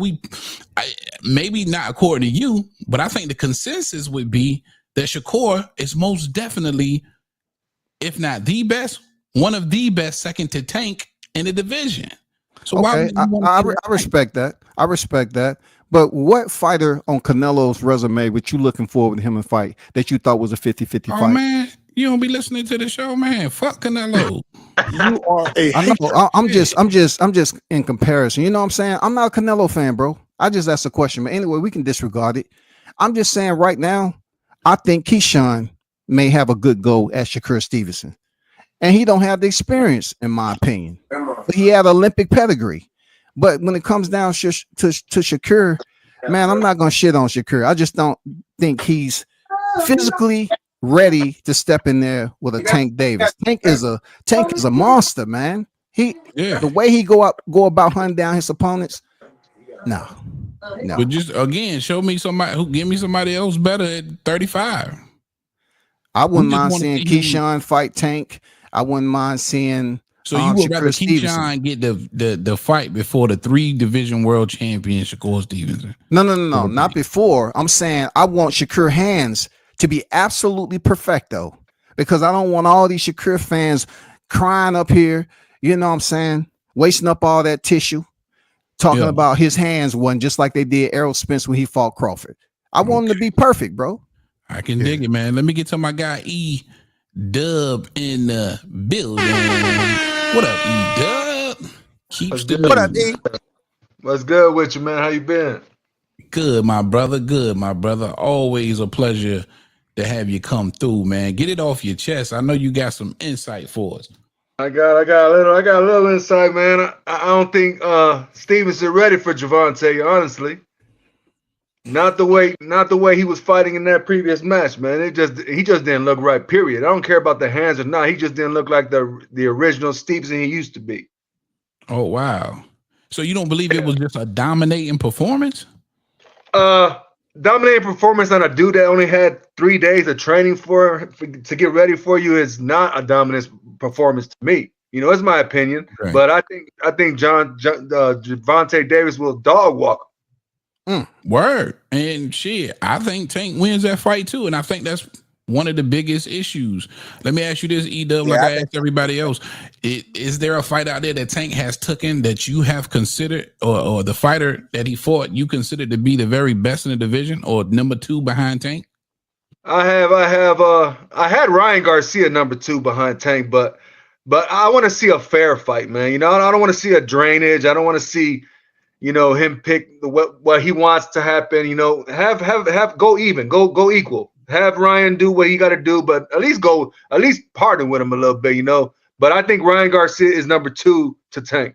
maybe not according to you, but I think the consensus would be that Shakur is most definitely, if not the best, one of the best, second to Tank in the division. So okay, I respect that. I respect that. But what fighter on Canelo's resume would you looking forward to him and fight that you thought was a 50-50 fight? Oh man, you don't be listening to the show, man. Fuck Canelo. You are I'm just in comparison. You know what I'm saying? I'm not a Canelo fan, bro. I just asked a question, but anyway, we can disregard it. I'm just saying right now, I think Keyshawn may have a good go at Shakur Stevenson. And he don't have the experience, in my opinion. But he had Olympic pedigree. But when it comes down to Shakur, man, I'm not gonna shit on Shakur. I just don't think he's physically ready to step in there with a Tank Davis. Tank is a monster, man. The way he go about hunting down his opponents. No. But just again, show me somebody who give me somebody else better at 35. I wouldn't mind seeing Keyshawn fight Tank. I wouldn't mind seeing. So you would rather Keyshawn get the fight before the 3 division world champion Shakur Stevenson? No, not before. I'm saying I want Shakur hands to be absolutely perfecto because I don't want all these Shakur fans crying up here. You know what I'm saying? Wasting up all that tissue, talking about his hands wasn't just like they did Errol Spence when he fought Crawford. I want him to be perfect, bro. I can dig it, man. Let me get to my guy E. Dub in the building. What up, E-Dub? Keeps the What up, news. E? What's good with you, man? How you been? Good, my brother. Good, my brother. Always a pleasure to have you come through, man. Get it off your chest. I know you got some insight for us. I got a little insight, man. I don't think Stevenson ready for Gervonta, honestly. Not the way he was fighting in that previous match, man. He just didn't look right. Period. I don't care about the hands or not. He just didn't look like the original Stevenson he used to be. Oh wow! So you don't believe it was just a dominating performance? Dominating performance on a dude that only had 3 days of training to get ready for you is not a dominant performance to me. You know, it's my opinion, Right. but I think Gervonta Davis will dog walk. Word. And shit, I think Tank wins that fight too, and I think that's one of the biggest issues. Let me ask you this, E-Dub, like I asked everybody else. Is there a fight out there that Tank has taken that you have considered, or the fighter that he fought you considered to be the very best in the division, or number 2 behind Tank? I had Ryan Garcia number 2 behind Tank, but I want to see a fair fight, man. You know, I don't want to see a drainage. I don't want to see, you know, him pick what he wants to happen. You know, have go even, go equal. Have Ryan do what he got to do, but at least partner with him a little bit, you know. But I think Ryan Garcia is number 2 to Tank.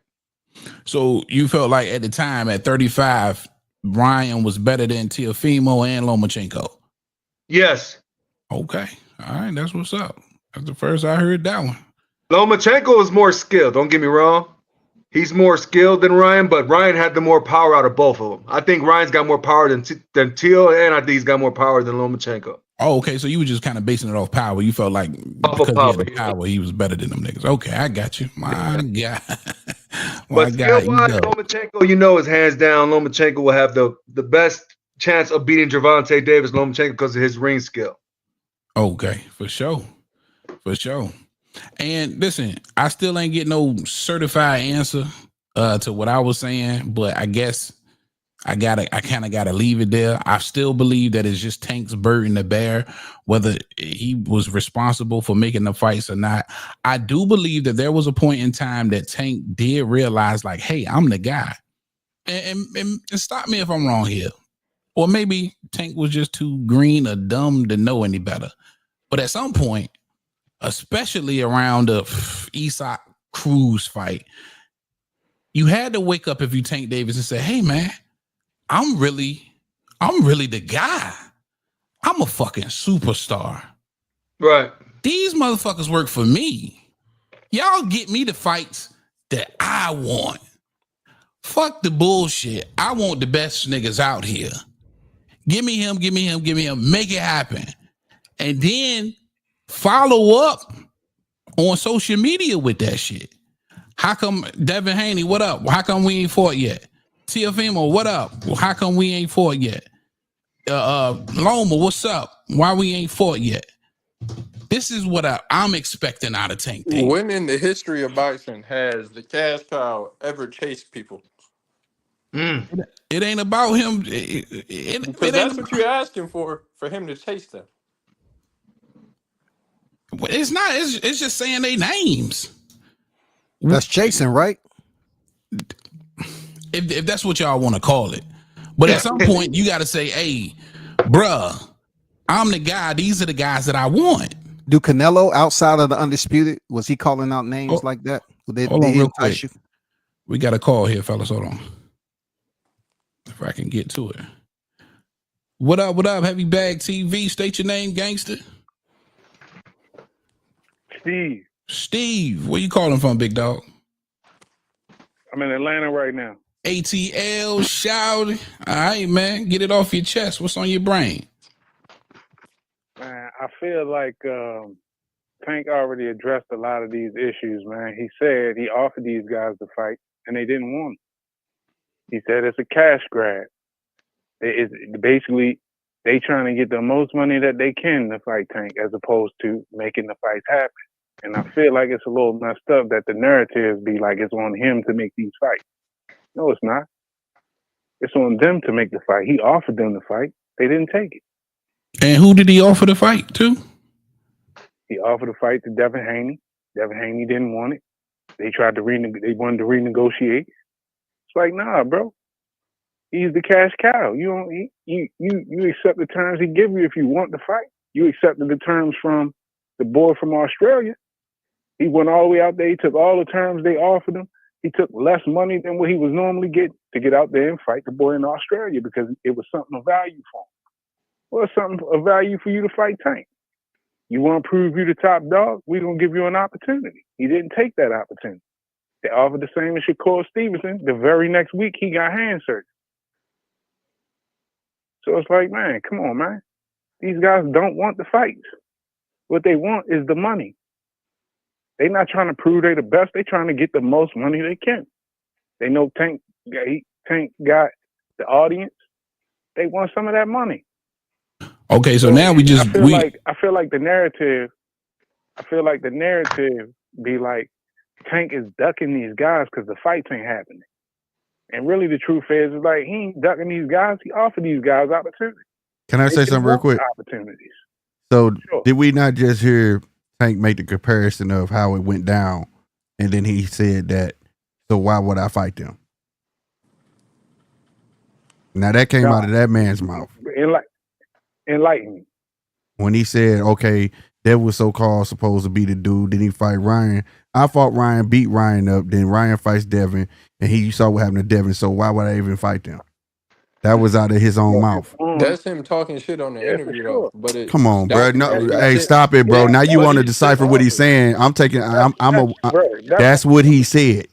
So you felt like at the time at 35, Ryan was better than Teofimo and Lomachenko? Yes. Okay. All right. That's what's up. That's the first I heard that one. Lomachenko is more skilled. Don't get me wrong. He's more skilled than Ryan, but Ryan had the more power out of both of them. I think Ryan's got more power than Teo, and I think he's got more power than Lomachenko. Oh, okay. So you were just kind of basing it off power. You felt like because he had the power, he was better than them niggas. Okay, I got you. My God. But skill-wise, Lomachenko, you know, is hands down. Lomachenko will have the best chance of beating Gervonta Davis, Lomachenko, because of his ring skill. Okay, for sure. For sure. And listen, I still ain't get no certified answer to what I was saying, but I guess I kind of gotta leave it there. I still believe that it's just Tank's burden to bear, whether he was responsible for making the fights or not. I do believe that there was a point in time that Tank did realize, like, hey, I'm the guy. And stop me if I'm wrong here. Or maybe Tank was just too green or dumb to know any better. But at some point, especially around the Isak Cruz fight, you had to wake up if you Tank Davis and say, hey man, I'm really the guy. I'm a fucking superstar. Right. These motherfuckers work for me. Y'all get me the fights that I want. Fuck the bullshit. I want the best niggas out here. Give me him. Make it happen. And then follow up on social media with that shit. How come Devin Haney, what up? How come we ain't fought yet? Teofimo, what up? How come we ain't fought yet? Loma, what's up? Why we ain't fought yet? This is what I'm expecting out of Tank Davis. When in the history of boxing has the cash cow ever chased people? It ain't about him. Because that's what you're asking for him to chase them. It's not. It's just saying their names. That's chasing, right? If that's what y'all want to call it. But at some point, you got to say, hey, bruh, I'm the guy. These are the guys that I want. Do Canelo, outside of the Undisputed, was he calling out names like that? Hold on real quick. We got a call here, fellas. Hold on. If I can get to it. What up, Heavy Bag TV? State your name, gangster. Steve, where you calling from, big dog? I'm in Atlanta right now. ATL, shout. All right, man. Get it off your chest. What's on your brain? Man, I feel like Tank already addressed a lot of these issues, man. He said he offered these guys to fight, and they didn't want it. He said it's a cash grab. It's basically, they trying to get the most money that they can to fight Tank, as opposed to making the fights happen. And I feel like it's a little messed up that the narratives be like it's on him to make these fights. No, it's not. It's on them to make the fight. He offered them the fight. They didn't take it. And who did he offer the fight to? He He offered a fight to Devin Haney. Devin Haney didn't want it. They tried to they wanted to renegotiate. It's like, nah, bro. He's the cash cow. You accept the terms he give you if you want the fight. You accepted the terms from the boy from Australia. He went all the way out there. He took all the terms they offered him. He took less money than what he was normally getting to get out there and fight the boy in Australia because it was something of value for him. Well, it's something of value for you to fight Tank. You want to prove you the top dog? We're going to give you an opportunity. He didn't take that opportunity. They offered the same to Shakur Stevenson. The very next week, he got hand surgery. So it's like, man, come on, man. These guys don't want the fights. What they want is the money. They're not trying to prove they're the best. They're trying to get the most money they can. They know Tank got the audience. They want some of that money. Okay, so now I feel like the narrative be like Tank is ducking these guys because the fights ain't happening. And really the truth is like he ain't ducking these guys. He offered these guys opportunities. Can I say something real quick? Opportunities. So did we not just hear Tank make the comparison of how it went down, and then he said that, so why would I fight them? Now that came out of that man's mouth. Enlighten me. When he said, okay, that was so-called supposed to be the dude, then he fight Ryan. I fought Ryan, beat Ryan up, then Ryan fights Devin, and you saw what happened to Devin, so why would I even fight them? That was out of his own mouth. That's him talking shit on the interview, though. But Come on, bro. No, hey, stop it, bro. Now you want to decipher what he's saying. That's what he said.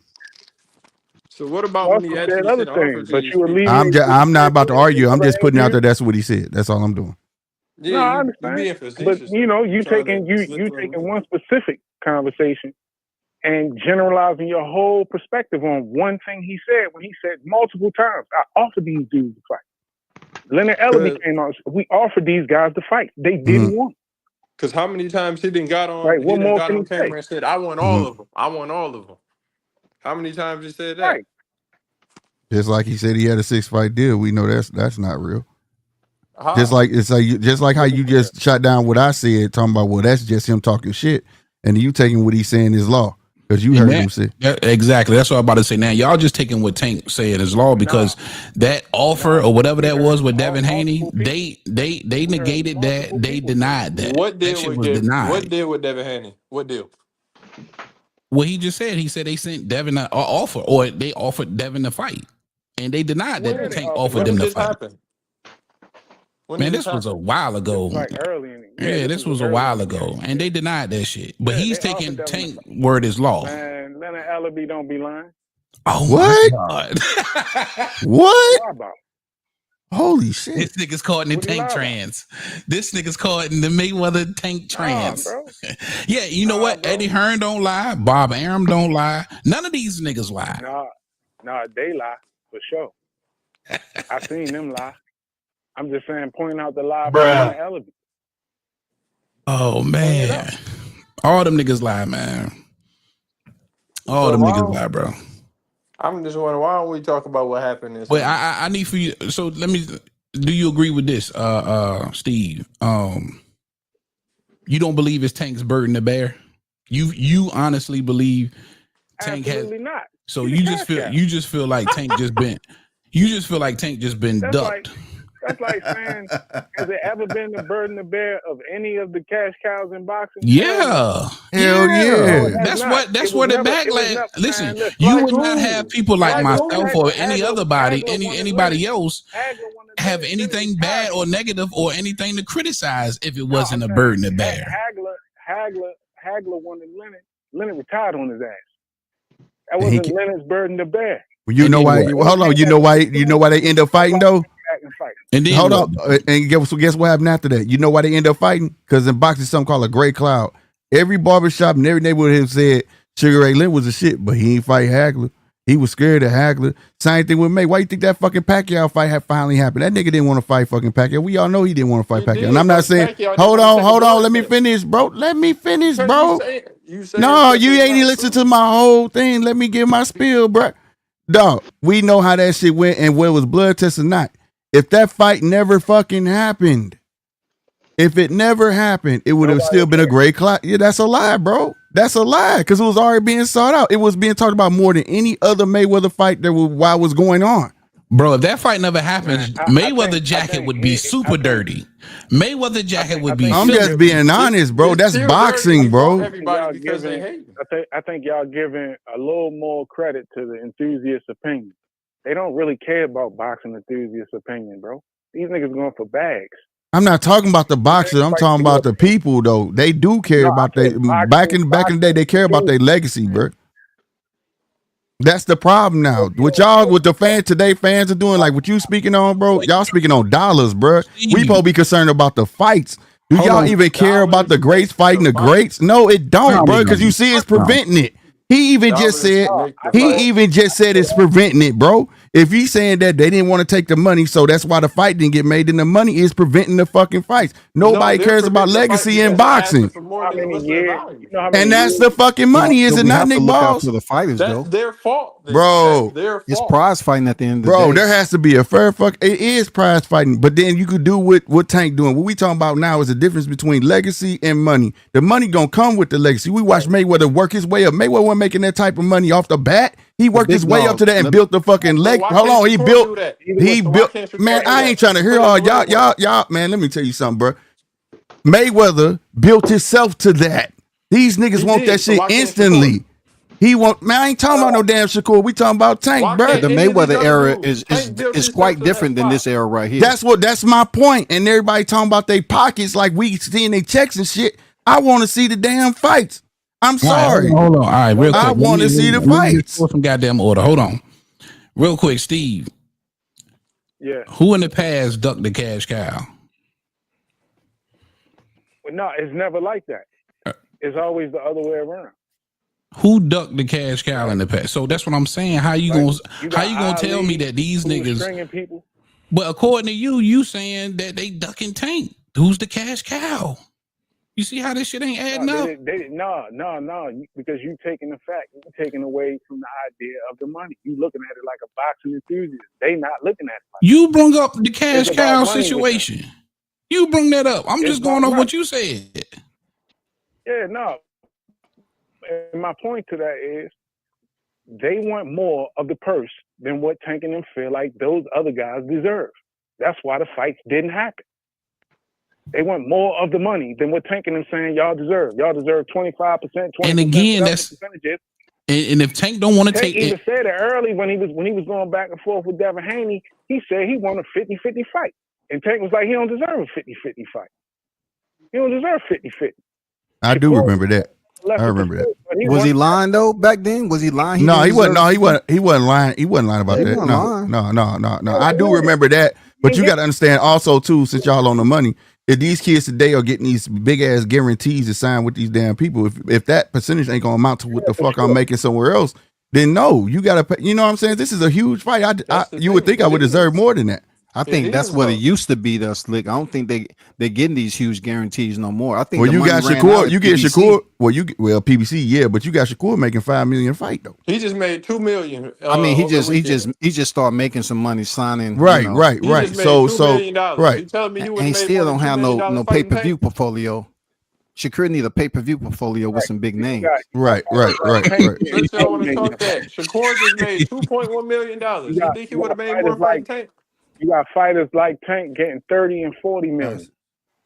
So what about when he actually said offer to you? I'm not about to argue. I'm just putting out there. That's what he said. That's all I'm doing. Yeah, no, I understand. But you taking one specific conversation and generalizing your whole perspective on one thing he said when he said multiple times, I offered these dudes to fight. Leonard Ellaby came out. We offered these guys to fight. They didn't want. Because how many times he didn't got on? Right, he didn't got on camera and said, "I want all of them. I want all of them." How many times he said that? Right. Just like he said he had a 6-fight deal. We know that's not real. Just like how you just shot down what I said, talking about, well, that's just him talking shit, and you taking what he's saying is law. Because you heard him say exactly. That's what I'm about to say. Now y'all just taking what Tank said as law because that offer or whatever that was with Devin Haney, they negated that. They denied that. What deal that was denied? What deal with Devin Haney? What deal? Well, he just said they sent Devin an offer, or they offered Devin to fight, and they denied that Tank offered them to fight. Happen? Man, this was a while ago. Like early in the this was a while ago, and they denied that shit. But he's taking Tank word as law. Man, Leonard Ellaby don't be lying. Oh, what? What? Holy shit! This nigga's caught in the Tank trans. This nigga's caught in the Mayweather Tank trans. Yeah, you know what? Bro. Eddie Hearn don't lie. Bob Arum don't lie. None of these niggas lie. Nah, they lie for sure. I seen them lie. I'm just saying, pointing out the lie from Ellaby. Oh man, all them niggas lie, man. All them niggas lie, bro. I'm just wondering, why don't we talk about what happened? Wait, I need for you. So let me. Do you agree with this, Steve? You don't believe it's Tank's burden to bear? You honestly believe Tank Absolutely not. So you just feel like Tank just been. You just feel like Tank just been ducked. That's like saying, has it ever been the burden to bear of any of the cash cows in boxing? Yeah. Hell yeah. That's where the backlash. Listen, you would not have people like myself or anybody else have anything bad or negative or anything to criticize if it wasn't a burden to bear. Hagler wanted Leonard. Leonard retired on his ass. That wasn't Leonard's burden to bear. Well, you know why? Hold on. You know why they end up fighting though? And then hold on, and guess what happened after that? You know why they end up fighting? Because in boxing, something called a gray cloud. Every barbershop in every neighborhood have said Sugar Ray Leonard was a shit, but he ain't fight Hagler. He was scared of Hagler. Same thing with May. Why you think that fucking Pacquiao fight finally happened? That nigga didn't want to fight fucking Pacquiao. We all know he didn't want to fight Pacquiao. And I'm not saying, hold on. Let me finish, bro. No, you ain't listen to my whole thing. Let me give my spiel, bro. Dog, we know how that shit went and whether it was blood test or not. If that fight never fucking happened, If it never happened, it would have still been a great class. Yeah, that's a lie, bro. That's a lie because it was already being sought out. It was being talked about more than any other Mayweather fight that was while was going on. Bro, if that fight never happens, Mayweather jacket would be super dirty. Mayweather jacket would be. I'm just being honest, bro. That's boxing, bro. Everybody because they hate him. I think y'all giving a little more credit to the enthusiast's opinion. They don't really care about boxing enthusiasts' opinion, bro. These niggas going for bags. I'm not talking about the boxers. I'm talking about the people, though. They do care about their back in the day. They care about their legacy, bro. That's the problem now. What y'all, with the fans today, fans are doing, like what you speaking on, bro. Y'all speaking on dollars, bro. We supposed to be concerned about the fights. Do y'all even care about the greats fighting the greats? No, it don't, bro. Because you see, it's preventing it. He even just said it's preventing it, bro. If he's saying that they didn't want to take the money, so that's why the fight didn't get made, then the money is preventing the fucking fights. Nobody cares about legacy in boxing. And that's the fucking money, is it not, Nick Balls? For the fighters, That's though. their fault, Bro. That's their fault. It's prize fighting at the end of the Bro, day. there has to be a fair fuck. It is prize fighting, but then you could do what Tank doing. What we talking about now is the difference between legacy and money. The money gonna come with the legacy. We watched Mayweather work his way up. Mayweather wasn't making that type of money off the bat. He worked his way up to that and built the fucking leg. Hold on, he built. Man, I ain't trying to hear all y'all. Man, let me tell you something, bro. Mayweather built himself to that. These niggas want that shit instantly. He want, man, I ain't talking about no damn Shakur. We talking about Tank, bro. The Mayweather era is quite different than this era right here. That's my point. And everybody talking about their pockets like we seeing their checks and shit. I want to see the damn fights. I'm sorry. Hold on. All right, real quick. I want to see the fights. Some goddamn order. Hold on. Real quick, Steve. Yeah. Who in the past ducked the cash cow? Well, no, it's never like that. It's always the other way around. Who ducked the cash cow in the past? So that's what I'm saying. How you gonna tell me that these niggas stringing people? But according to you saying that they ducking Tank. Who's the cash cow? You see how this shit ain't adding up? No, because you taking the fact, you taking away from the idea of the money. You looking at it like a boxing enthusiast. They not looking at it like you brought up the cash cow situation. You bring that up. I'm just going off what you said. Yeah, no. And my point to that is they want more of the purse than what Tank and them feel like those other guys deserve. That's why the fights didn't happen. They want more of the money than what Tank and them saying y'all deserve. Y'all deserve 25%, 20%. And again, that's percentages. And if Tank don't want to take it, said it early when he was going back and forth with Devin Haney. He said he wanted a 50-50 fight, and Tank was like, he don't deserve a 50-50 fight. He don't deserve 50-50. I do remember that. I remember that. Was he lying though back then? Was he lying? No, he wasn't. No, he wasn't lying. He wasn't lying about that. No. I do remember that. But you got to understand also too, since y'all on the money, if these kids today are getting these big ass guarantees to sign with these damn people, if that percentage ain't gonna amount to what the fuck I'm making somewhere else, then no, you gotta pay. You know what I'm saying? This is a huge fight. You would think I would deserve more than that. I think that's what it used to be, though, Slick. I don't think they're getting these huge guarantees no more. I think. Well, you got Shakur. You get Shakur. Well, PBC, yeah, but you got Shakur making $5 million a fight though. He just made $2 million. I mean, he just started making some money signing. Right. So right. You telling me he and he still don't have no pay-per-view portfolio. Shakur need a pay-per-view portfolio with some big names. Right. Since y'all want to talk that, Shakur just made $2.1 million. You think he would have made more fighting Tank? You got fighters like Tank getting 30 and 40 million.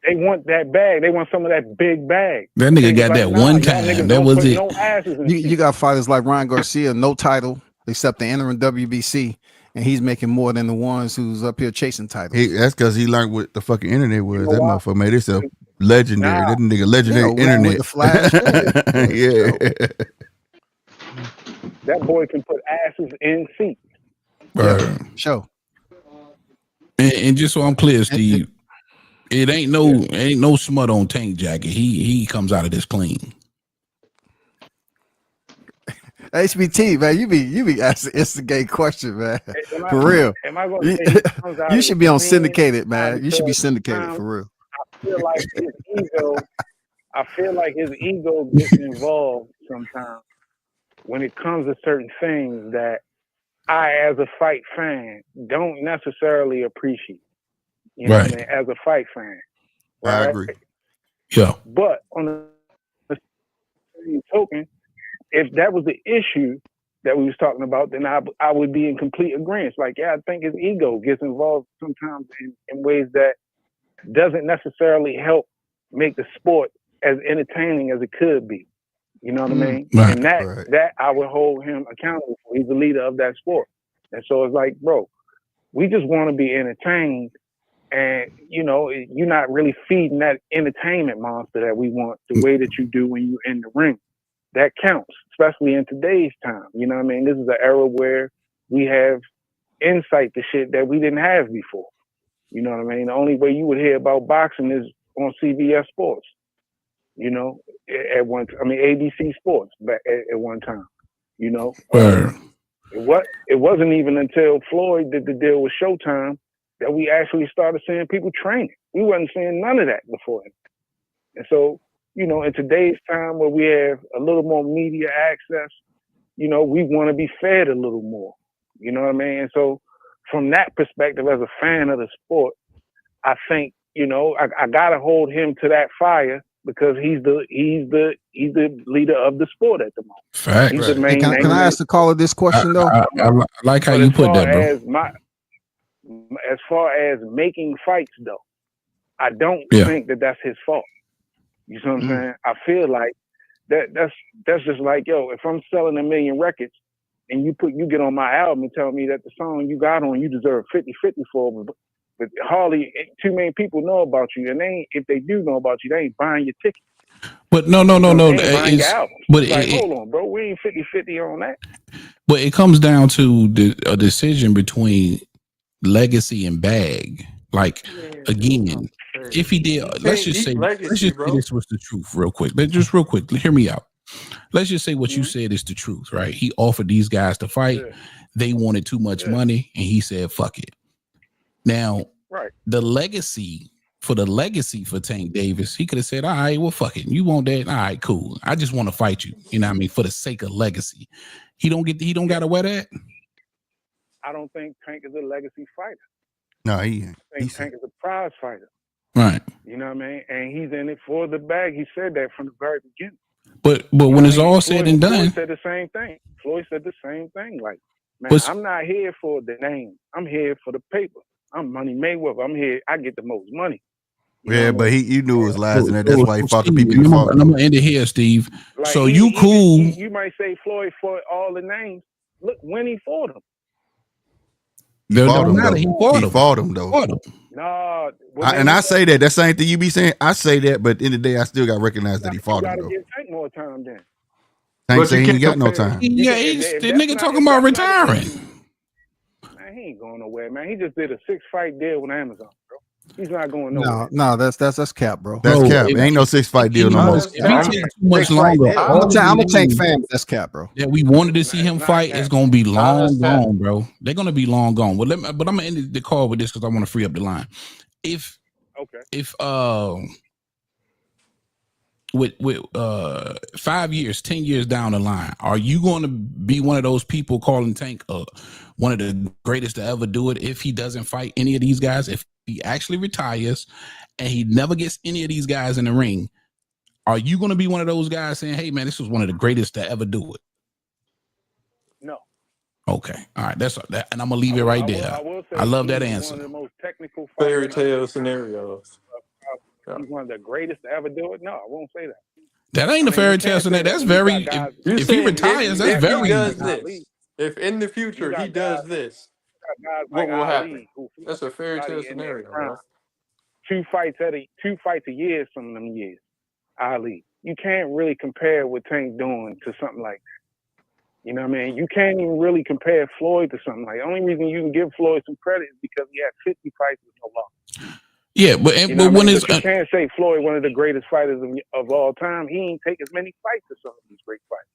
They want that bag. They want some of that big bag. That nigga got that one time. That was it. No asses you got fighters like Ryan Garcia, no title except the interim WBC, and he's making more than the ones who's up here chasing titles. That's because he learned what the fucking internet was. That motherfucker made himself legendary. That nigga legendary internet. With the Flash. Yeah. That boy can put asses in seats. Sure. And just so I'm clear, Steve, it ain't no smut on Tank jacket. He comes out of this clean. HBT, man, you be asking instigate question, man. For real. You should be on syndicated, man. You should be syndicated for real. I feel like his ego gets involved sometimes when it comes to certain things that I, as a fight fan, don't necessarily appreciate. You know what I mean? As a fight fan. I right? agree. Yeah. But on the same token, if that was the issue that we was talking about, then I would be in complete agreement. Like, yeah, I think his ego gets involved sometimes in ways that doesn't necessarily help make the sport as entertaining as it could be. You know what I mean? Right. And that I would hold him accountable for. He's the leader of that sport. And so it's like, bro, we just want to be entertained. And, you know, you're not really feeding that entertainment monster that we want the way that you do when you're in the ring. That counts, especially in today's time. You know what I mean? This is an era where we have insight to shit that we didn't have before. You know what I mean? The only way you would hear about boxing is on CBS Sports. You know, at one, I mean ABC Sports back at one time. You know, it wasn't even until Floyd did the deal with Showtime that we actually started seeing people training. We wasn't seeing none of that before him. And so, you know, in today's time where we have a little more media access, you know, we want to be fed a little more. You know what I mean? And so, from that perspective, as a fan of the sport, I think, you know, I gotta hold him to that fire because he's the leader of the sport at the moment. Facts. He's the main. Hey, can I ask the caller this question though? I like how you put that, bro. As far as making fights, though, I don't think that that's his fault. You see what I'm saying? I feel like that's just like, yo, if I'm selling 1 million records and you get on my album and tell me that the song you got on you deserve 50-50 for, but hardly too many people know about you, and if they do know about you, they ain't buying your ticket. But no. But like, hold on, bro, we ain't 50-50 on that. But it comes down to a decision between legacy and bag. Like, again, if he did, let's just say this was the truth, real quick. Real quick, hear me out. Let's just say what you said is the truth, right? He offered these guys to fight. They wanted too much money, and he said, "Fuck it." Now, the legacy for Tank Davis, he could have said, "All right, well, fuck it. You want that? All right, cool. I just want to fight you." You know what I mean? For the sake of legacy, he don't got to wear that. I don't think Tank is a legacy fighter. No, he ain't. I think Tank is a prize fighter. Right. You know what I mean? And he's in it for the bag. He said that from the very beginning. But when it's all said and done, Floyd said the same thing. Like, man, I'm not here for the name. I'm here for the paper. I'm Money Mayweather. I'm here. I get the most money. Yeah, but you knew it was lies in there. That's why he fought the people. I'm gonna end it here, Steve. Like, so you cool? You might say Floyd fought all the names. Look when he fought him. He fought him though. No, and I say that. That's the same thing you be saying. I say that, but at the end of the day, I still got to recognize that he fought him though. Give Tank more time then. Tank say he ain't got no time. Yeah, the nigga talking about retiring. Man, he ain't going nowhere, man. He just did a 6-fight deal with Amazon, bro. He's not going nowhere. No, that's cap, bro. That's cap. Ain't no 6-fight deal no more. If he takes too much longer, I'm a Tank fan, but that's cap, bro. Yeah, we wanted to see him fight. It's gonna be long gone, bro. They're gonna be long gone. Well, but I'm gonna end the call with this because I want to free up the line. If with 5 years, 10 years down the line, are you going to be one of those people calling Tank one of the greatest to ever do it if he doesn't fight any of these guys? If he actually retires and he never gets any of these guys in the ring, are you going to be one of those guys saying, "Hey, man, this was one of the greatest to ever do it"? No. Okay. All right. That's that, and I'm gonna leave it right there. I love that answer. One of the most technical fairy tale scenarios. He's one of the greatest to ever do it. No, I won't say that. That ain't a fairy tale scenario. That's very. If he retires, that's very. He does this. If in the future he does this, what will happen? That's a fairy tale scenario, bro. 2 fights a year, some of them years. Ali, you can't really compare what Tank doing to something like that. You know what I mean? You can't even really compare Floyd to something like that. The only reason you can give Floyd some credit is because he had 50 fights with no loss. Yeah, but when it's you can't say Floyd one of the greatest fighters of all time. He ain't take as many fights as some of these great fighters.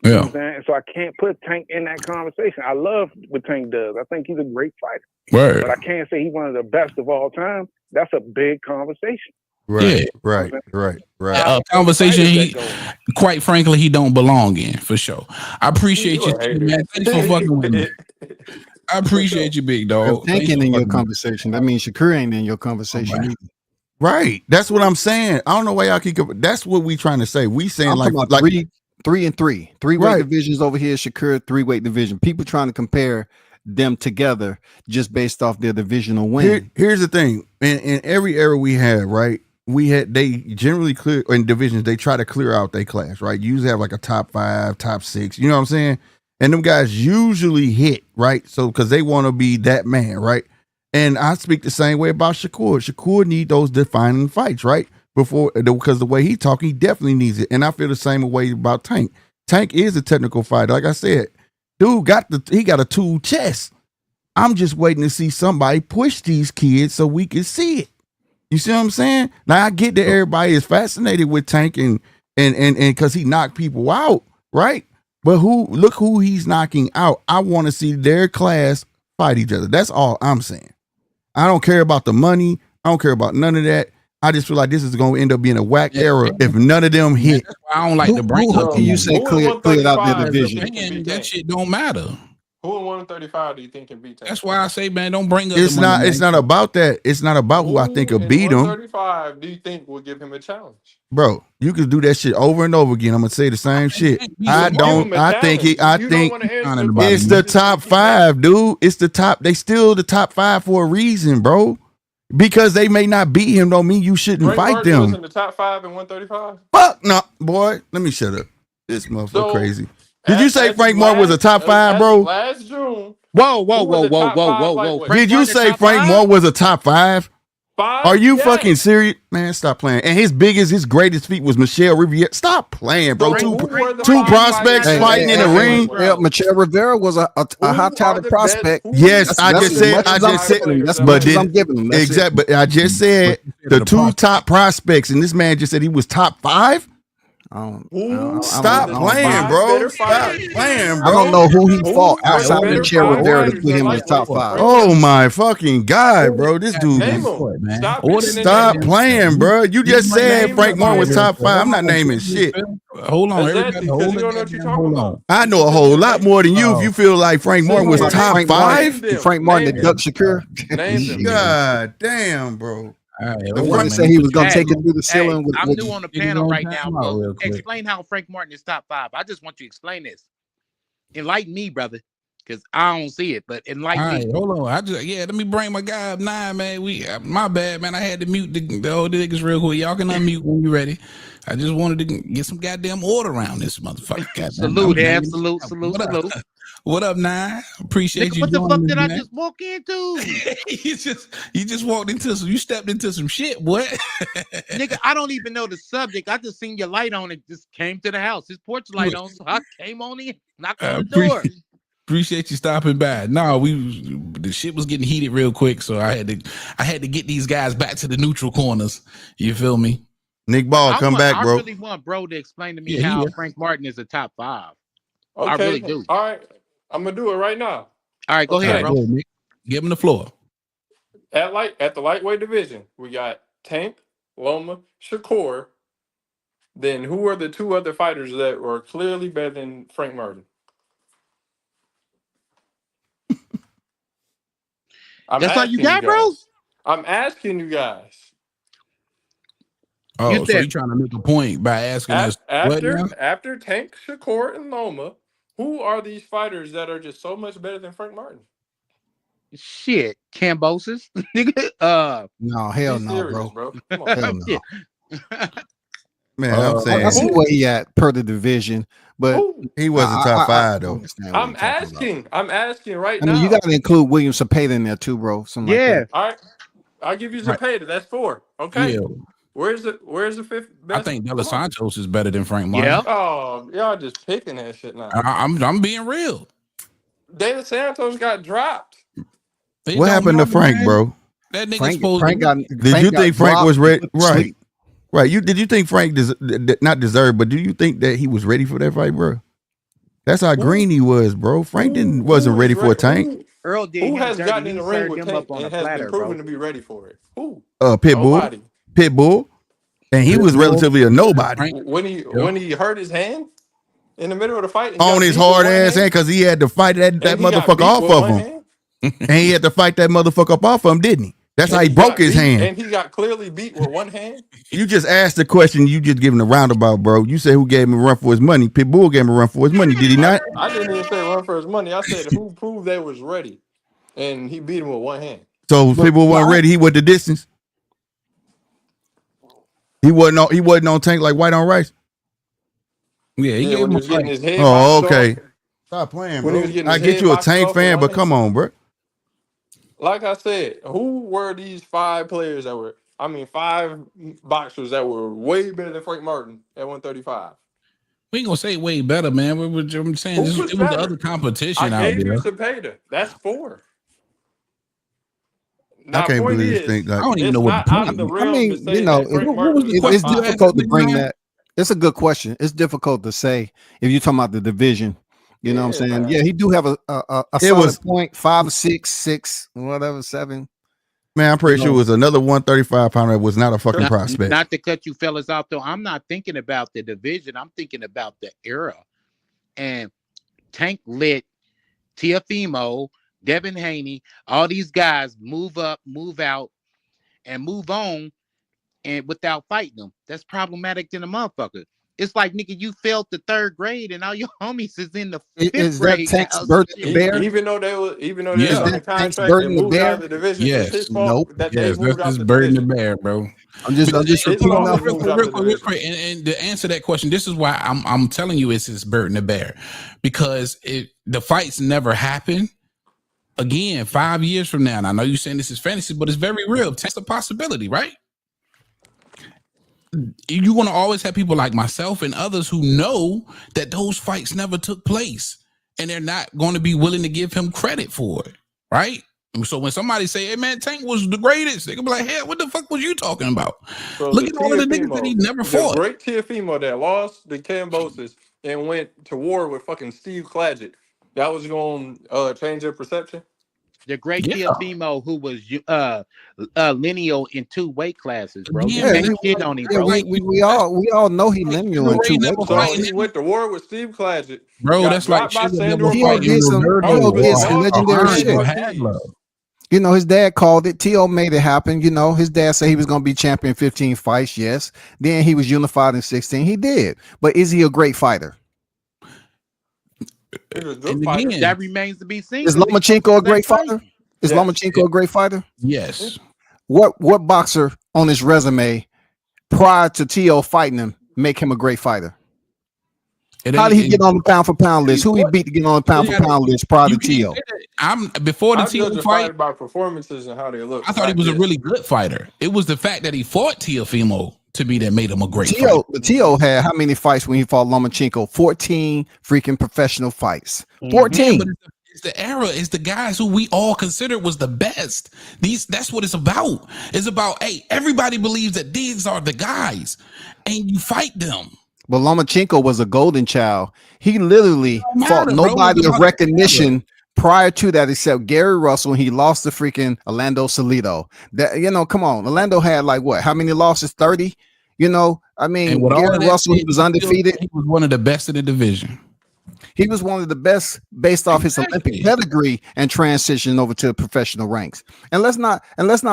You know what I'm saying? So I can't put Tank in that conversation. I love what Tank does. I think he's a great fighter. Right. But I can't say he's one of the best of all time. That's a big conversation. Right. Conversation he, quite frankly, he don't belong in for sure. I appreciate you, man. Thanks for fucking with me. I appreciate you, big dog. Tank ain't in your conversation. That means Shakur ain't in your conversation either. Right. That's what I'm saying. I don't know why y'all keep. That's what we trying to say. We saying I'm like talking about three and three. Three-weight Right. divisions over here, Shakur, three-weight division. People trying to compare them together just based off their divisional win. Here's the thing. In every era we had, right? They generally clear in divisions, they try to clear out their class, right? You usually have like a top 5, top 6, you know what I'm saying? And them guys usually hit, right? So because they want to be that man, right? And I speak the same way about Shakur. Shakur need those defining fights, right? Because the way he talk, he definitely needs it. And I feel the same way about Tank. Tank is a technical fighter. Like I said, dude he got a tool chest. I'm just waiting to see somebody push these kids so we can see it. You see what I'm saying? Now I get that everybody is fascinated with Tank and because he knocked people out, right? But look who he's knocking out. I want to see their class fight each other. That's all I'm saying. I don't care about the money. I don't care about none of that. I just feel like this is going to end up being a whack era if none of them hit. I don't like to bring up. Can you say cleared out their division? That shit don't matter. Who in 135 do you think can beat Tank? That's why I say, man, don't bring up. It's not about that. It's not about who I think will beat him. 135 do you think will give him a challenge? Bro, you can do that shit over and over again. I'm gonna say the same shit. I think it's the top 5, dude. It's the top. They still the top 5 for a reason, bro. Because they may not beat him, don't mean you shouldn't Frank fight Martin them. was in the top 5 in 135. Fuck no, boy. Let me shut up. This motherfucker crazy. Did you say Frank Martin was a top 5, bro? Last June. Whoa. Did you say Frank Martin was a top 5? Are you fucking serious? Man, stop playing. And his greatest feat was Michelle Riviera. Stop playing, bro. Two prospects fighting in the ring. Yeah, Michelle Rivera was a hot touted prospect. Yes, I just said. That's much as I'm giving him. Exactly. But I just said the 2 top prospects, and this man just said he was top 5. Stop playing, bro. Stop playing, bro. I don't know who he fought outside of Michelle Rivera to put him in the top 5. Oh my fucking God, bro. This dude stop playing, bro. You just said Frank Martin was top 5. I'm not naming shit. Hold on, everybody. Hold on. I know a whole lot more than you if you feel like Frank Martin was top 5. Frank Martin and Doug Shakur. God damn, bro. The one say he was gonna take it through the ceiling. I'm new on the panel right now. Bro. Explain how Frank Martin is top 5. I just want you to explain this. Enlighten me, brother, because I don't see it. But enlighten me. Hold on. Let me bring my guy up 9, man. My bad, man. I had to mute the old niggas real quick. Y'all can unmute when you ready. I just wanted to get some goddamn order around this motherfucker. Salute. What up, 9? Appreciate you. What the fuck did I just walk into? you just walked into you stepped into some shit, boy. Nigga, I don't even know the subject. I just seen your light on it. Just came to the house. His porch light on, so I came on in, knocked on the door. Appreciate you stopping by. No, the shit was getting heated real quick, so I had to get these guys back to the neutral corners. You feel me? Nick Ball, come back, bro. I really want bro to explain to me how Frank Martin is a top 5. Okay. I really do. All right. I'm gonna do it right now. All right, go ahead, bro. Give him the floor. At the lightweight division, we got Tank, Loma, Shakur. Then who are the 2 other fighters that were clearly better than Frank Martin? That's all you got, bro? I'm asking you guys. Oh, so you trying to make a point by asking us after Tank, Shakur, and Loma, who are these fighters that are just so much better than Frank Martin? Shit, Cambosis, nigga. No, hell no, serious, bro. Come on. Hell no. Man, I'm saying I see where he at per the division, but he wasn't top 5 though. I'm asking right I now. mean, you got to include William Cepeda in there too, bro. Something like that. All right, I'll give you Cepeda. That's 4. Okay. Yeah. Where's the 5th best? I think De Los Santos is better than Frank Martin. Yeah. Oh, y'all just picking that shit now. I'm being real. De Los Santos got dropped. What happened to Frank, bro? That nigga supposed Did you think Frank was ready? Right. Right. Did you think Frank not deserved, but do you think that he was ready for that fight, bro? That's how green he was, bro. Frank wasn't ready for a Tank. Earl did. Who has gotten in the ring with Tank and has been proven to be ready for it? Who? Pitbull. And he was relatively a nobody. When he hurt his hand in the middle of the fight. On his hard ass hand, because he had to fight that motherfucker off of him. And he had to fight that motherfucker up off of him, didn't he? That's how he broke his hand. And he got clearly beat with one hand. You just asked the question. You just giving a roundabout, bro. You said who gave him a run for his money. Pitbull gave him a run for his money. Did he not? I didn't even say run for his money. I said who proved they was ready, and he beat him with one hand. So Pitbull wasn't ready. He went the distance. He wasn't on Tank like white on rice. Yeah, he gave when him he was getting his head. Oh, boxed okay. off. Stop playing, When bro. he was getting I his get head you a boxed Tank off fan, with but one come hand. on, bro. Like I said, who were these 5 players that were? 5 boxers that were way better than Frank Martin at 135. We ain't gonna say way better, man. I'm saying Who was it was the better? other competition I out gave there. you Cepeda. That's 4. I Now, can't point believe this is, thing. Like, I don't even it's know what not the out point of the is. I realm to mean, say that Frank what Martin was was the top it's 5. difficult to bring man? that. It's a good question. It's difficult to say if you're talking about the division. You know what I'm saying? man. Yeah, he do have a It solid was- point, 5 or 6, whatever, 7. man, I'm pretty You sure it know. was another 135 pounder that was not a fucking Not, prospect. not to cut you fellas off though. I'm not thinking about the division. I'm thinking about the era. And Tank let Teofimo, Devin Haney, all these guys move up, move out, and move on, and without fighting them. That's problematic than a motherfucker. It's like, nigga, you failed the 3rd grade and all your homies is in the 5th Is that grade Tank's now. burden to bear? Even though they were Is under that Tank's contract and burden to moved out bear? of the division, it's his Yes. fault Nope. that they Yes, moved that's out his the burden to division. bear, bro. I'm just His repeating fault off. they moved out the real division. quick. And to answer that question, this is why I'm telling you it's his burden to bear, because the fights never happen. Again, 5 years from now, and I know you're saying this is fantasy, but it's very real. It's a possibility, right? You're going to always have people like myself and others who know that those fights never took place, and they're not going to be willing to give him credit for it, right? So when somebody say, "Hey man, Tank was the greatest," they can be like, "Hey, what the fuck was you talking about?" So Look at all of the niggas that he never the fought. great Teofimo that lost the Cambosis and went to war with fucking Steve Claggett, that was going to change their perception. The great Yeah. Teofimo who was lineal in 2 weight classes, bro. Yeah, You can't shit on him, Yeah, bro. we all know he lineal in 2 Ray weight never So classes. he went to war with Steve Claggett, Bro, got that's like dropped by Sugar Sandor never T.O. fighting did Martin, some Roberto T.O. did some or lost to legendary Fred shit. Ortiz. You know, his dad called it. T.O. made it happen. You know, his dad said he was going to be champion 15 fights. Yes. Then he was unified in 16. He did. But is he a great fighter? He was a good And fighter. again, That remains to be seen. Is 'cause he's Lomachenko a great fighting. fighter? Is Yes. Lomachenko a great fighter? yes. What boxer on his resume prior to T.O. fighting him make him a great fighter? How did he get on the pound for pound list? Who he beat to get on the pound for pound list prior to You can't T.O.? say that. I'm before the I judge T.O. a fight. fight by performances and how they look. I thought he not was a this. really good fighter. It was the fact that he fought Teofimo to me that made him a great fighter. T.O. had how many fights when he fought Lomachenko? 14 freaking professional fights. 14. Yeah, but it's the era. It's the guys who we all considered was the best. That's what it's about. It's about, hey, everybody believes that these are the guys, and you fight them. But Lomachenko was a golden child. He literally fought matter, bro. nobody It's of about recognition prior to that except Gary Russell when he lost to freaking Orlando Salido. That, you know, come on. Orlando had like what? How many losses? 30? You know, I mean, And with all Gary of that Russell, he said, was undefeated. He was one of the best in the division. He was one of the best based off his Olympic pedigree and transition over to professional ranks. And let's not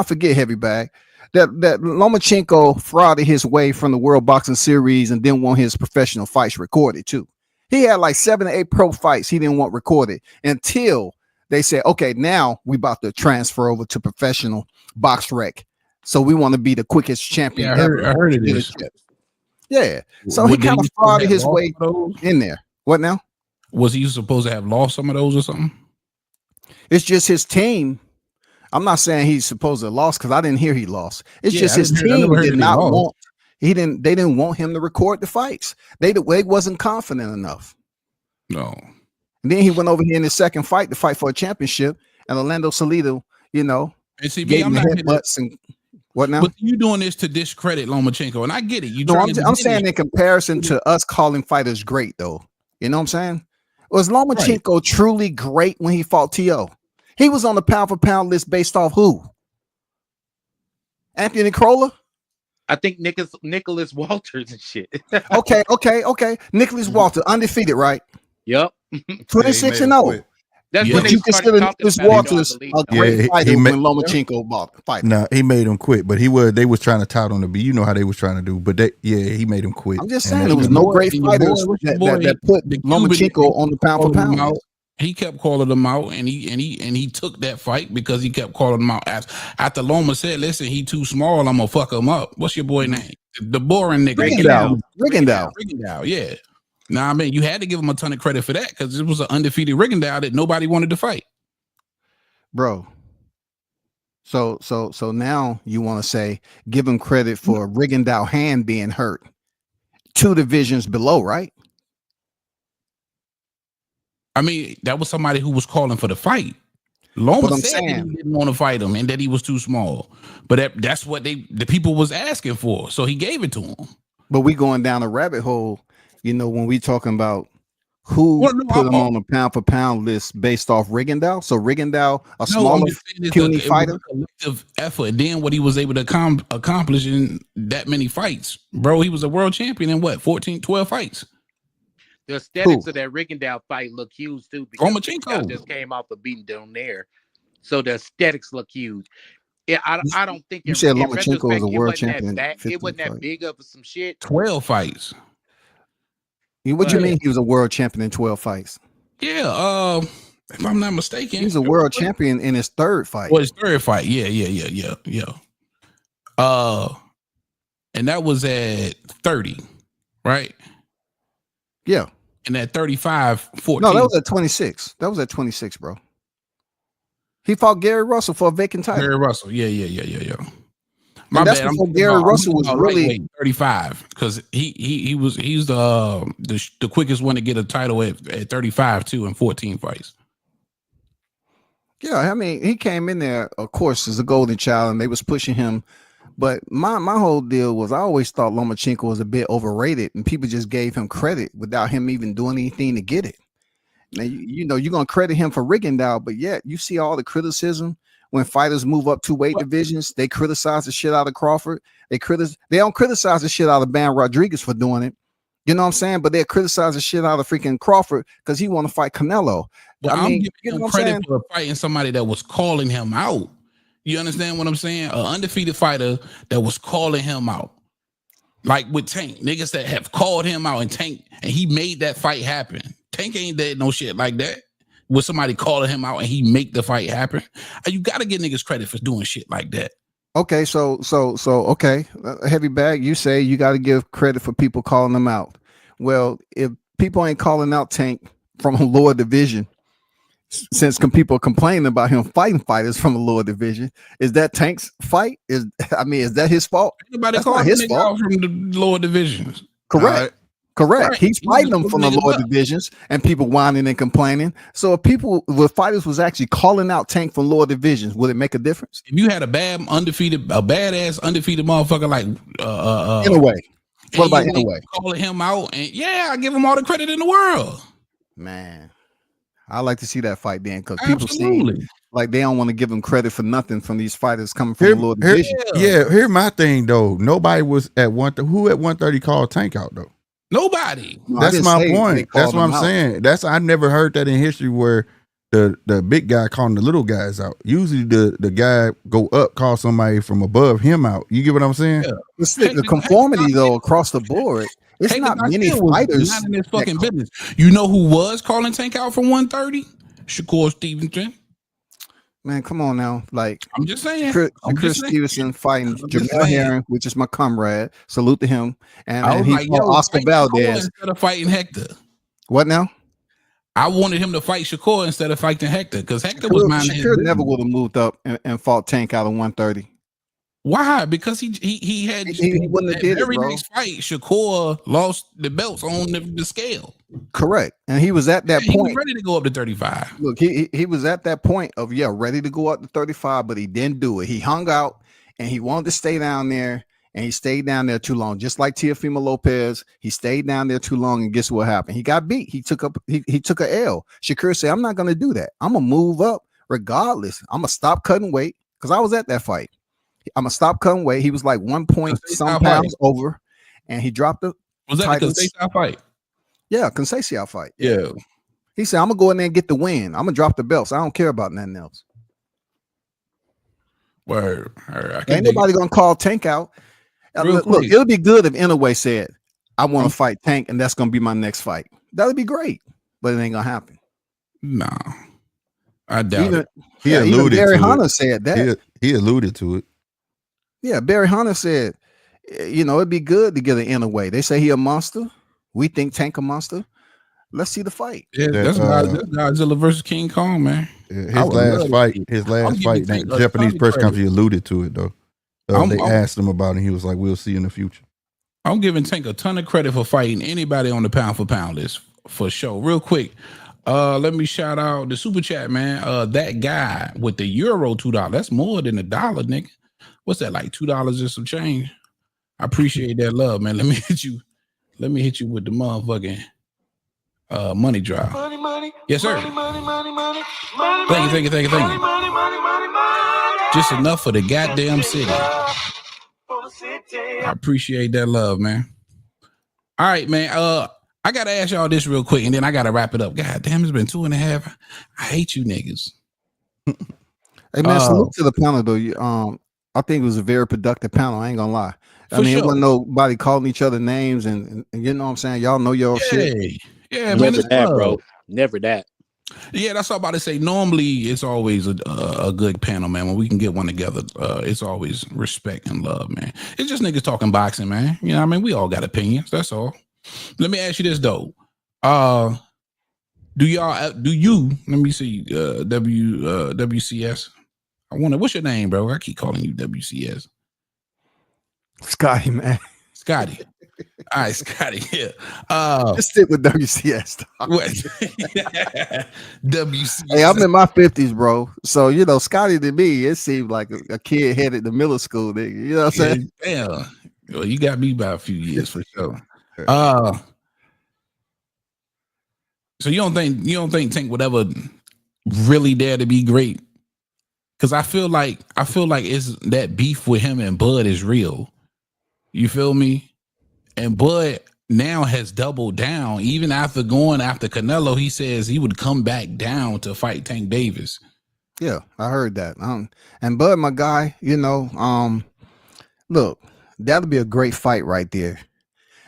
forget, heavy bag, that Lomachenko frauded his way from the World Boxing Series and didn't want his professional fights recorded too. He had like 7 or 8 pro fights he didn't want recorded until they said, okay, now we about to transfer over to professional box rec. So we want to be the quickest champion ever. I heard it is. Yeah. So he kind of frauded his way in there. What now? Was he supposed to have lost some of those or something? It's just his team. I'm not saying he's supposed to have lost because I didn't hear he lost. It's just his team did not want. They didn't want him to record the fights. They wasn't confident enough. No. And then he went over here in his second fight to fight for a championship, and Orlando Salido, you know, gave him headbutts and what now? But you doing this to discredit Lomachenko, and I get it. I'm saying in comparison to us calling fighters great, though. You know what I'm saying? Was Lomachenko truly great when he fought T.O.? He was on the pound for pound list based off who? Anthony Crolla? I think Nicholas Walters and shit. Okay. Nicholas Walters, undefeated, right? Yep. 26-0. That's Yeah. when Would they you started consider talking Nicholas about it, though, I Walters believe. a though. great Yeah, fighter he when made Lomachenko fight? no, he made him quit, but they was trying to tout on the beat. You know how they was trying to do, but he made him quit. I'm just And saying that's there was when no boy, great and your boy, fighters what's your that, boy? that put The Cuban, Lomachenko on the pound for calling him pound out. list. He kept calling them out, and he took that fight because he kept calling them out. After Loma said, "Listen, he too small. I'm gonna fuck him up." What's your boy name? The boring nigga. Rigondeaux. Yeah. Now I mean, you had to give him a ton of credit for that because it was an undefeated Rigondeaux that nobody wanted to fight, bro. So now you want to say give him credit for Rigondeaux hand being hurt 2 divisions below, right? I mean, that was somebody who was calling for the fight. Loma But I'm said that he saying, didn't want to fight him and that he was too small, but that's what the people was asking for, so he gave it to him. but we going down a rabbit hole, when we talking about who put him on the pound for pound list based off Rigondeaux. So Rigondeaux, a smaller, puny fighter. It was a collective effort. And then what he was able to accomplish in that many fights, bro. He was a world champion in what 12 fights. The aesthetics of that Rigondeaux fight look huge too because Rigondeaux just came off of beating down there, so the aesthetics look huge. Yeah, I don't think You said in Lomachenko was retrospect a world it wasn't champion. it wasn't that big of some shit. 12 fights. What you mean he was a world champion in 12 fights? Yeah, if I'm not mistaken, he was a world champion in his 3rd fight. Well, his 3rd fight, yeah. And that was at 30, right? Yeah. And at 35, 14. No, that was at 26. That was at 26, bro. He fought Gary Russell for a vacant title. Gary Russell, yeah. My bad. Gary Russell was really 35 because he's the quickest one to get a title at 35 too in 14 fights. Yeah, I mean, he came in there, of course, as a golden child, and they was pushing him. But my whole deal was I always thought Lomachenko was a bit overrated, and people just gave him credit without him even doing anything to get it. Now, you're gonna credit him for Rigondeaux, but yet you see all the criticism when fighters move up 2 weight divisions. They criticize the shit out of Crawford. They don't criticize the shit out of Ban Rodriguez for doing it. You know what I'm saying? But they criticize the shit out of freaking Crawford because he want to fight Canelo. Well, I mean, I'm giving him credit for fighting somebody that was calling him out. You understand what I'm saying? An undefeated fighter that was calling him out. Like with Tank, niggas that have called him out and he made that fight happen. Tank ain't dead no shit like that. With somebody calling him out and he make the fight happen. You gotta give niggas credit for doing shit like that. Okay, so okay, heavy bag. You say you got to give credit for people calling them out. Well, if people ain't calling out Tank from a lower division, since people complaining about him fighting fighters from a lower division, is that Tank's fight? Is that his fault? That's not his fault from the lower divisions. Correct. Correct. Right. He's fighting them from the lower divisions and people whining and complaining. So if fighters was actually calling out Tank from lower divisions, would it make a difference? If you had a badass undefeated motherfucker like in a way. What about in a way? Calling him out, and I give him all the credit in the world. Man, I like to see that fight then because people seem like they don't want to give him credit for nothing from these fighters coming from the lower division. Here's my thing though. Nobody was at who at 130 called Tank out though. Nobody. That's my point. That's what I'm saying. I never heard that in history where the big guy calling the little guys out. Usually the guy go up, call somebody from above him out. You get what I'm saying? Yeah. The conformity though across the board. It's not many fighters. Not in this fucking business. You know who was calling Tank out from 130? Shakur Stevenson. Man, come on now. Like I'm just saying. Chris Stevenson fighting Jamel Herring, which is my comrade. Salute to him. And he fought Oscar Valdez instead of fighting Hector. What now? I wanted him to fight Shakur instead of fighting Hector because Hector was minding his business. Never would have moved up and fought Tank out of 130. Why? Because he wouldn't have did every it, bro. next fight, Shakur lost the belts on the scale. Correct. And he was at that point. He was ready to go up to 35. Look, he was at that point of ready to go up to 35, but he didn't do it. He hung out and he wanted to stay down there, and he stayed down there too long. Just like Teofimo Lopez, he stayed down there too long, and guess what happened? He got beat. He took a L. Shakur said, I'm not gonna do that. I'm gonna move up regardless. I'm gonna stop cutting weight because I was at that fight. I'm gonna stop cutting weight. He was like 1 point some pounds over, and he dropped the. Was that the Conceição fight? Yeah, Conceição fight. Yeah. He said, I'm gonna go in there and get the win. I'm gonna drop the belts. I don't care about nothing else. Word. Ain't nobody gonna call Tank out. Look, it'll be good if Inoue said, I want to fight Tank, and that's gonna be my next fight. That'd be great, but it ain't gonna happen. No, I doubt it. Even Barry Hunter said that. He alluded to it. Yeah, Barry Hunter said, it'd be good to get an Inoue. They say he a monster. We think Tank a monster. Let's see the fight. Yeah, that's Godzilla versus King Kong, man. His last fight, that Japanese press conference, he alluded to it though. They asked him about it. And he was like, "We'll see in the future." I'm giving Tank a ton of credit for fighting anybody on the pound for pound list for sure. Real quick, let me shout out the super chat, man. That guy with the Euro $2. That's more than $1, nigga. What's that, like $2 and some change? I appreciate that love, man. Let me hit you with the motherfucking money drop. Yes, sir. Thank you. Just enough for the goddamn city. I appreciate that love, man. All right, man. I gotta ask y'all this real quick, and then I gotta wrap it up. God damn, it's been 2.5. I hate you niggas. Hey man, salute to the panel though. I think it was a very productive panel. I ain't gonna lie. It wasn't nobody calling each other names, and you know what I'm saying. Y'all know your shit. Yeah, Never man. that, bro. Never that. Yeah, that's all I'm about to say. Normally, it's always a good panel, man. When we can get one together, it's always respect and love, man. It's just niggas talking boxing, man. You know what I mean? We all got opinions. That's all. Let me ask you this, though. Do you, let me see, WCS? I wonder, what's your name, bro? I keep calling you WCS. Scotty, man. Scotty. All right, Scotty. Yeah. Just stick with WCS. WCS. Hey, I'm in my 50s, bro. So Scotty to me, it seemed like a kid headed to middle school, nigga. You know what I'm saying? Yeah. Well, you got me by a few years for sure. So you don't think Tank would ever really dare to be great? Because I feel like it's that beef with him and Bud is real. You feel me? And Bud now has doubled down. Even after going after Canelo, he says he would come back down to fight Tank Davis. Yeah, I heard that. And Bud, my guy, look, that'll be a great fight right there.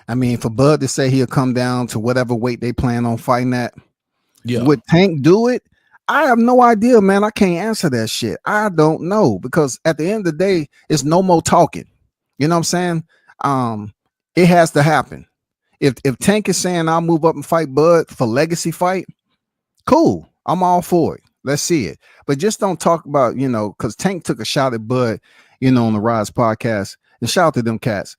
I mean, for Bud to say he'll come down to whatever weight they plan on fighting at, would Tank do it? I have no idea, man. I can't answer that shit. I don't know, because at the end of the day, it's no more talking. You know what I'm saying? It has to happen. If Tank is saying I'll move up and fight Bud for legacy fight, cool. I'm all for it. Let's see it. But just don't talk about, because Tank took a shot at Bud, on the Rise podcast, and shout out to them cats.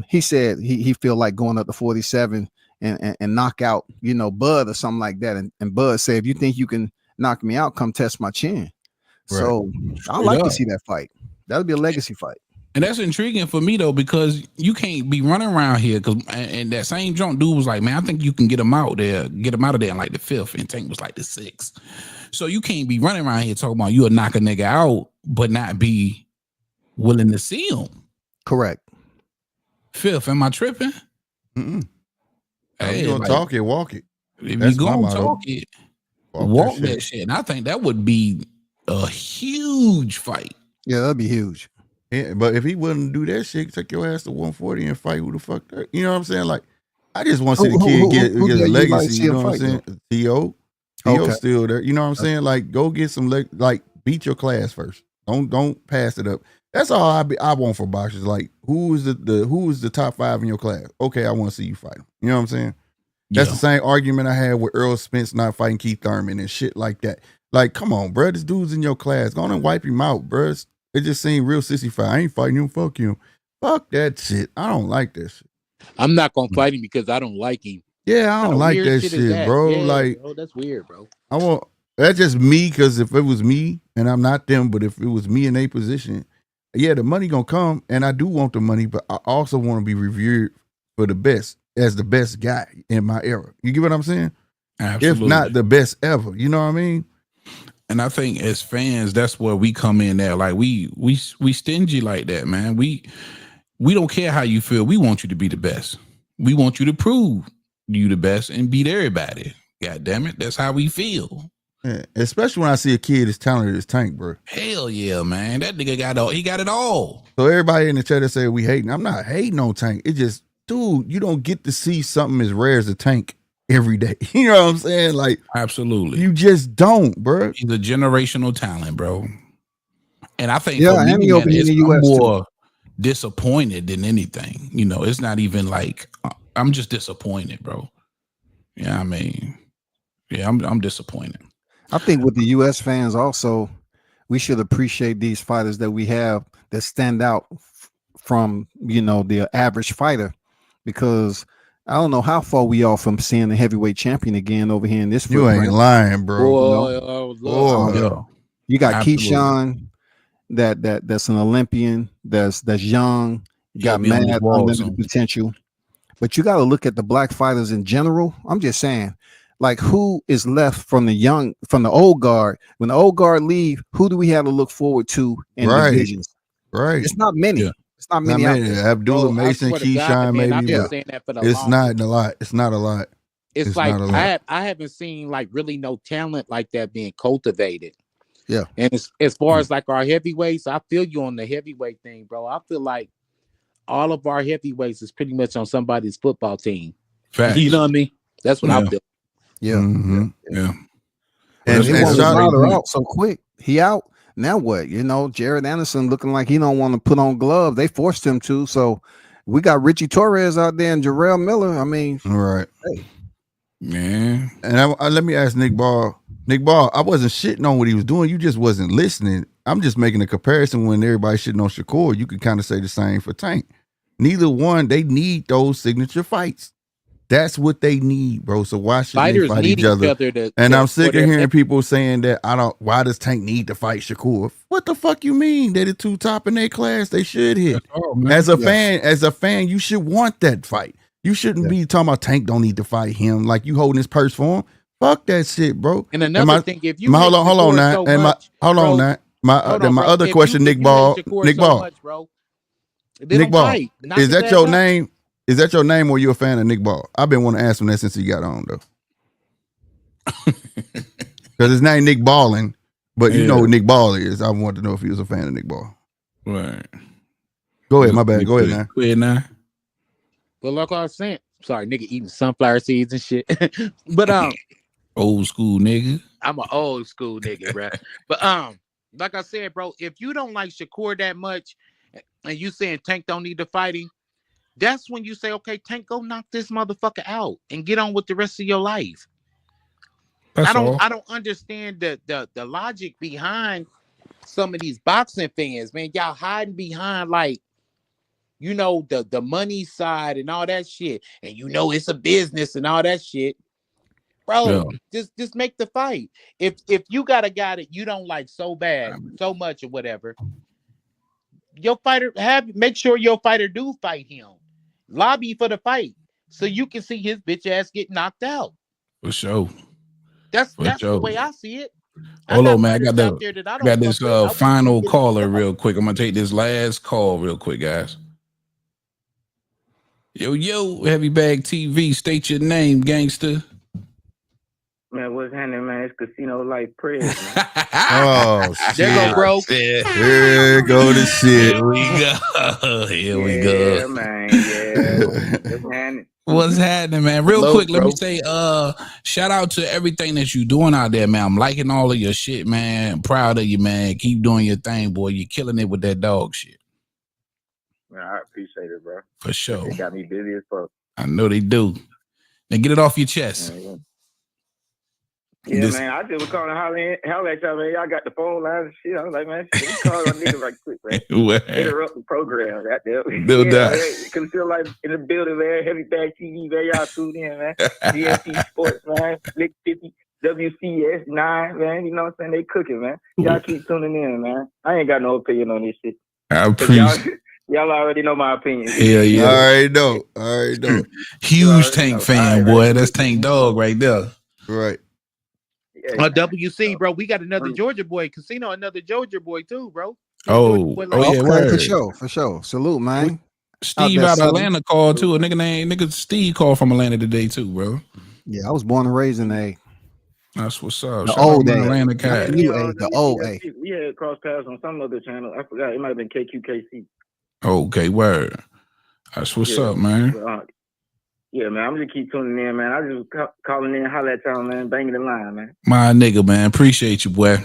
He said he feel like going up to 47 and knock out, Bud or something like that. And Bud said, if you think you can knock me out, come test my chin. Right. So I like to see that fight. That'll be a legacy fight. And that's intriguing for me though, because you can't be running around here. And that same drunk dude was like, man, I think you can get him out of there in like the 5th, and Tank was like the 6th. So you can't be running around here talking about you'll knock a nigga out, but not be willing to see him. Correct. 5th, am I tripping? Hey, you gonna talk it, walk it. If you gonna talk it, walk that shit. And I think that would be a huge fight. Yeah, that'd be huge. Yeah, but if he wouldn't do that shit, take your ass to 140 and fight who the fuck that. You know what I'm saying? Like, I just want to see the kid get a legacy. You know what I'm saying? T.O. still there. You know what I'm saying? Like, go get some beat your class first. Don't pass it up. That's all I want for boxers. Like, who is the top 5 in your class? Okay, I want to see you fight him. You know what I'm saying? That's the same argument I had with Earl Spence not fighting Keith Thurman and shit like that. Like, come on, bro. This dude's in your class. Go on and wipe him out, bro. It just seemed real sissy fight. I ain't fighting him. Fuck him. Fuck that shit. I don't like that shit. I'm not gonna fight him because I don't like him. Yeah, I don't like that shit, bro. Yeah, like, bro, that's weird, bro. That's just me, because if it was me, and I'm not them, but if it was me in a position, yeah, the money gonna come, and I do want the money, but I also want to be revered for the best, as the best guy in my era. You get what I'm saying? Absolutely. If not the best ever. You know what I mean? And I think as fans, that's where we come in there. Like we stingy like that, man. We don't care how you feel. We want you to be the best. We want you to prove you the best and beat everybody. God damn it, that's how we feel. Yeah, especially when I see a kid as talented as Tank, bro. Hell yeah, man. That nigga got it all. So everybody in the chat that say we hating, I'm not hating on Tank. It just, dude, you don't get to see something as rare as a Tank every day. You know what I'm saying? Like, absolutely, you just don't, bro. He's a generational talent, bro. And I think Yeah, for me, and he man, over in it's the I'm US too. more disappointed than anything. You know, it's not even like I'm just disappointed, bro. Yeah, I mean, yeah, I'm disappointed. I think with the U.S. fans also, we should appreciate these fighters that we have that stand out from, you know, the average fighter, because I don't know how far we are from seeing the heavyweight champion again over here in this You footprint. ain't lying, bro. You got Absolutely. Keyshawn, that's an Olympian, that's young, He'll got be on this mad wall unlimited soon. potential. But you got to look at the black fighters in general. I'm just saying, like, who is left from the old guard? When the old guard leave, who do we have to look forward to in divisions? Right. It's not many. Yeah. It's not many out there. Abdullah Bro, I Mason, swear to God, Keyshawn, man, I've maybe. been but saying that for the it's not longest. a lot. It's not a lot. It's like not a lot. I haven't seen like really no talent like that being cultivated. Yeah. And as far as like our heavyweights, I feel you on the heavyweight thing, bro. I feel like all of our heavyweights is pretty much on somebody's football team. Facts. You know what I mean? That's what I feel. Yeah. Mm-hmm. Yeah. And they want shout Wilder out- out so quick. He out. Now what? You know, Jared Anderson looking like he don't want to put on gloves. They forced him to. So we got Richie Torres out there and Jarrell Miller. I mean, All right. hey. Man. And let me ask Nick Ball. Nick Ball, I wasn't shitting on what he was doing. You just wasn't listening. I'm just making a comparison. When everybody shitting on Shakur, you could kind of say the same for Tank. Neither one, they need those signature fights. That's what they need, bro. So why should they Fighters fight need each other? And I'm sick of hearing people saying that why does Tank need to fight Shakur? What the fuck you mean? They're the two top in their class. They should hit. As a fan, you should want that fight. You shouldn't be talking about Tank don't need to fight him like you holding his purse for him. Fuck that shit, bro. And another thing, if you hold on now. so And much, hold on bro, now. My hold on, bro. other If question, you- Nick if you Ball. hate Shakur Nick so Ball. much, bro, then Nick don't Ball. fight. Knock Is his that ass your out. name? Is that your name or you a fan of Nick Ball? I've been wanting to ask him that since he got on though. Because his name Nick Ballin, but you know who Nick Ball is. I want to know if he was a fan of Nick Ball. Right. Go ahead, my bad. Go ahead now. Go ahead now. But like I was saying, sorry, nigga eating sunflower seeds and shit. But Old school nigga. I'm an old school nigga, bro. But like I said, bro, if you don't like Shakur that much, and you saying Tank don't need to fight him, that's when you say, okay, Tank, go knock this motherfucker out and get on with the rest of your life. That's all. I don't understand the logic behind some of these boxing fans, man. Y'all hiding behind like, you know, the money side and all that shit, and you know it's a business and all that shit. Bro, just make the fight. If you got a guy that you don't like so bad, so much or whatever, your fighter make sure your fighter do fight him. Lobby for the fight so you can see his bitch ass get knocked out. For sure. That's sure. the way I see it. Hold on, man. I got got this final caller real quick. I'm gonna take this last call real quick, guys. Yo, Heavy Bag TV. State your name, gangster. Man, what's happening, man? It's Casino Life Prayers, man. Oh, shit. There go, bro. Here go the shit. Here we go. Here we Yeah, go. man. Yeah. What's happening? What's happening, man? Real Hello, quick, let me bro. say, shout out to everything that you doing out there, man. I'm liking all of your shit, man. I'm proud of you, man. Keep doing your thing, boy. You're killing it with that dog shit. Man, I appreciate it, bro. For sure. It got me busy as fuck. I know they do. Now get it off your chest. Yeah, This- man. I just was calling holler at y'all, man. Y'all got the phone lines and shit. I was like, man, shit, we call a nigga right quick, man. Well, Interrupt the program, right there. No doubt. Because feel like in the building, man. Heavy Bag TV, man. Y'all tune in, man. GMT Sports, man. Slick 50, WCS 9, man. You know what I'm saying? They cooking, man. Y'all keep tuning in, man. I ain't got no opinion on this shit. I 'Cause appreciate y'all already know my opinion. Yeah. All right, no. All right, no. Huge Tank fan, boy. That's Tank Dog right there. Right. WC, bro. We got another Georgia boy. Casino, another Georgia boy too, bro. Oh, Boy, oh yeah, Okay, word. for sure. Salute, man. Steve there, out of Southern. Atlanta called too. A nigga Steve called from Atlanta today too, bro. Yeah, I was born and raised in A. That's what's up. The Shout out old my A. Atlanta Not cat. the new A, the old A. We had cross paths on some other channel. I forgot. It might have been KQKC. Okay, word. That's what's up, man. But, yeah, man. I'm just keep tuning in, man. I just calling in, holler at y'all, man. Banging the line, man. My nigga, man. Appreciate you, boy.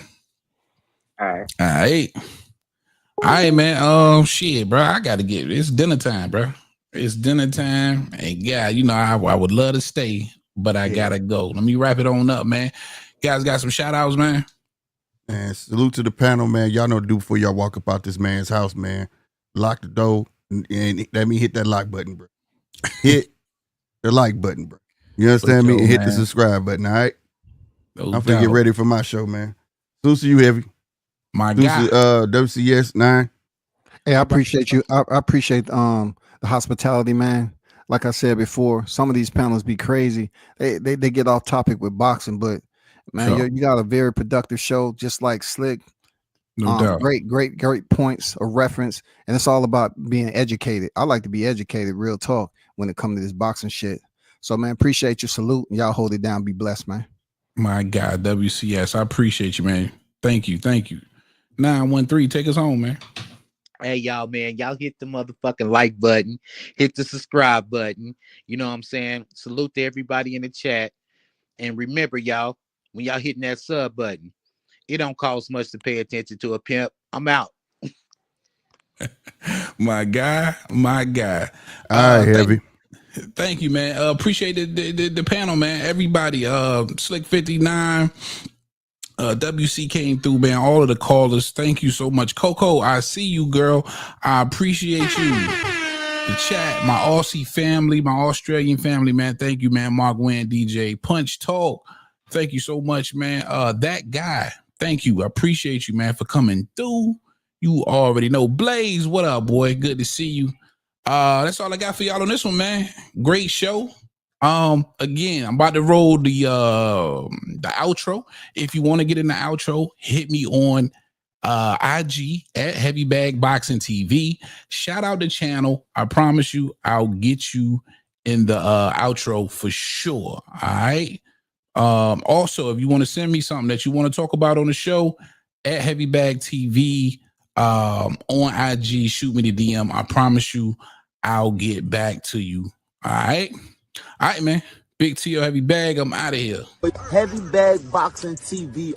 All right. All right, man. Shit, bro. I gotta get it's dinner time, bro. It's dinner time. And yeah, you know, I would love to stay, but I gotta go. Let me wrap it on up, man. Guys got some shout outs, man. And salute to the panel, man. Y'all know what to do before y'all walk up out this man's house, man. Lock the door and let me hit that like button, bro. Hit the like button, bro. You understand me? And hit the subscribe button, all right? I'm finna get ready for my show, man. Susie, you heavy. My guy. WCS 9. Hey, I appreciate you. I appreciate the hospitality, man. Like I said before, some of these panels be crazy. They get off topic with boxing, but man, you got a very productive show, just like Slick. No doubt. Great points of reference, and it's all about being educated. I like to be educated, real talk, when it comes to this boxing shit. So, man, appreciate you. Salute. Y'all hold it down. Be blessed, man. My God, WCS. I appreciate you, man. Thank you. 913, take us home, man. Hey, y'all, man. Y'all hit the motherfucking like button. Hit the subscribe button. You know what I'm saying? Salute to everybody in the chat. And remember, y'all, when y'all hitting that sub button, it don't cost much to pay attention to a pimp. I'm out. My guy. All right, heavy. Thank you, man. Appreciate the panel, man. Everybody, Slick 59, WC came through, man. All of the callers, thank you so much. Coco, I see you, girl. I appreciate you. The chat, my Aussie family, my Australian family, man. Thank you, man. Mark Wynn, DJ Punch Talk. Thank you so much, man. That guy, thank you. I appreciate you, man, for coming through. You already know. Blaze, what up, boy? Good to see you. That's all I got for y'all on this one, man. Great show. Again, I'm about to roll the outro. If you want to get in the outro, hit me on IG at Heavy Bag Boxing TV. Shout out the channel. I promise you, I'll get you in the outro for sure. All right. Also, if you want to send me something that you want to talk about on the show, at Heavy Bag TV on IG, shoot me the DM. I promise you, I'll get back to you. All right, man. Big T.O. Heavy Bag. I'm out of here. Heavy Bag Boxing TV.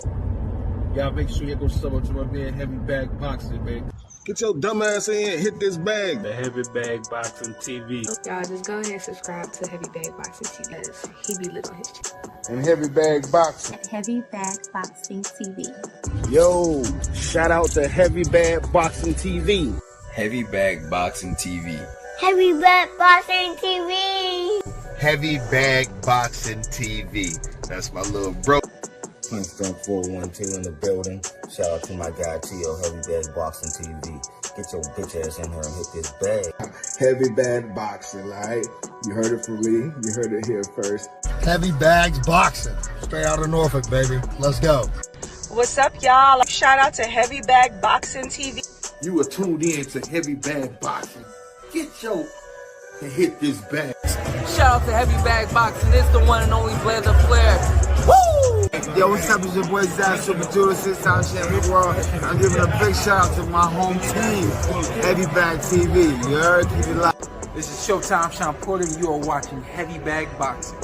Y'all make sure you go sub up to my man Heavy Bag Boxing, man. Get your dumb ass in and hit this bag. The Heavy Bag Boxing TV. Y'all just go ahead and subscribe to Heavy Bag Boxing TV. He be lit on his channel. And Heavy Bag Boxing. Heavy Bag Boxing TV. Yo, shout out to Heavy Bag Boxing TV. Heavy Bag Boxing TV. Heavy Bag Boxing TV. Heavy Bag Boxing TV. That's my little bro. Princeton 412 in the building. Shout out to my guy T.O. Heavy Bag Boxing TV. Get your bitch ass in here and hit this bag. Heavy Bag Boxing, right? You heard it from me. You heard it here first. Heavy Bags Boxing. Straight out of Norfolk, baby. Let's go. What's up, y'all? Shout out to Heavy Bag Boxing TV. You are tuned in to Heavy Bag Boxing. Get your and hit this bag. Shout out to Heavy Bag Boxing. It's the one and only Blazer Flair. Woo! Yo, what's up? It's your boy Zach, Super Judah, 6-time champion world. I'm giving a big shout out to my home team, Heavy Bag TV. You heard? Keep it live. This is Showtime Sean Porter, and you are watching Heavy Bag Boxing.